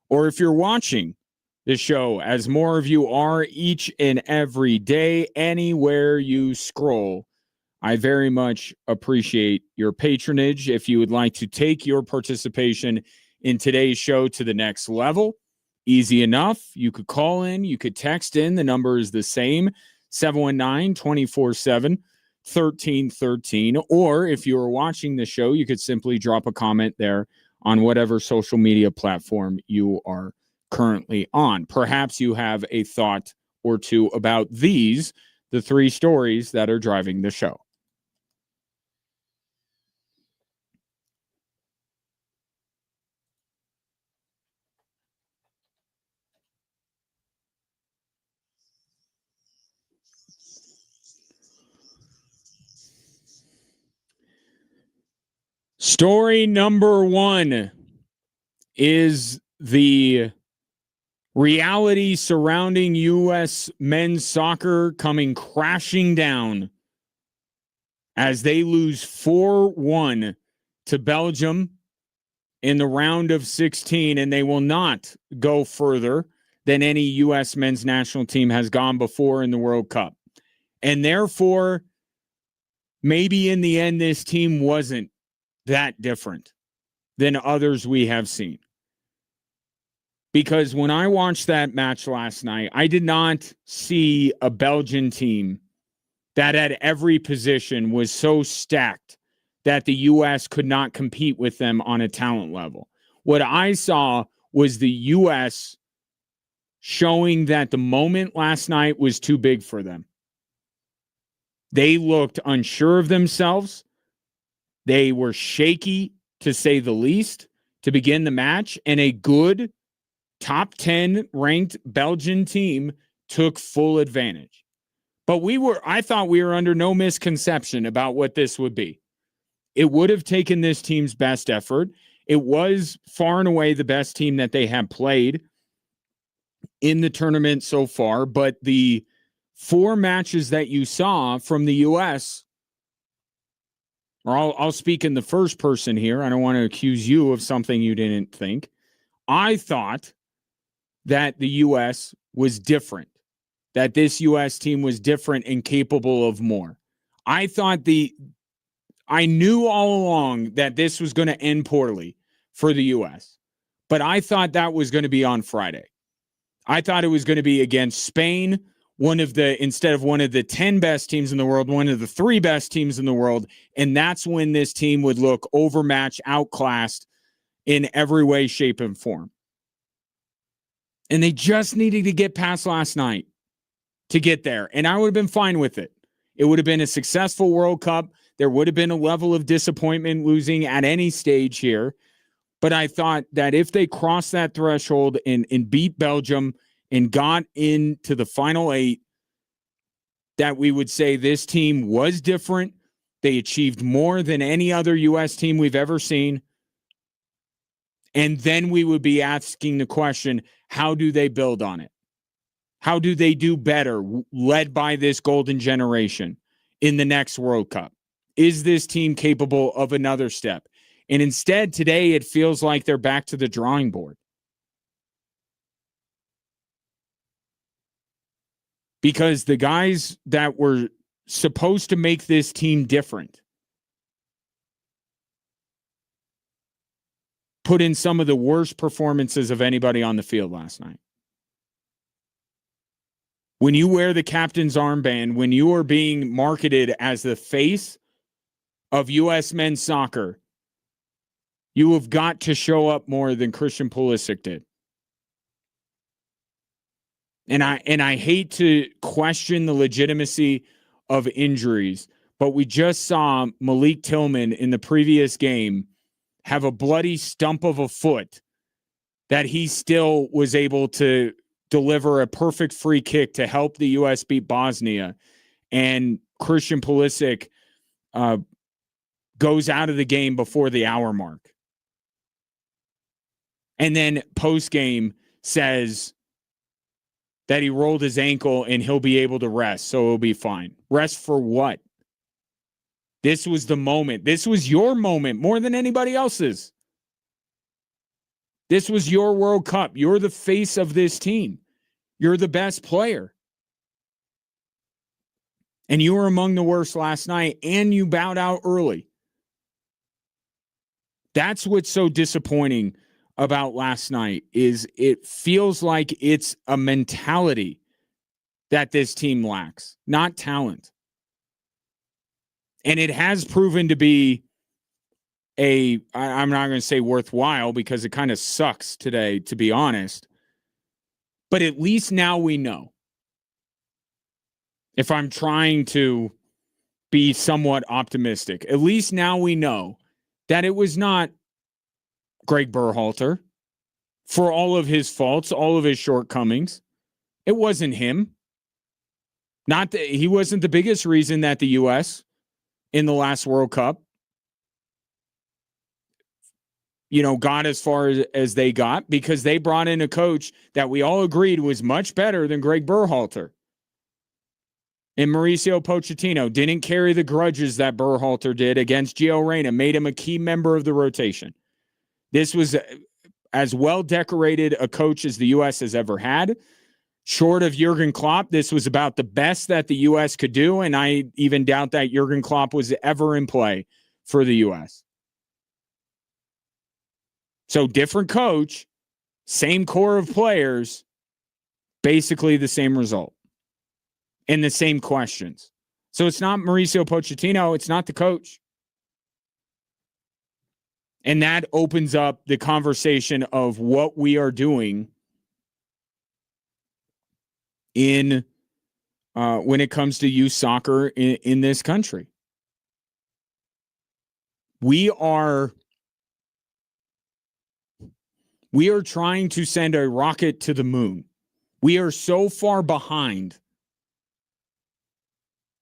or if you're watching the show, as more of you are each and every day, anywhere you scroll. I very much appreciate your patronage. If you would like to take your participation in today's show to the next level, easy enough. You could call in, you could text in. The number is the same, 719-247-1313. Or if you are watching the show, you could simply drop a comment there on whatever social media platform you are currently on. Perhaps you have a thought or two about these, the three stories that are driving the show. Story number one is the reality surrounding U.S. men's soccer coming crashing down as they lose 4-1 to Belgium in the round of 16, and they will not go further than any U.S. men's national team has gone before in the World Cup. And therefore, maybe in the end, this team wasn't that different than others we have seen. Because when I watched that match last night, I did not see a Belgian team that at every position was so stacked that the U.S. could not compete with them on a talent level. What I saw was the U.S. showing that the moment last night was too big for them. They looked unsure of themselves. They were shaky, to say the least, to begin the match, and a good top 10 ranked Belgian team took full advantage. But I thought we were under no misconception about what this would be. It would have taken this team's best effort. It was far and away the best team that they have played in the tournament so far, but the 4 matches that you saw from the U.S., or I'll speak in the first person here. I don't want to accuse you of something you didn't think. I thought that the U.S. was different, that this U.S. team was different and capable of more. I knew all along that this was going to end poorly for the U.S., but I thought that was going to be on Friday. I thought it was going to be against Spain, instead of one of the 10 best teams in the world, one of the 3 best teams in the world, and that's when this team would look overmatched, outclassed in every way, shape, and form. And they just needed to get past last night to get there, and I would have been fine with it. It would have been a successful World Cup. There would have been a level of disappointment losing at any stage here, but I thought that if they crossed that threshold and beat Belgium and got into the final 8, that we would say this team was different. They achieved more than any other U.S. team we've ever seen. And then we would be asking the question, how do they build on it? How do they do better, led by this golden generation in the next World Cup? Is this team capable of another step? And instead, today, it feels like they're back to the drawing board. Because the guys that were supposed to make this team different put in some of the worst performances of anybody on the field last night. When you wear the captain's armband, when you are being marketed as the face of U.S. men's soccer, you have got to show up more than Christian Pulisic did. And I hate to question the legitimacy of injuries, but we just saw Malik Tillman in the previous game have a bloody stump of a foot that he still was able to deliver a perfect free kick to help the U.S. beat Bosnia. And Christian Pulisic goes out of the game before the hour mark. And then post-game says that he rolled his ankle and he'll be able to rest, so he'll be fine. Rest for what? This was the moment. This was your moment more than anybody else's. This was your World Cup. You're the face of this team. You're the best player. And you were among the worst last night, and you bowed out early. That's what's so disappointing about last night, is it feels like it's a mentality that this team lacks, not talent. And it has proven to be I'm not going to say worthwhile, because it kind of sucks today, to be honest. But at least now we know. If I'm trying to be somewhat optimistic, at least now we know that it was not Greg Berhalter, for all of his faults, all of his shortcomings. It wasn't him. He wasn't the biggest reason that the U.S. in the last World Cup, got as far as they got, because they brought in a coach that we all agreed was much better than Greg Berhalter. And Mauricio Pochettino didn't carry the grudges that Berhalter did against Gio Reyna, made him a key member of the rotation. This was as well-decorated a coach as the U.S. has ever had. Short of Jurgen Klopp, this was about the best that the U.S. could do, and I even doubt that Jurgen Klopp was ever in play for the U.S. So different coach, same core of players, basically the same result and the same questions. So it's not Mauricio Pochettino, it's not the coach. And that opens up the conversation of what we are doing in when it comes to youth soccer in this country. We are trying to send a rocket to the moon. We are so far behind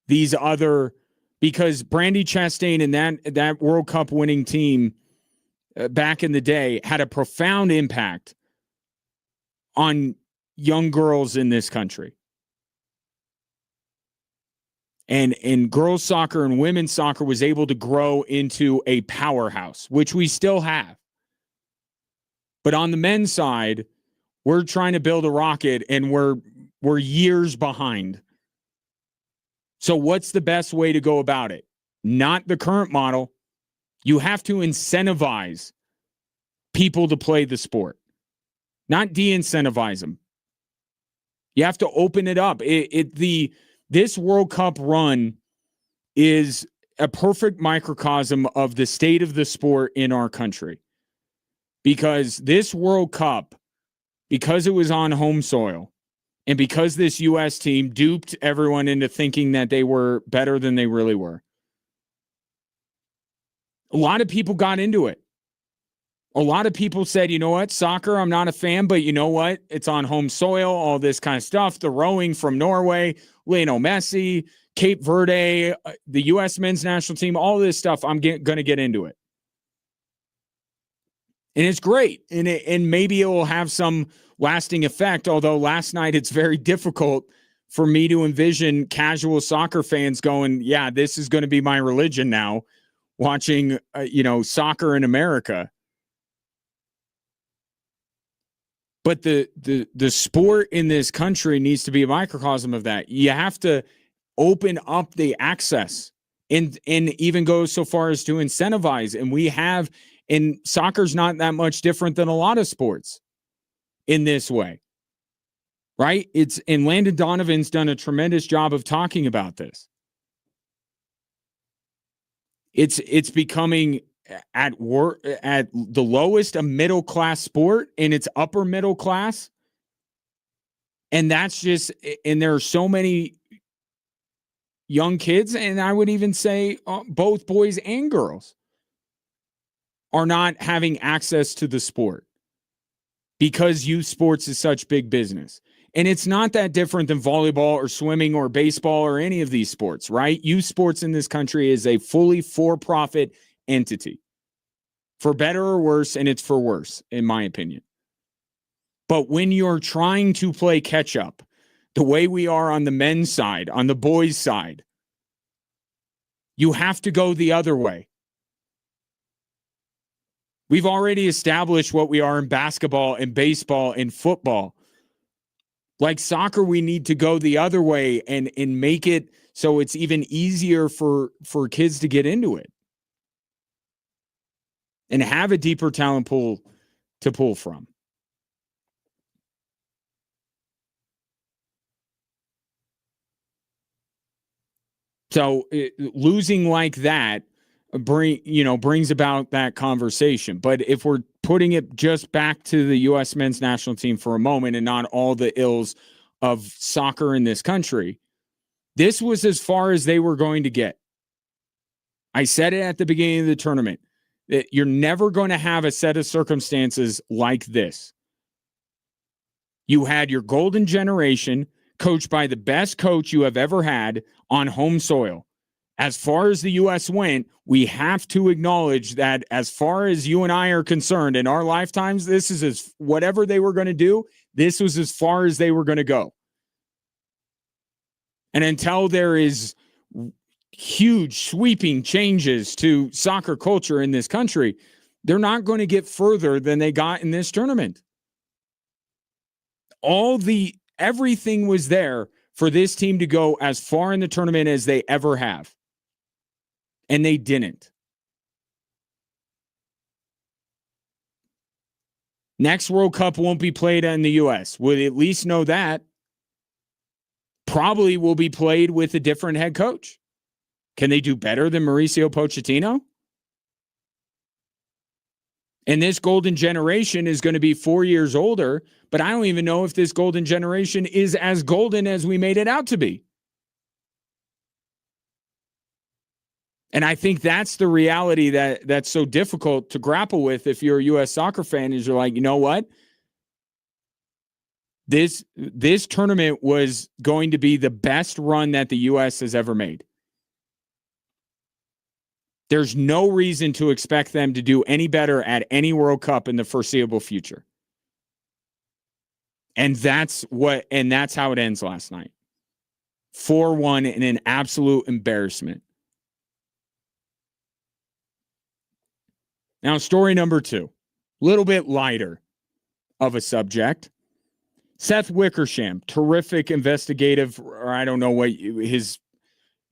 these other, because Brandi Chastain and that World Cup winning team back in the day had a profound impact on young girls in this country. And girls soccer and women's soccer was able to grow into a powerhouse, which we still have. But on the men's side, we're trying to build a rocket, and we're years behind. So what's the best way to go about it? Not the current model. You have to incentivize people to play the sport, not de-incentivize them. You have to open it up. This World Cup run is a perfect microcosm of the state of the sport in our country. Because this World Cup, because it was on home soil, and because this U.S. team duped everyone into thinking that they were better than they really were, a lot of people got into it. A lot of people said, you know what, soccer, I'm not a fan, but you know what? It's on home soil, all this kind of stuff. The rowing from Norway, Lionel Messi, Cape Verde, the U.S. men's national team, all this stuff, I'm going to get into it. And it's great. And maybe it will have some lasting effect, although last night it's very difficult for me to envision casual soccer fans going, yeah, this is going to be my religion now, watching, soccer in America. But the sport in this country needs to be a microcosm of that. You have to open up the access and even go so far as to incentivize. And we have, and soccer's not that much different than a lot of sports in this way, right? And Landon Donovan's done a tremendous job of talking about this. It's becoming at the lowest a middle class sport, and it's upper middle class. And that's just, and there are so many young kids, and I would even say both boys and girls are not having access to the sport because youth sports is such big business. And it's not that different than volleyball or swimming or baseball or any of these sports, right? Youth sports in this country is a fully for-profit entity, for better or worse, and it's for worse, in my opinion. But when you're trying to play catch up, the way we are on the men's side, on the boys' side, you have to go the other way. We've already established what we are in basketball and baseball and football. Like soccer, we need to go the other way and make it so it's even easier for kids to get into it and have a deeper talent pool to pull from. So losing like that brings about that conversation. But if we're putting it just back to the U.S. men's national team for a moment and not all the ills of soccer in this country, this was as far as they were going to get. I said it at the beginning of the tournament, that you're never going to have a set of circumstances like this. You had your golden generation coached by the best coach you have ever had on home soil. As far as the U.S. went, we have to acknowledge that as far as you and I are concerned in our lifetimes, this is whatever they were going to do, this was as far as they were going to go. And until there is huge sweeping changes to soccer culture in this country, they're not going to get further than they got in this tournament. Everything was there for this team to go as far in the tournament as they ever have. And they didn't. Next World Cup won't be played in the U.S. We'll at least know that. Probably will be played with a different head coach. Can they do better than Mauricio Pochettino? And this golden generation is going to be 4 years older, but I don't even know if this golden generation is as golden as we made it out to be. And I think that's the reality that's so difficult to grapple with if you're a U.S. soccer fan, is you're like, you know what? This tournament was going to be the best run that the U.S. has ever made. There's no reason to expect them to do any better at any World Cup in the foreseeable future. And that's how it ends last night. 4-1 in an absolute embarrassment. Now, story number 2, a little bit lighter of a subject. Seth Wickersham, terrific investigative, or I don't know what he's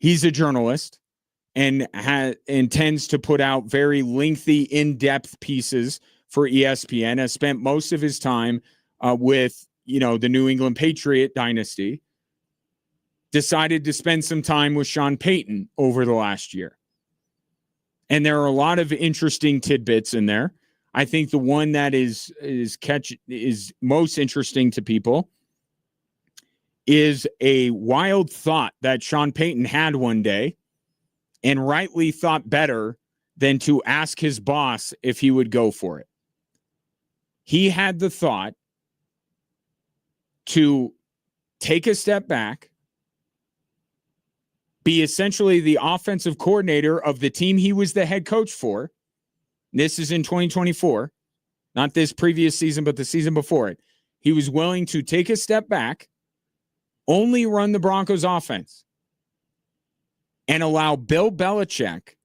a journalist and intends to put out very lengthy, in-depth pieces for ESPN. Has spent most of his time with, the New England Patriot dynasty. Decided to spend some time with Sean Payton over the last year. And there are a lot of interesting tidbits in there. I think the one that is most interesting to people is a wild thought that Sean Payton had one day and rightly thought better than to ask his boss if he would go for it. He had the thought to take a step back, be essentially the offensive coordinator of the team he was the head coach for. This is in 2024, not this previous season, but the season before it. He was willing to take a step back, only run the Broncos offense, and allow Bill Belichick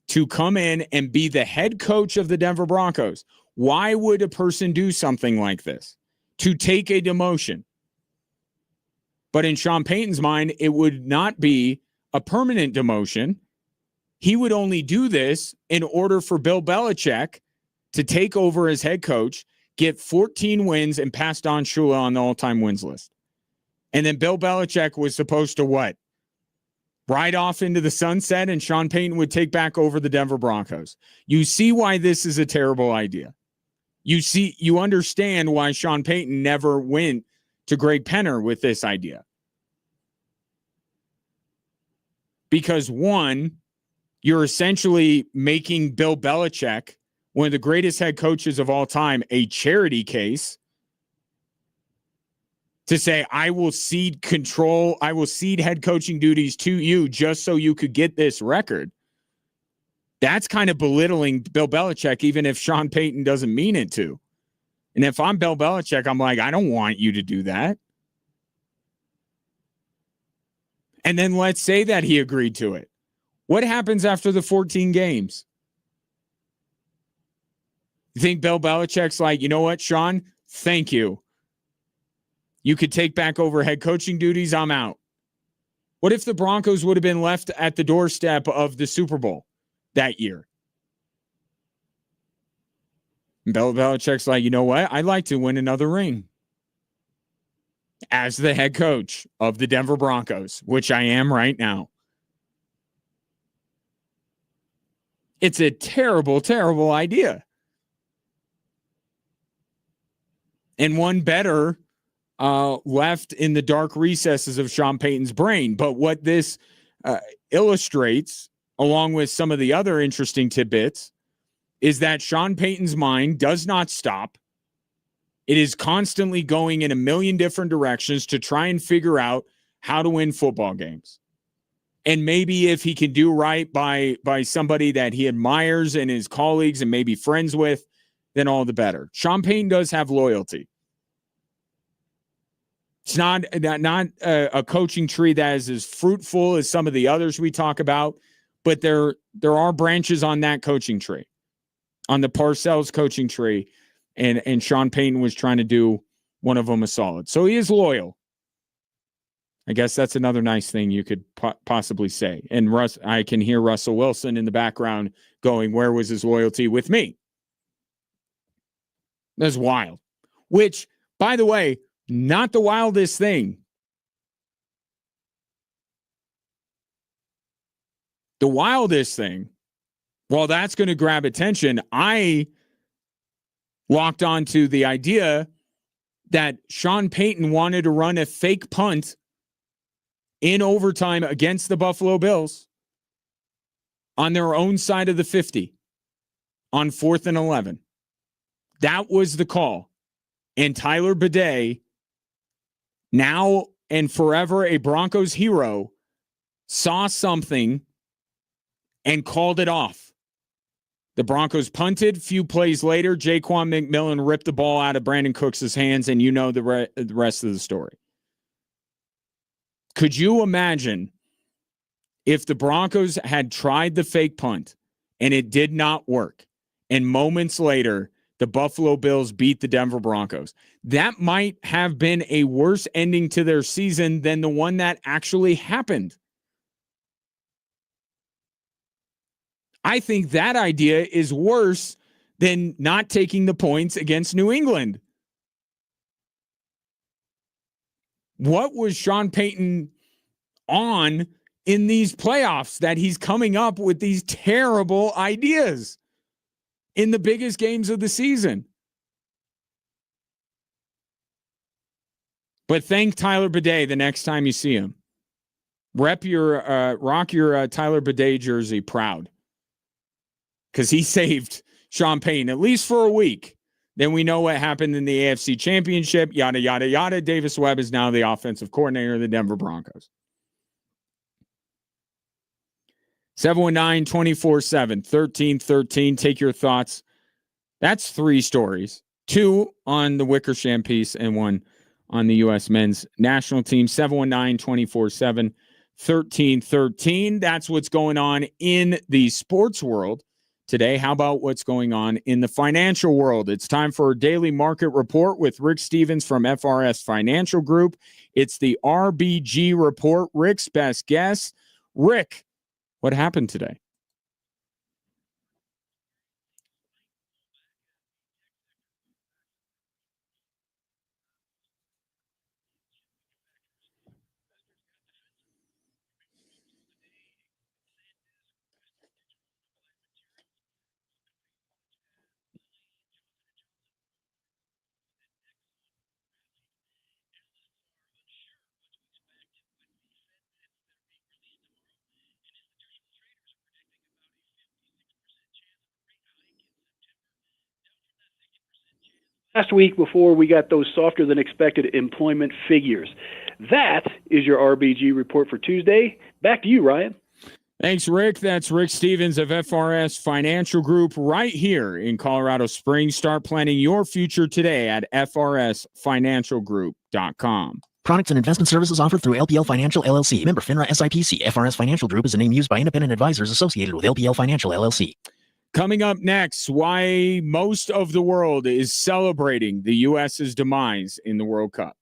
to come in and be the head coach of the Denver Broncos. Why would a person do something like this? To take a demotion. But in Sean Payton's mind, it would not be a permanent demotion. He would only do this in order for Bill Belichick to take over as head coach, get 14 wins, and pass Don Shula on the all-time wins list. And then Bill Belichick was supposed to what? Ride off into the sunset, and Sean Payton would take back over the Denver Broncos. You see why this is a terrible idea. You understand why Sean Payton never went to Greg Penner with this idea. Because one, you're essentially making Bill Belichick, one of the greatest head coaches of all time, a charity case to say, I will cede head coaching duties to you just so you could get this record. That's kind of belittling Bill Belichick, even if Sean Payton doesn't mean it to. And if I'm Bill Belichick, I'm like, I don't want you to do that. And then let's say that he agreed to it. What happens after the 14 games? You think Bill Belichick's like, you know what, Sean? Thank you. You could take back over head coaching duties. I'm out. What if the Broncos would have been left at the doorstep of the Super Bowl that year? Bill Belichick's like, you know what? I'd like to win another ring as the head coach of the Denver Broncos, which I am right now. It's a terrible, terrible idea. And one better left in the dark recesses of Sean Payton's brain. But what this illustrates, along with some of the other interesting tidbits, is that Sean Payton's mind does not stop. It is constantly going in a million different directions to try and figure out how to win football games. And maybe if he can do right by somebody that he admires and his colleagues and maybe friends with, then all the better. Sean Payton does have loyalty. It's not a coaching tree that is as fruitful as some of the others we talk about, but there are branches on that coaching tree, on the Parcells coaching tree, and Sean Payton was trying to do one of them a solid. So he is loyal. I guess that's another nice thing you could possibly say. And I can hear Russell Wilson in the background going, where was his loyalty with me? That's wild. Which, by the way, not the wildest thing. The wildest thing, well, that's going to grab attention. I locked onto the idea that Sean Payton wanted to run a fake punt in overtime against the Buffalo Bills on their own side of the 50 on 4th and 11. That was the call. And Tyler Bidet, now and forever a Broncos hero, saw something and called it off. The Broncos punted. Few plays later, Jaquan McMillan ripped the ball out of Brandon Cooks' hands, and you know the rest of the story. Could you imagine if the Broncos had tried the fake punt and it did not work, and moments later the Buffalo Bills beat the Denver Broncos? That might have been a worse ending to their season than the one that actually happened. I think that idea is worse than not taking the points against New England. What was Sean Payton on in these playoffs that he's coming up with these terrible ideas in the biggest games of the season? But thank Tyler Bidet the next time you see him. Rock your Tyler Bidet jersey proud, because he saved Sean Payton at least for a week. Then we know what happened in the AFC Championship, yada, yada, yada. Davis Webb is now the offensive coordinator of the Denver Broncos. 719-24-7, 1313. Take your thoughts. That's 3 stories. 2 on the Wickersham piece and 1 on the U.S. men's national team. 719-24-7, 1313. That's what's going on in the sports world today. How about what's going on in the financial world? It's time for a daily market report with Rick Stevens from FRS Financial Group. It's the RBG report. Rick's best guess. Rick, what happened today? Last week, before we got those softer than expected employment figures. That is your RBG report for Tuesday. Back to you, Ryan. Thanks, Rick. That's Rick Stevens of FRS Financial Group right here in Colorado Springs. Start planning your future today at frsfinancialgroup.com. Products and investment services offered through LPL Financial LLC. Member FINRA SIPC. FRS Financial Group is a name used by independent advisors associated with LPL Financial LLC. Coming up next, why most of the world is celebrating the U.S.'s demise in the World Cup.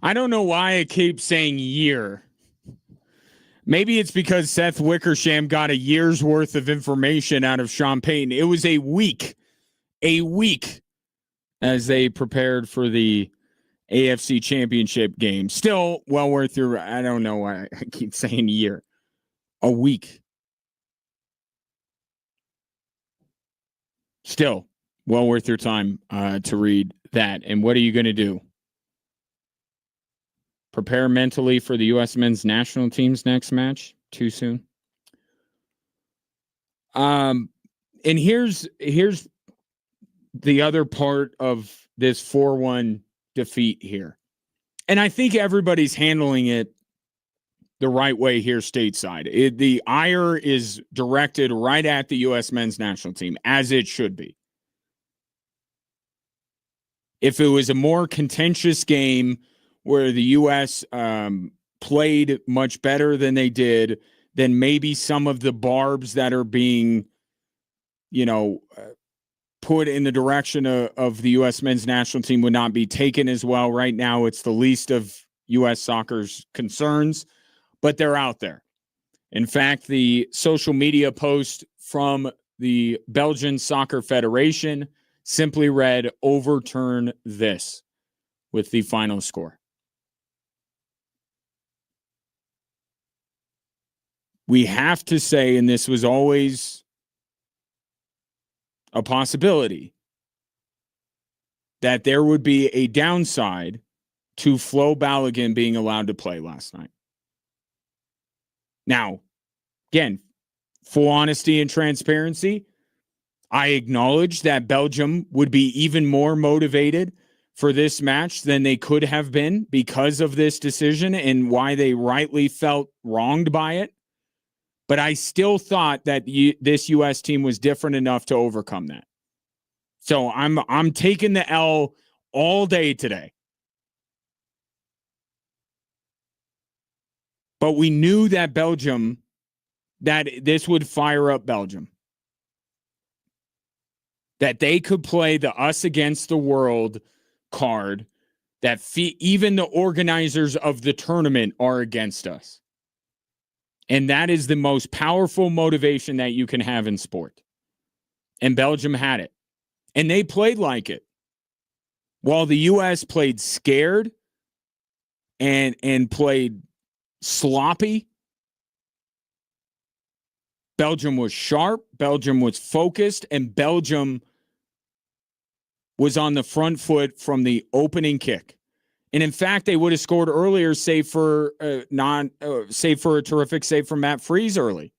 I don't know why I keep saying year. Maybe it's because Seth Wickersham got a year's worth of information out of Sean Payton. It was a week as they prepared for the AFC Championship game. Still well worth your, I don't know why I keep saying year. A week. Still well worth your time to read that. And what are you going to do? Prepare mentally for the U.S. men's national team's next match? Too soon? And here's the other part of this 4-1 defeat here. And I think everybody's handling it the right way here stateside. The ire is directed right at the U.S. men's national team, as it should be. If it was a more contentious game where the U.S. Played much better than they did, then maybe some of the barbs that are being, put in the direction of the U.S. men's national team would not be taken as well. Right now, it's the least of U.S. soccer's concerns, but they're out there. In fact, the social media post from the Belgian Soccer Federation simply read, "Overturn this," with the final score. We have to say, and this was always a possibility, that there would be a downside to Flo Balogun being allowed to play last night. Now, again, full honesty and transparency, I acknowledge that Belgium would be even more motivated for this match than they could have been because of this decision and why they rightly felt wronged by it. But I still thought that this U.S. team was different enough to overcome that. So I'm taking the L all day today. But we knew that that this would fire up Belgium. That they could play the us against the world card, that even the organizers of the tournament are against us. And that is the most powerful motivation that you can have in sport. And Belgium had it. And they played like it. While the U.S. played scared and played sloppy, Belgium was sharp, Belgium was focused, and Belgium was on the front foot from the opening kick. And in fact, they would have scored earlier, save for a terrific save from Matt Freese early.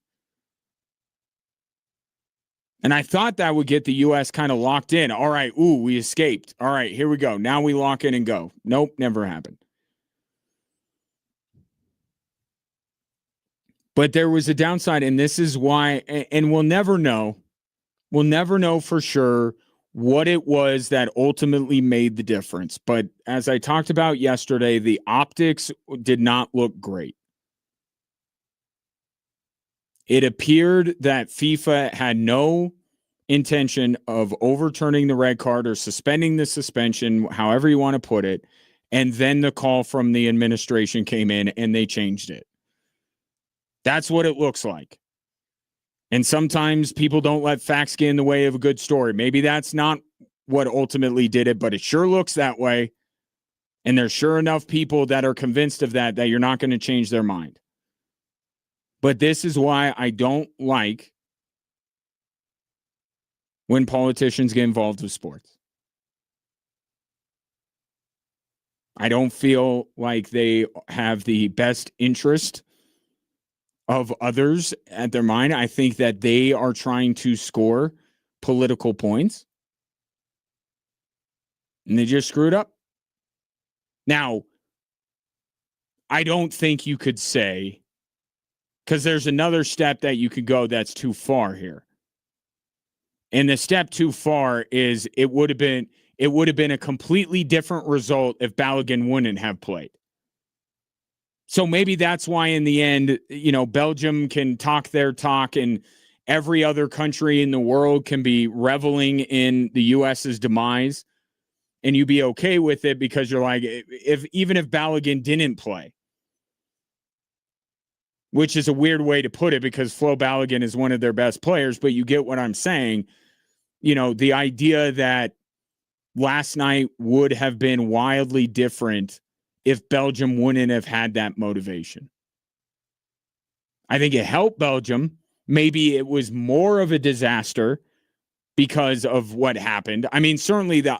And I thought that would get the U.S. kind of locked in. All right, we escaped. All right, here we go. Now we lock in and go. Nope, never happened. But there was a downside, and this is why, and we'll never know. We'll never know for sure what it was that ultimately made the difference. But as I talked about yesterday, the optics did not look great. It appeared that FIFA had no intention of overturning the red card or suspending the suspension, however you want to put it. And then the call from the administration came in and they changed it. That's what it looks like. And sometimes people don't let facts get in the way of a good story. Maybe that's not what ultimately did it, but it sure looks that way. And there's sure enough people that are convinced of that you're not going to change their mind. But this is why I don't like when politicians get involved with sports. I don't feel like they have the best interest of others at their mind. I think that they are trying to score political points. And they just screwed up. Now, I don't think you could say, because there's another step that you could go that's too far here. And the step too far is it would have been a completely different result if Balogun wouldn't have played. So maybe that's why in the end, Belgium can talk their talk and every other country in the world can be reveling in the U.S.'s demise and you be okay with it because you're like, even if Balogun didn't play, which is a weird way to put it because Flo Balogun is one of their best players, but you get what I'm saying. The idea that last night would have been wildly different if Belgium wouldn't have had that motivation. I think it helped Belgium. Maybe it was more of a disaster because of what happened. I mean, certainly the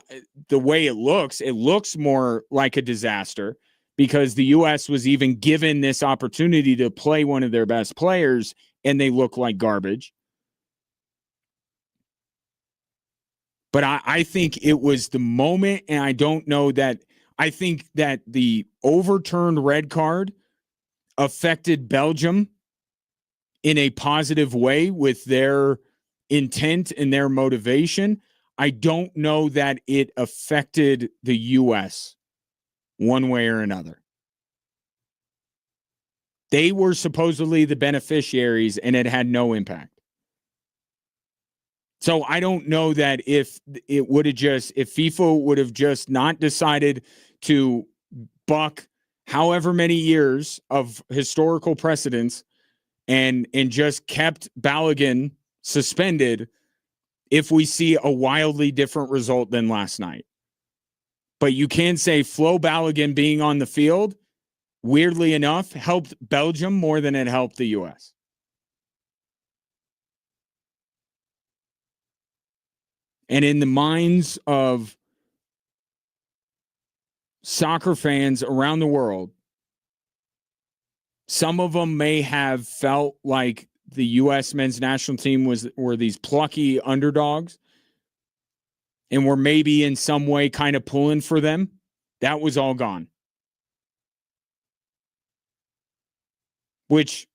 way it looks more like a disaster because the U.S. was even given this opportunity to play one of their best players, and they look like garbage. But I think it was the moment, and I don't know that – I think that the overturned red card affected Belgium in a positive way with their intent and their motivation. I don't know that it affected the U.S. one way or another. They were supposedly the beneficiaries, and it had no impact. So I don't know that if FIFA would have just not decided to buck however many years of historical precedents and just kept Balogun suspended, if we see a wildly different result than last night. But you can say Flo Balogun being on the field, weirdly enough, helped Belgium more than it helped the U.S. And in the minds of soccer fans around the world, some of them may have felt like the U.S. men's national team were these plucky underdogs and were maybe in some way kind of pulling for them. That was all gone. Which,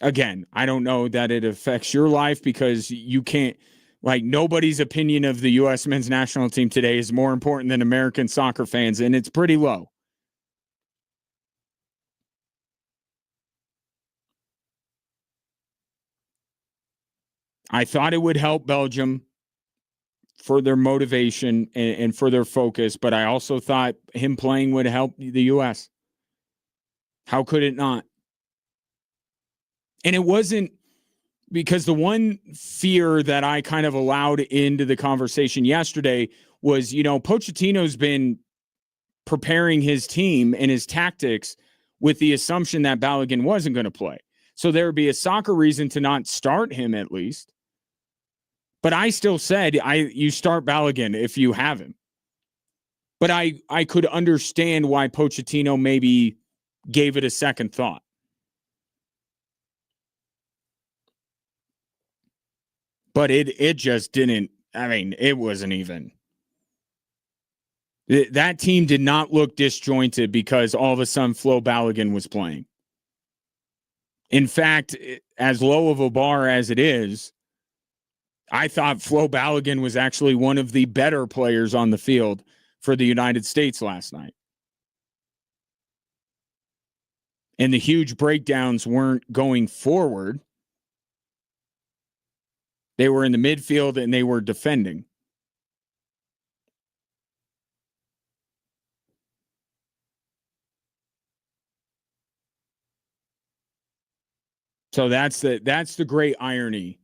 again, I don't know that it affects your life because you can't, like, nobody's opinion of the U.S. men's national team today is more important than American soccer fans, and it's pretty low. I thought it would help Belgium for their motivation and for their focus, but I also thought him playing would help the U.S. How could it not? And it wasn't because the one fear that I kind of allowed into the conversation yesterday was, Pochettino's been preparing his team and his tactics with the assumption that Balogun wasn't going to play. So there would be a soccer reason to not start him at least. But I still said you start Balogun if you have him. But I could understand why Pochettino maybe gave it a second thought. But it just didn't. I mean, it wasn't even. That team did not look disjointed because all of a sudden Flo Balogun was playing. In fact, as low of a bar as it is, I thought Flo Balogun was actually one of the better players on the field for the United States last night. And the huge breakdowns weren't going forward. They were in the midfield and they were defending. So that's the great irony,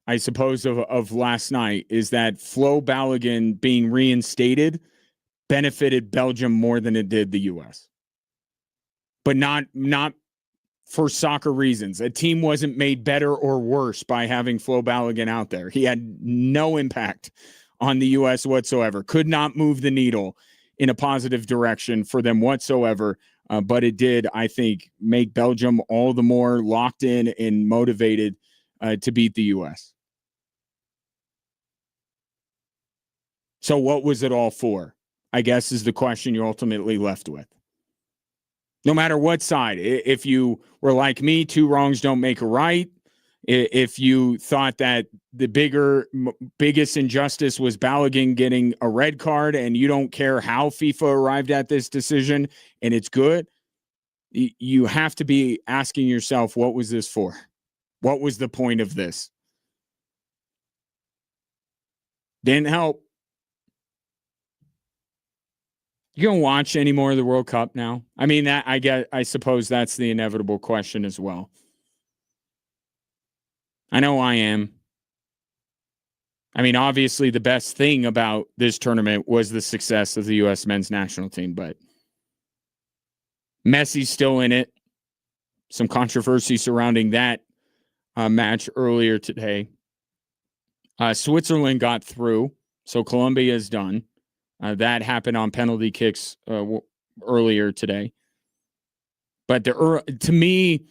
I suppose, of last night, is that Flo Balogun being reinstated benefited Belgium more than it did the U.S. But not for soccer reasons. A team wasn't made better or worse by having Flo Balogun out there. He had no impact on the U.S. whatsoever. Could not move the needle in a positive direction for them whatsoever. But it did, I think, make Belgium all the more locked in and motivated to beat the U.S. So what was it all for? I guess is the question you're ultimately left with. No matter what side, if you were like me, two wrongs don't make a right. If you thought that the biggest injustice was Balogun getting a red card and you don't care how FIFA arrived at this decision and it's good, you have to be asking yourself, what was this for? What was the point of this? Didn't help. You gonna watch any more of the World Cup now? I mean, I suppose that's the inevitable question as well. I know I am. I mean, obviously, the best thing about this tournament was the success of the U.S. men's national team, but Messi's still in it. Some controversy surrounding that match earlier today. Switzerland got through, so Colombia is done. That happened on penalty kicks earlier today. But to me,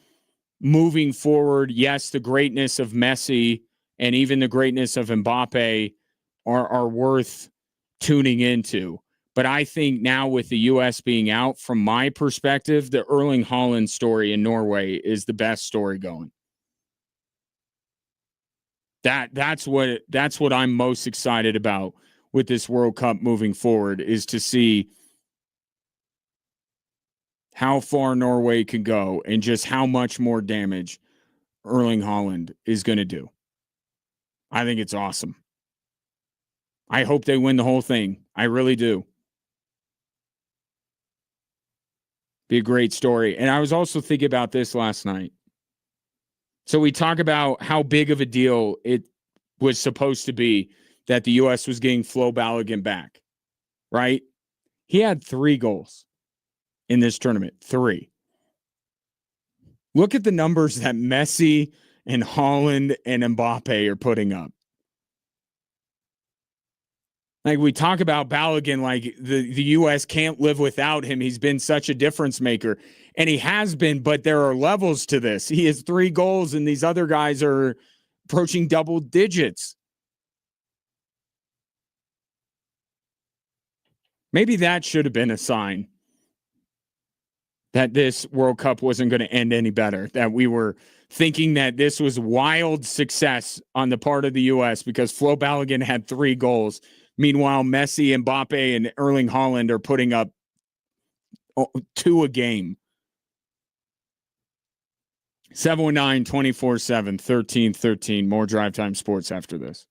moving forward, yes, the greatness of Messi and even the greatness of Mbappe are worth tuning into. But I think now with the U.S. being out, from my perspective, the Erling Haaland story in Norway is the best story going. That's what I'm most excited about with this World Cup moving forward, is to see how far Norway can go and just how much more damage Erling Haaland is going to do. I think it's awesome. I hope they win the whole thing. I really do. Be a great story. And I was also thinking about this last night. So we talk about how big of a deal it was supposed to be that the U.S. was getting Flo Balogun back, right? He had 3 goals in this tournament. 3. Look at the numbers that Messi and Haaland and Mbappe are putting up. Like, we talk about Balogun, like the U.S. can't live without him. He's been such a difference maker. And he has been, but there are levels to this. He has 3 goals, and these other guys are approaching double digits. Maybe that should have been a sign that this World Cup wasn't going to end any better, that we were thinking that this was wild success on the part of the U.S. because Flo Balogun had 3 goals. Meanwhile, Messi, Mbappe, and Erling Haaland are putting up 2 a game. 719-247-1313. More Drive Time Sports after this.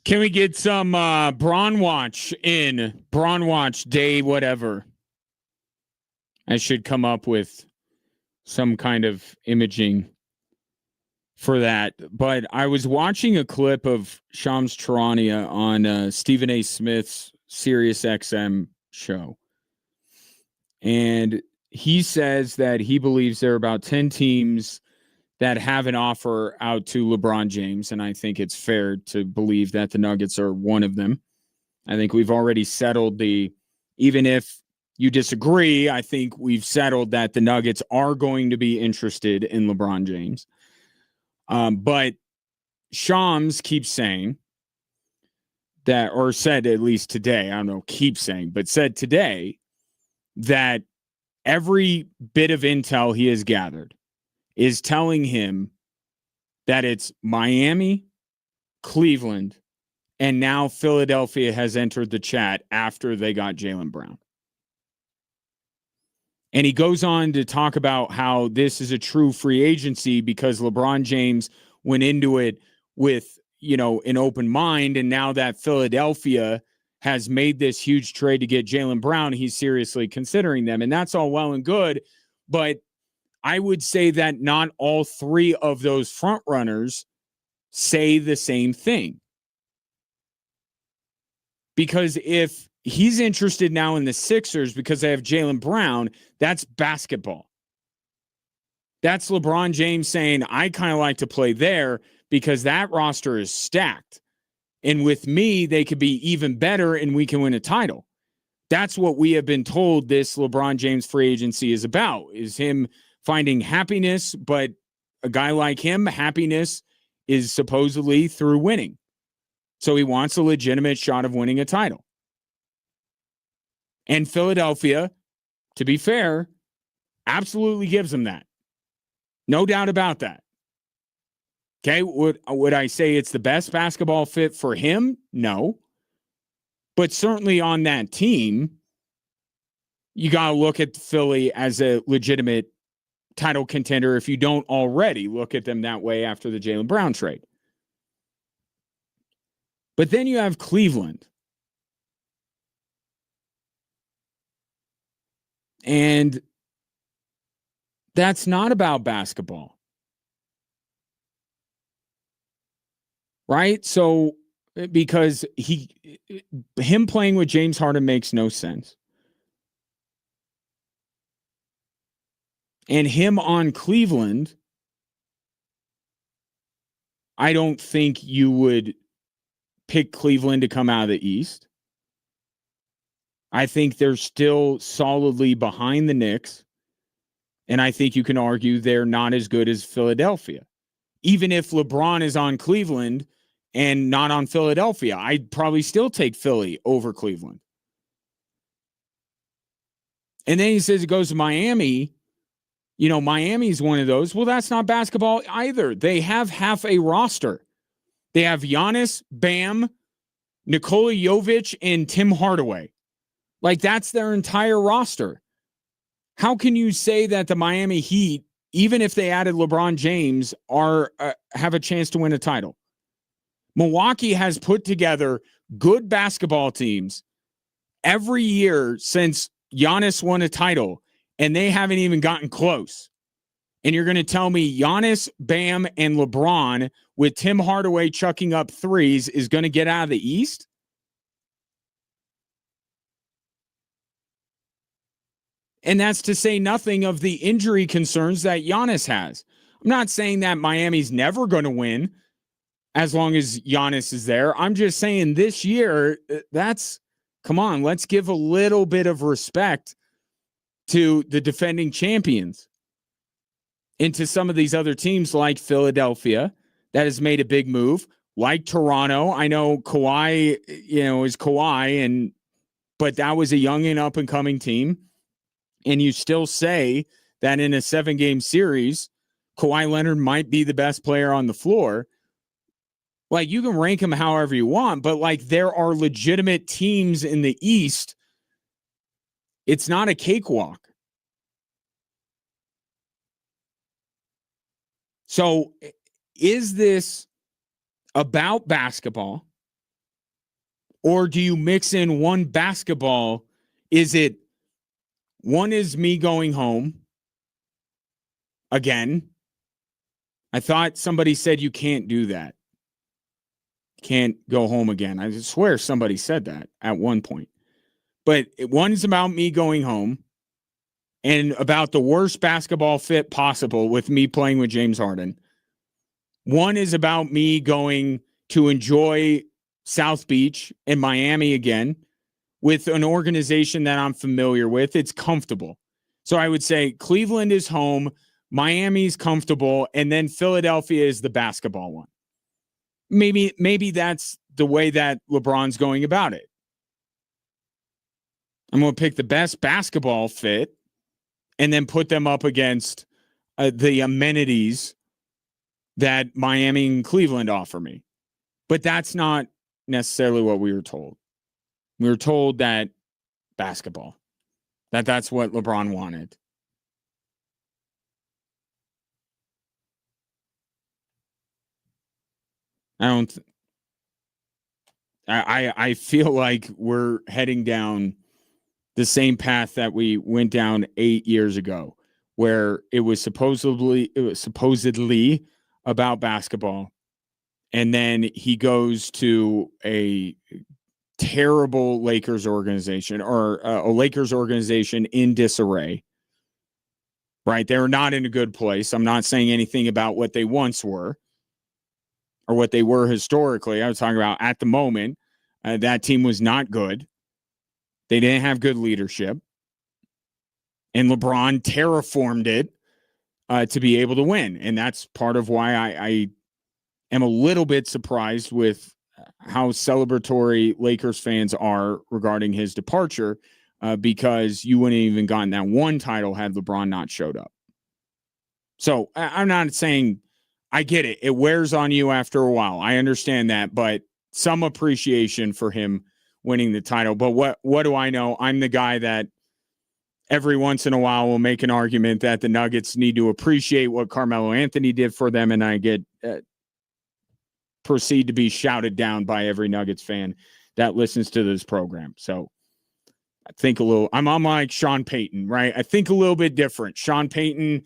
Can we get some Braun Watch in? Braun Watch day, whatever. I should come up with some kind of imaging for that. But I was watching a clip of Shams Charania on Stephen A. Smith's Sirius XM show. And he says that he believes there are about 10 teams that have an offer out to LeBron James. And I think it's fair to believe that the Nuggets are one of them. I think we've already settled even if you disagree, I think we've settled that the Nuggets are going to be interested in LeBron James. But Shams keeps saying that, or said at least today, I don't know, keep saying, but said today that every bit of intel he has gathered is telling him that it's Miami, Cleveland, and now Philadelphia has entered the chat after they got Jaylen Brown. And he goes on to talk about how this is a true free agency because LeBron James went into it with, an open mind. And now that Philadelphia has made this huge trade to get Jaylen Brown, he's seriously considering them. And that's all well and good. But I would say that not all three of those front runners say the same thing. Because if he's interested now in the Sixers because they have Jaylen Brown, that's basketball. That's LeBron James saying, I kind of like to play there because that roster is stacked. And with me, they could be even better and we can win a title. That's what we have been told this LeBron James free agency is about, is him finding happiness. But a guy like him, happiness is supposedly through winning. So he wants a legitimate shot of winning a title. And Philadelphia, to be fair, absolutely gives him that. No doubt about that. Okay, would I say it's the best basketball fit for him? No. But certainly on that team, you got to look at Philly as a legitimate title contender if you don't already look at them that way after the Jaylen Brown trade. But then you have Cleveland. And that's not about basketball. Right? So, because him playing with James Harden makes no sense. And him on Cleveland, I don't think you would pick Cleveland to come out of the East. I think they're still solidly behind the Knicks. And I think you can argue they're not as good as Philadelphia. Even if LeBron is on Cleveland and not on Philadelphia, I'd probably still take Philly over Cleveland. And then he says it goes to Miami. Miami's one of those. Well, that's not basketball either. They have half a roster. They have Giannis, Bam, Nikola Jovic, and Tim Hardaway. Like, that's their entire roster. How can you say that the Miami Heat, even if they added LeBron James, have a chance to win a title? Milwaukee has put together good basketball teams every year since Giannis won a title, and they haven't even gotten close. And you're going to tell me Giannis, Bam, and LeBron with Tim Hardaway chucking up threes is going to get out of the East? And that's to say nothing of the injury concerns that Giannis has. I'm not saying that Miami's never going to win as long as Giannis is there. I'm just saying this year, come on, let's give a little bit of respect to the defending champions and to some of these other teams like Philadelphia that has made a big move, like Toronto. I know Kawhi, is Kawhi, but that was a young and up-and-coming team. And you still say that in a 7-game series, Kawhi Leonard might be the best player on the floor. Like, you can rank him however you want, but like, there are legitimate teams in the East. It's not a cakewalk. So is this about basketball? Or do you mix in one basketball? Is it one is me going home again? I thought somebody said you can't do that. Can't go home again. I swear somebody said that at one point. But one is about me going home and about the worst basketball fit possible with me playing with James Harden. One is about me going to enjoy South Beach and Miami again with an organization that I'm familiar with. It's comfortable. So I would say Cleveland is home, Miami's comfortable, and then Philadelphia is the basketball one. Maybe that's the way that LeBron's going about it. I'm going to pick the best basketball fit and then put them up against the amenities that Miami and Cleveland offer me. But that's not necessarily what we were told. We were told that basketball, that's what LeBron wanted. I feel like we're heading down the same path that we went down 8 years ago, where it was supposedly about basketball. And then he goes to a terrible Lakers organization, or a Lakers organization in disarray, right? They were not in a good place. I'm not saying anything about what they once were or what they were historically. I was talking about at the moment, that team was not good. They didn't have good leadership. And LeBron terraformed it to be able to win. And that's part of why I am a little bit surprised with how celebratory Lakers fans are regarding his departure, because you wouldn't even gotten that one title had LeBron not showed up. So I'm not saying, I get it. It wears on you after a while. I understand that, but some appreciation for him winning the title. But what do I know? I'm the guy that every once in a while will make an argument that the Nuggets need to appreciate what Carmelo Anthony did for them, and I get proceed to be shouted down by every Nuggets fan that listens to this program. So I think I'm like Sean Payton, right? I think a little bit different. Sean Payton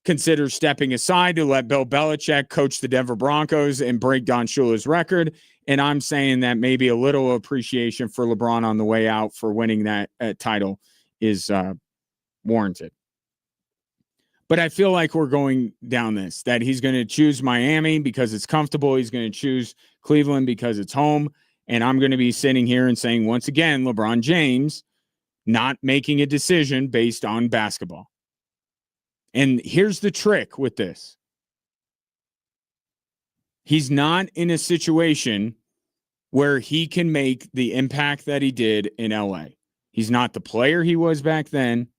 considers stepping aside to let Bill Belichick coach the Denver Broncos and break Don Shula's record. And I'm saying that maybe a little appreciation for LeBron on the way out for winning that title is warranted. But I feel like we're going down this, that he's going to choose Miami because it's comfortable. He's going to choose Cleveland because it's home. And I'm going to be sitting here and saying, once again, LeBron James not making a decision based on basketball. And here's the trick with this. He's not in a situation where he can make the impact that he did in LA. He's not the player he was back then.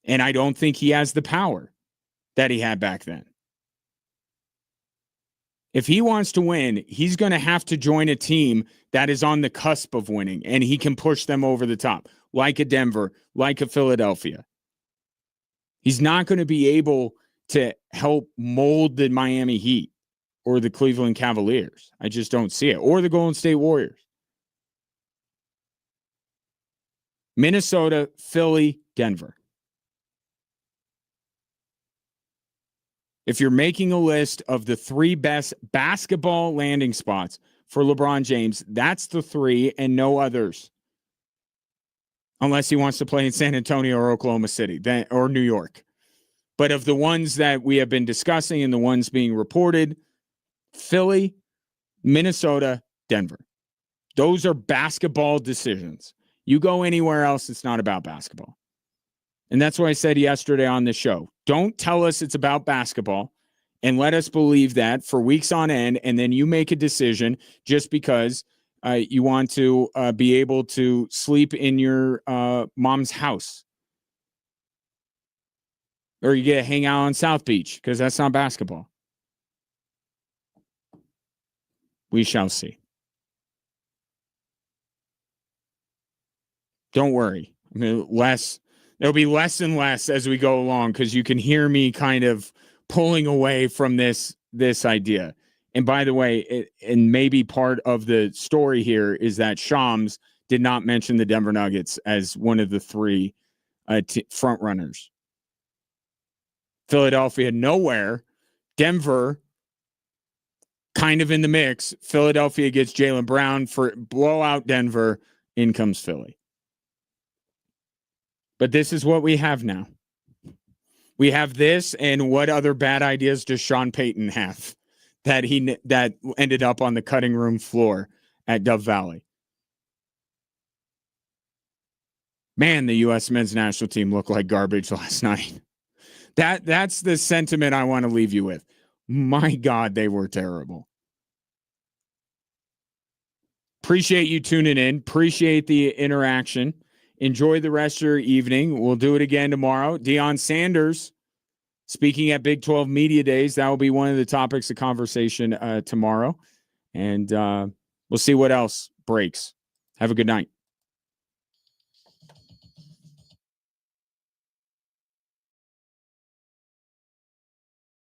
And I don't think he has the power that he had back then. If he wants to win, he's going to have to join a team that is on the cusp of winning, and he can push them over the top, like a Denver, like a Philadelphia. He's not going to be able to help mold the Miami Heat or the Cleveland Cavaliers. I just don't see it. Or the Golden State Warriors. Minnesota, Philly, Denver. If you're making a list of the 3 best basketball landing spots for LeBron James, that's the 3 and no others. Unless he wants to play in San Antonio or Oklahoma City or New York. But of the ones that we have been discussing and the ones being reported, Philly, Minnesota, Denver. Those are basketball decisions. You go anywhere else, it's not about basketball. And that's what I said yesterday on the show. Don't tell us it's about basketball and let us believe that for weeks on end, and then you make a decision just because you want to be able to sleep in your mom's house. Or you get to hang out on South Beach, because that's not basketball. We shall see. Don't worry. I mean, there'll be less and less as we go along, because you can hear me kind of pulling away from this idea. And by the way, and maybe part of the story here is that Shams did not mention the Denver Nuggets as one of the three front runners. Philadelphia nowhere. Denver kind of in the mix. Philadelphia gets Jaylen Brown for blowout Denver. In comes Philly. But this is what we have now. We have this, and what other bad ideas does Sean Payton have that ended up on the cutting room floor at Dove Valley? Man, the U.S. men's national team looked like garbage last night. That's the sentiment I want to leave you with. My God, they were terrible. Appreciate you tuning in. Appreciate the interaction. Enjoy the rest of your evening. We'll do it again tomorrow. Deion Sanders speaking at Big 12 Media Days. That will be one of the topics of conversation tomorrow. And we'll see what else breaks. Have a good night.